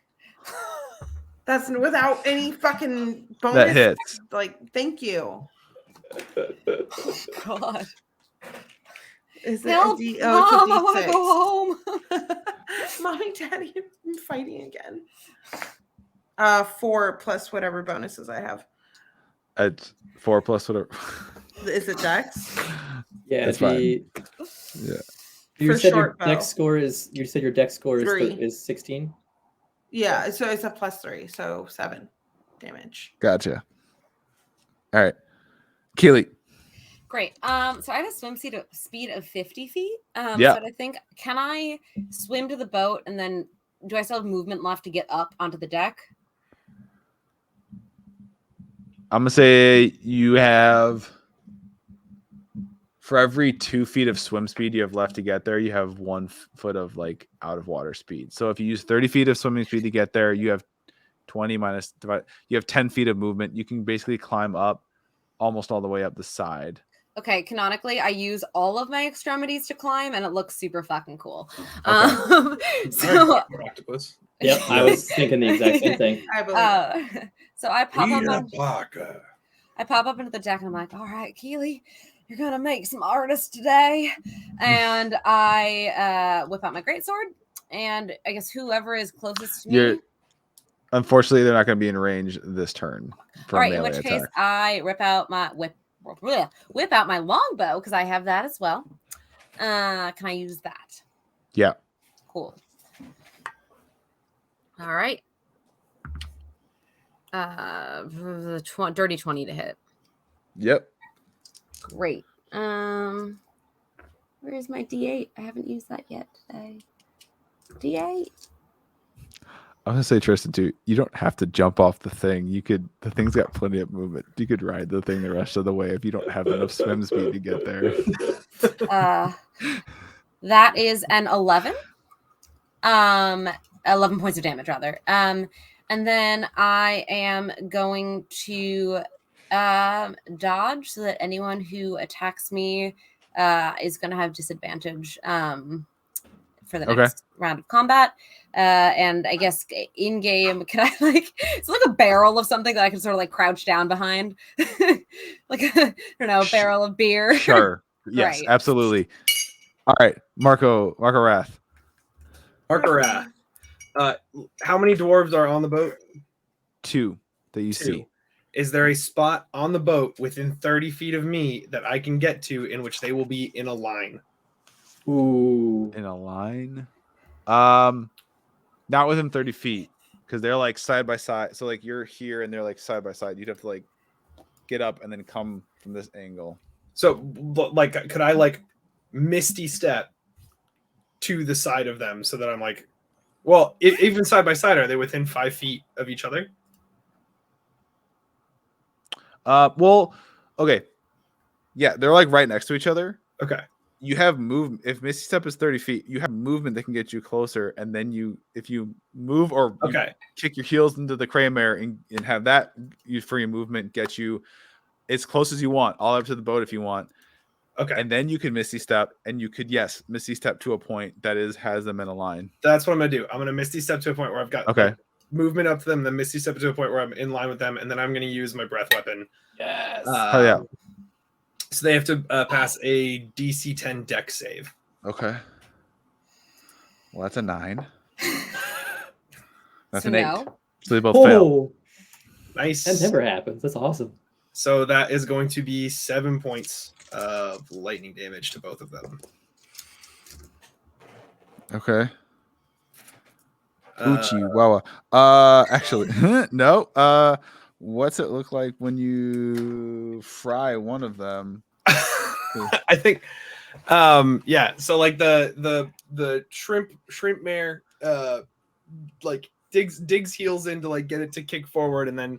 That's without any fucking bonus. That hits. Like, thank you. God. Is it Help, a Mom, I want to go home. Mommy, Daddy, I'm fighting again. 4 plus whatever bonuses I have. It's 4 plus whatever. Is it Dex? Yeah, it's fine. Yeah. You said your dex score is. You said your dex score is 16. Yeah, so it's a +3, so 7 damage. Gotcha. All right, Keely. Great. So I have a swim speed of 50 feet. Yeah. So I think, can I swim to the boat and then do I still have movement left to get up onto the deck? I'm gonna say you have, for every 2 feet of swim speed you have left to get there, you have 1 foot of like out of water speed. So if you use 30 feet of swimming speed to get there, you have 20 minus, you have 10 feet of movement. You can basically climb up almost all the way up the side Okay, canonically, I use all of my extremities to climb, and it looks super fucking cool. So, octopus. Yep, I was thinking the exact same thing. I believe it. so I pop up on, Parker. I pop up into the deck, and I'm like, "All right, Keely, you're gonna make some artists today," and I whip out my greatsword, and I guess whoever is closest to me. Unfortunately, they're not going to be in range this turn. For All a right, in melee which case attack. I whip out my longbow because I have that as well. Can I use that? Yeah. Cool. All right. Dirty 20 to hit. Yep. Great. Where's my D8? I haven't used that yet today. D8. I was gonna say, Tristan, too. You don't have to jump off the thing. The thing's got plenty of movement. You could ride the thing the rest of the way if you don't have enough swim speed to get there. That is an 11. 11 points of damage rather. And then I am going to dodge so that anyone who attacks me is going to have disadvantage for the next round of combat. And I guess in game, can I it's like a barrel of something that I can sort of like crouch down behind, like I don't know, a barrel of beer. Sure. Yes, Right. absolutely. All right, Marco Rath. Marco Rath. How many dwarves are on the boat? 2 that you see. Is there a spot on the boat within 30 feet of me that I can get to in which they will be in a line? Ooh. In a line? Not within 30 feet, because they're like side by side. So like you're here and they're like side by side. You'd have to like get up and then come from this angle. So like, could I like misty step to the side of them so that I'm like, well, even side by side, are they within 5 feet of each other? Well, okay. Yeah, they're like right next to each other. Okay. You have movement. If Misty Step is 30 feet, you have movement that can get you closer. And then if you move or you kick your heels into the Kramer and have that for your movement get you as close as you want, all up to the boat if you want. Okay. And then you can Misty Step, and you could, Misty Step to a point that has them in a line. That's what I'm going to do. I'm going to Misty Step to a point where I've got movement up to them, then Misty Step to a point where I'm in line with them, and then I'm going to use my breath weapon. Yes. Oh, yeah. So they have to pass a DC 10 dex save. Okay. Well, that's a 9. That's So an 8. no. So they both fail. Nice. That never happens. That's awesome. So that is going to be 7 points of lightning damage to both of them. Okay. Uchi Wawa. Actually, no. What's it look like when you fry one of them? I think, yeah. So like the shrimp mare, like digs heels in to like get it to kick forward, and then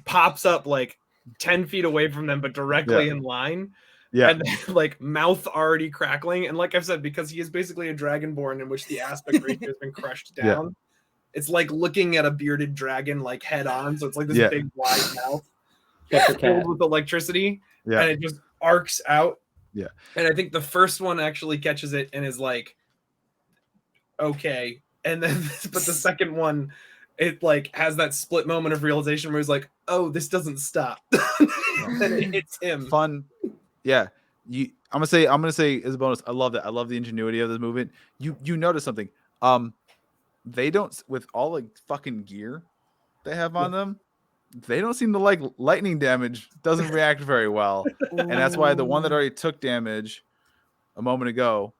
pops up like 10 feet away from them, but directly in line. Yeah. And then, like mouth already crackling. And like I've said, because he is basically a dragonborn in which the aspect ratio has been crushed down. It's like looking at a bearded dragon like head on. So it's like this big wide mouth filled with electricity. Yeah. And it just arcs out. Yeah. And I think the first one actually catches it and is like, okay. And then but the second one, it like has that split moment of realization where he's like, oh, this doesn't stop. And it hits him. Fun. Yeah. I'm gonna say as a bonus, I love that. I love the ingenuity of this movement. You notice something. They don't, with all like fucking gear they have on them, they don't seem to like lightning damage. Doesn't react very well. And that's why the one that already took damage a moment ago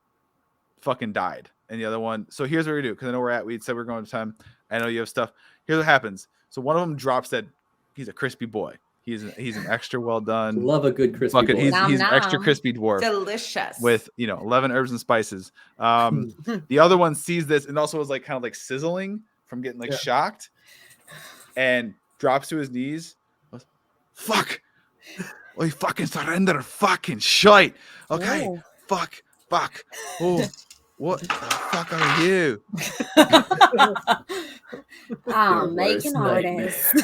fucking died. And the other one, so here's what we do, because I know we said we're going to time. I know you have stuff. Here's what happens. So one of them drops dead. He's a crispy boy. He's an extra well done. Love a good crispy boy. He's an extra crispy dwarf. Delicious. With 11 herbs and spices. The other one sees this and also was like kind of like sizzling from getting like shocked, and drops to his knees. Fuck. Oh, you fucking surrender, fucking shite. Okay. Whoa. Fuck. Oh. What the fuck are you? Make an artist.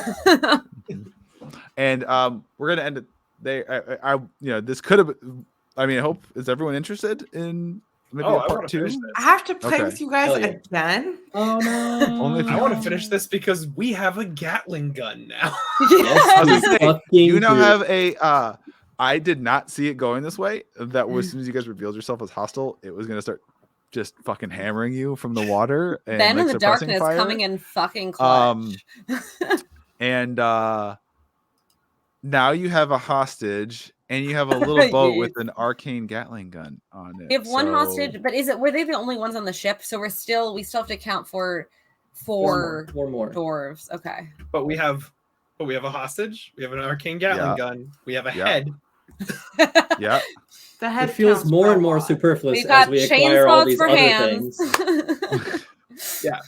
And we're gonna end it this could have. I mean, I hope is everyone interested in maybe a part 2? I have to play Okay. with you guys Hell yeah. again. Oh no! Only if I want to finish this because we have a Gatling gun now. Yes, I was we gonna say, fucking you now do. have a. I did not see it going this way. That was as soon as you guys revealed yourself as hostile, it was gonna start just fucking hammering you from the water and Ben in the suppressing darkness fire. coming in fucking clutch. And now you have a hostage, and you have a little boat with an arcane Gatling gun on it. We have one hostage, but were they the only ones on the ship? So we still have to account for four more. dwarves. Okay. But we have a hostage. We have an arcane Gatling gun. We have a head. Yeah. The head It feels counts more for and a more lot. superfluous We've as got we acquire all chainsaws these for other hands. things. Yeah.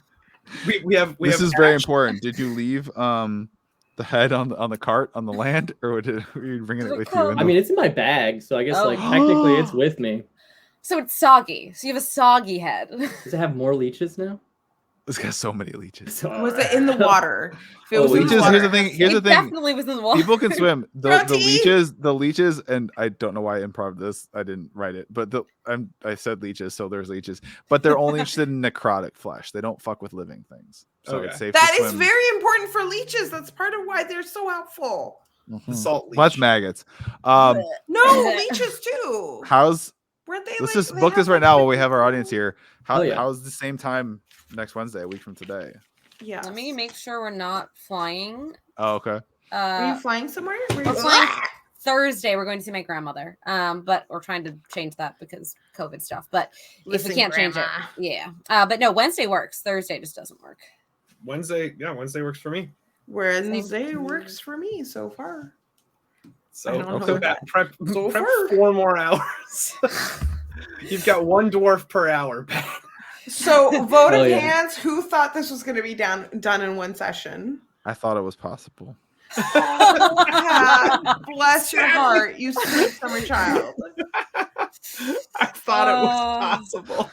We have. This is very important. Did you leave the head on the cart on the land, or were you bringing it with you? I mean, it's in my bag, so I guess like technically it's with me. So it's soggy. So you have a soggy head. Does it have more leeches now? This got so many leeches. So, Was it in the water? If it was in the leeches. water, Here's the thing. Here's the It thing. definitely was in the water. People can swim. The Protein! leeches, and I don't know why I improv this. I didn't write it, but I said leeches, so there's leeches. But they're only interested in necrotic flesh. They don't fuck with living things. So it's safe. That to is swim. very important for leeches. That's part of why they're so helpful. Mhm. Salt leech. Well, that's maggots. No, leeches too. How's Weren't they? let's like, just they book have, this right like, now while we have our audience here. Oh, yeah. How's the same time next Wednesday, a week from today? Yeah. Let me make sure we're not flying. Oh, okay. Were you flying somewhere? Were We're you flying Thursday. We're going to see my grandmother. But we're trying to change that because COVID stuff. But if we can't change it, yeah. But no, Wednesday works. Thursday just doesn't work. Wednesday works for me. Wednesday works for me so far. So I don't know so what that- prep so prep far. 4 more hours. You've got 1 dwarf per hour. So vote Oh, of yeah. hands. Who thought this was going to be done in one session? I thought it was possible. Pat, bless your heart, you sweet summer child. I thought it was possible.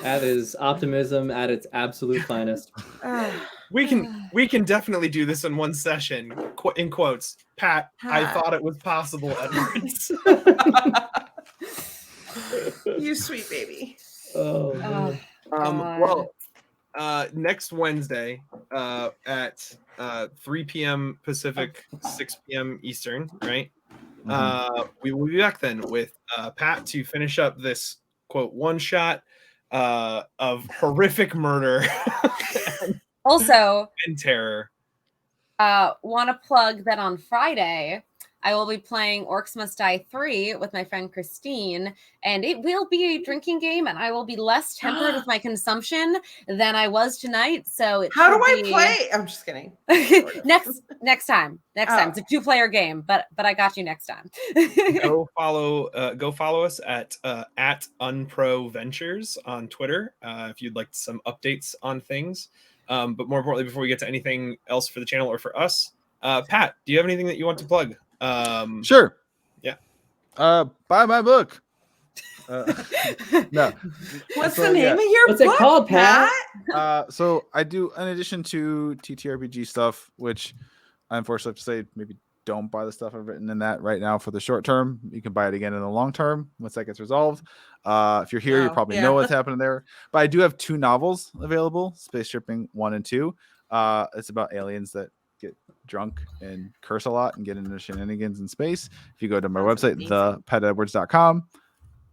That is optimism at its absolute finest. We can definitely do this in one session. In quotes, Pat. I thought it was possible, Edwards. You sweet baby. Oh, man. Well, next Wednesday at 3 p.m. Pacific, 6 p.m. Eastern, right? We will be back then with Pat to finish up this quote one shot of horrific murder Also, and terror. want to plug that on Friday I will be playing Orcs Must Die 3 with my friend Christine, and it will be a drinking game, and I will be less tempered with my consumption than I was tonight. So it How do should I be- play? I'm just kidding. next time. It's a 2-player game, but I got you next time. Go follow us at Unpro Ventures on Twitter if you'd like some updates on things. But more importantly, before we get to anything else for the channel or for us, Pat, do you have anything that you want to plug? Sure. Yeah. Buy my book. No. What's So, the name yeah. of your What's it book, called, Pat? So I do, in addition to TTRPG stuff, which I unfortunately have to say, maybe don't buy the stuff I've written in that right now for the short term. You can buy it again in the long term once that gets resolved. If you're here, you probably know what's happening there. But I do have 2 novels available: Space Shipping 1 and 2. It's about aliens that get drunk and curse a lot and get into shenanigans in space. If you go to my website, thepetedwards.com,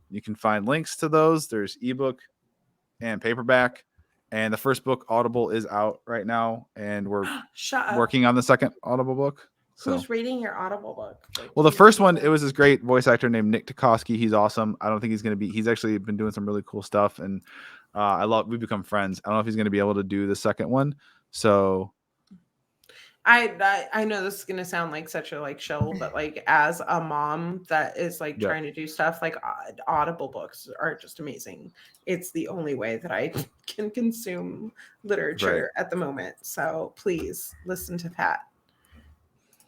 you can find links to those. There's ebook and paperback, and the first book, Audible, is out right now, and we're Shut up. working on the second Audible book. So, Who's reading your Audible book? well, the first one, it was this great voice actor named Nick Tukoski. He's awesome. I don't think he's actually been doing some really cool stuff, and we've become friends. I don't know if he's going to be able to do the second one. So I know this is gonna sound like such a shill, but as a mom that is trying to do stuff, Audible books are just amazing. It's the only way that I can consume literature at the moment. So please listen to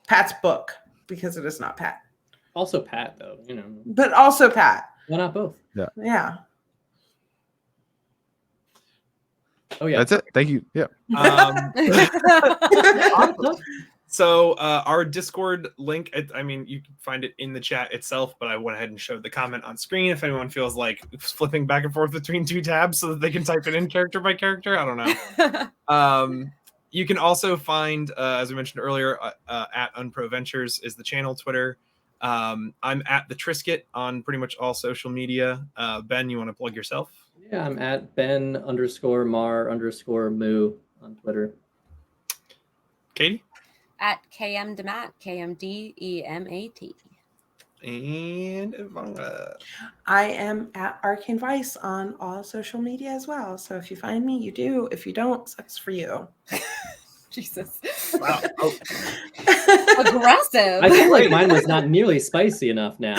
Pat's book, because it is not Pat. Also Pat, though, But also Pat. Why not both? Yeah. Oh yeah. that's it. Thank you. Yeah. So our Discord link, I mean, you can find it in the chat itself, but I went ahead and showed the comment on screen if anyone feels like flipping back and forth between two tabs so that they can type it in character by character. I don't know. You can also find, as we mentioned earlier, at UnproVentures is the channel Twitter. I'm at the Trisket on pretty much all social media. Ben, you want to plug yourself? Yeah, I'm at Ben_Mar_Moo on Twitter. Katie? At KM Demat, KMDEMAT. And Ivana. I am at Arcane Vice on all social media as well. So if you find me, you do. If you don't, sucks for you. Jesus. Wow. Oh. Aggressive. I feel like mine was not nearly spicy enough now.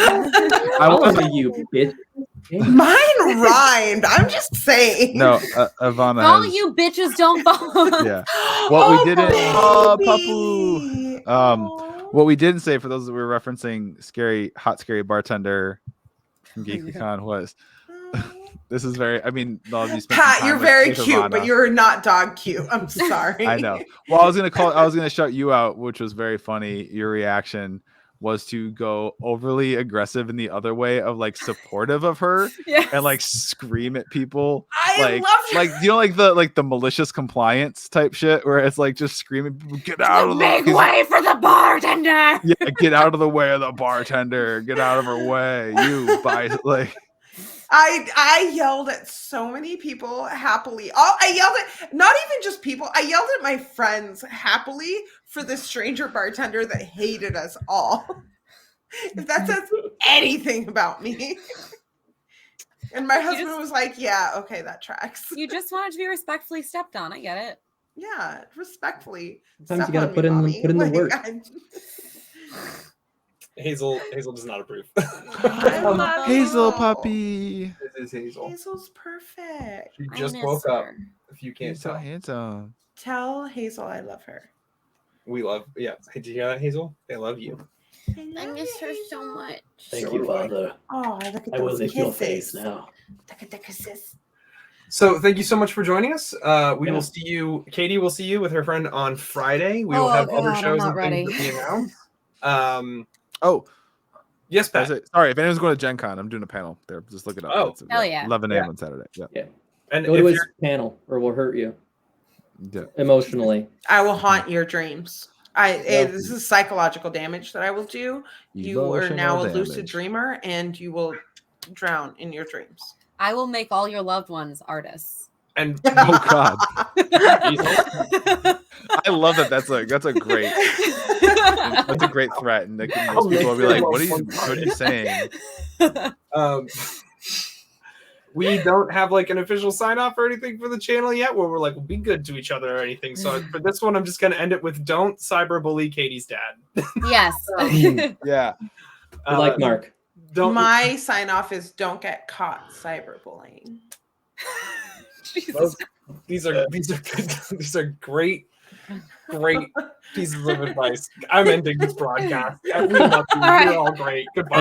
I'll tell you, bitch. Mine rhymed. I'm just saying. No, Ivana. All has- you bitches don't fall. Yeah. What we didn't. Oh, baby. Papu. What we didn't say for those that were referencing hot scary bartender from GeekyCon was. This is very. I mean, all of you spent some Pat, time you're with very Ivana. cute, but you're not dog cute. I'm sorry. I know. Well, I was gonna shout you out, which was very funny. Your reaction was to go overly aggressive in the other way of like supportive of her Yes. and like scream at people. I like you know, like the malicious compliance type shit where it's like just screaming, get out of the Make way for the bartender. Yeah, get out of the way of the bartender. Get out of her way. You buy like. I yelled at so many people happily. I yelled at not even just people. I yelled at my friends happily for the stranger bartender that hated us all. If that says anything about me. And my husband was like, "Yeah, okay, that tracks." You just wanted to be respectfully stepped on. I get it. Yeah, respectfully. Sometimes Step you gotta on put me, in mommy. the Like, work. Hazel does not approve. I love Hazel her. puppy. This is Hazel. Hazel's perfect. She I just miss woke up. her. If you can't He's so tell, handsome. Tell Hazel I love her. we love. Yeah, did you hear that, Hazel? They love you. I miss her so much. Thank you, Father. Oh, look at I will those lick your kisses. face now. Look at the kisses. So thank you so much for joining us. We Yeah. will see you. Katie will see you with her friend on Friday. We will Oh, have God, other I'm shows not and things that we announce. Oh, Yes, Pat. sorry. If anyone's going to Gen Con, I'm doing a panel there. Just look it up. Oh. It's, Hell yeah. 11 Yeah. a.m. on Saturday. Yeah. And Go if to his you're, panel or we'll hurt you Yeah. emotionally. I will haunt your dreams. Yeah. This is psychological damage that I will do. You are now a Emotional lucid damage. dreamer, and you will drown in your dreams. I will make all your loved ones artists. and Oh God. I love that. That's a great. That's a great threat, and like, most people will be like, "What are you saying?" we don't have like an official sign off or anything for the channel yet, where we're like, we'll be good to each other or anything. So for this one, I'm just gonna end it with don't cyberbully Katie's dad. Yes. Yeah. You're like Mark. Don't My sign off is don't get caught cyberbullying. Jesus. these are good. These are great pieces of advice. I'm ending this broadcast. We love you. All right. You're all great. Goodbye.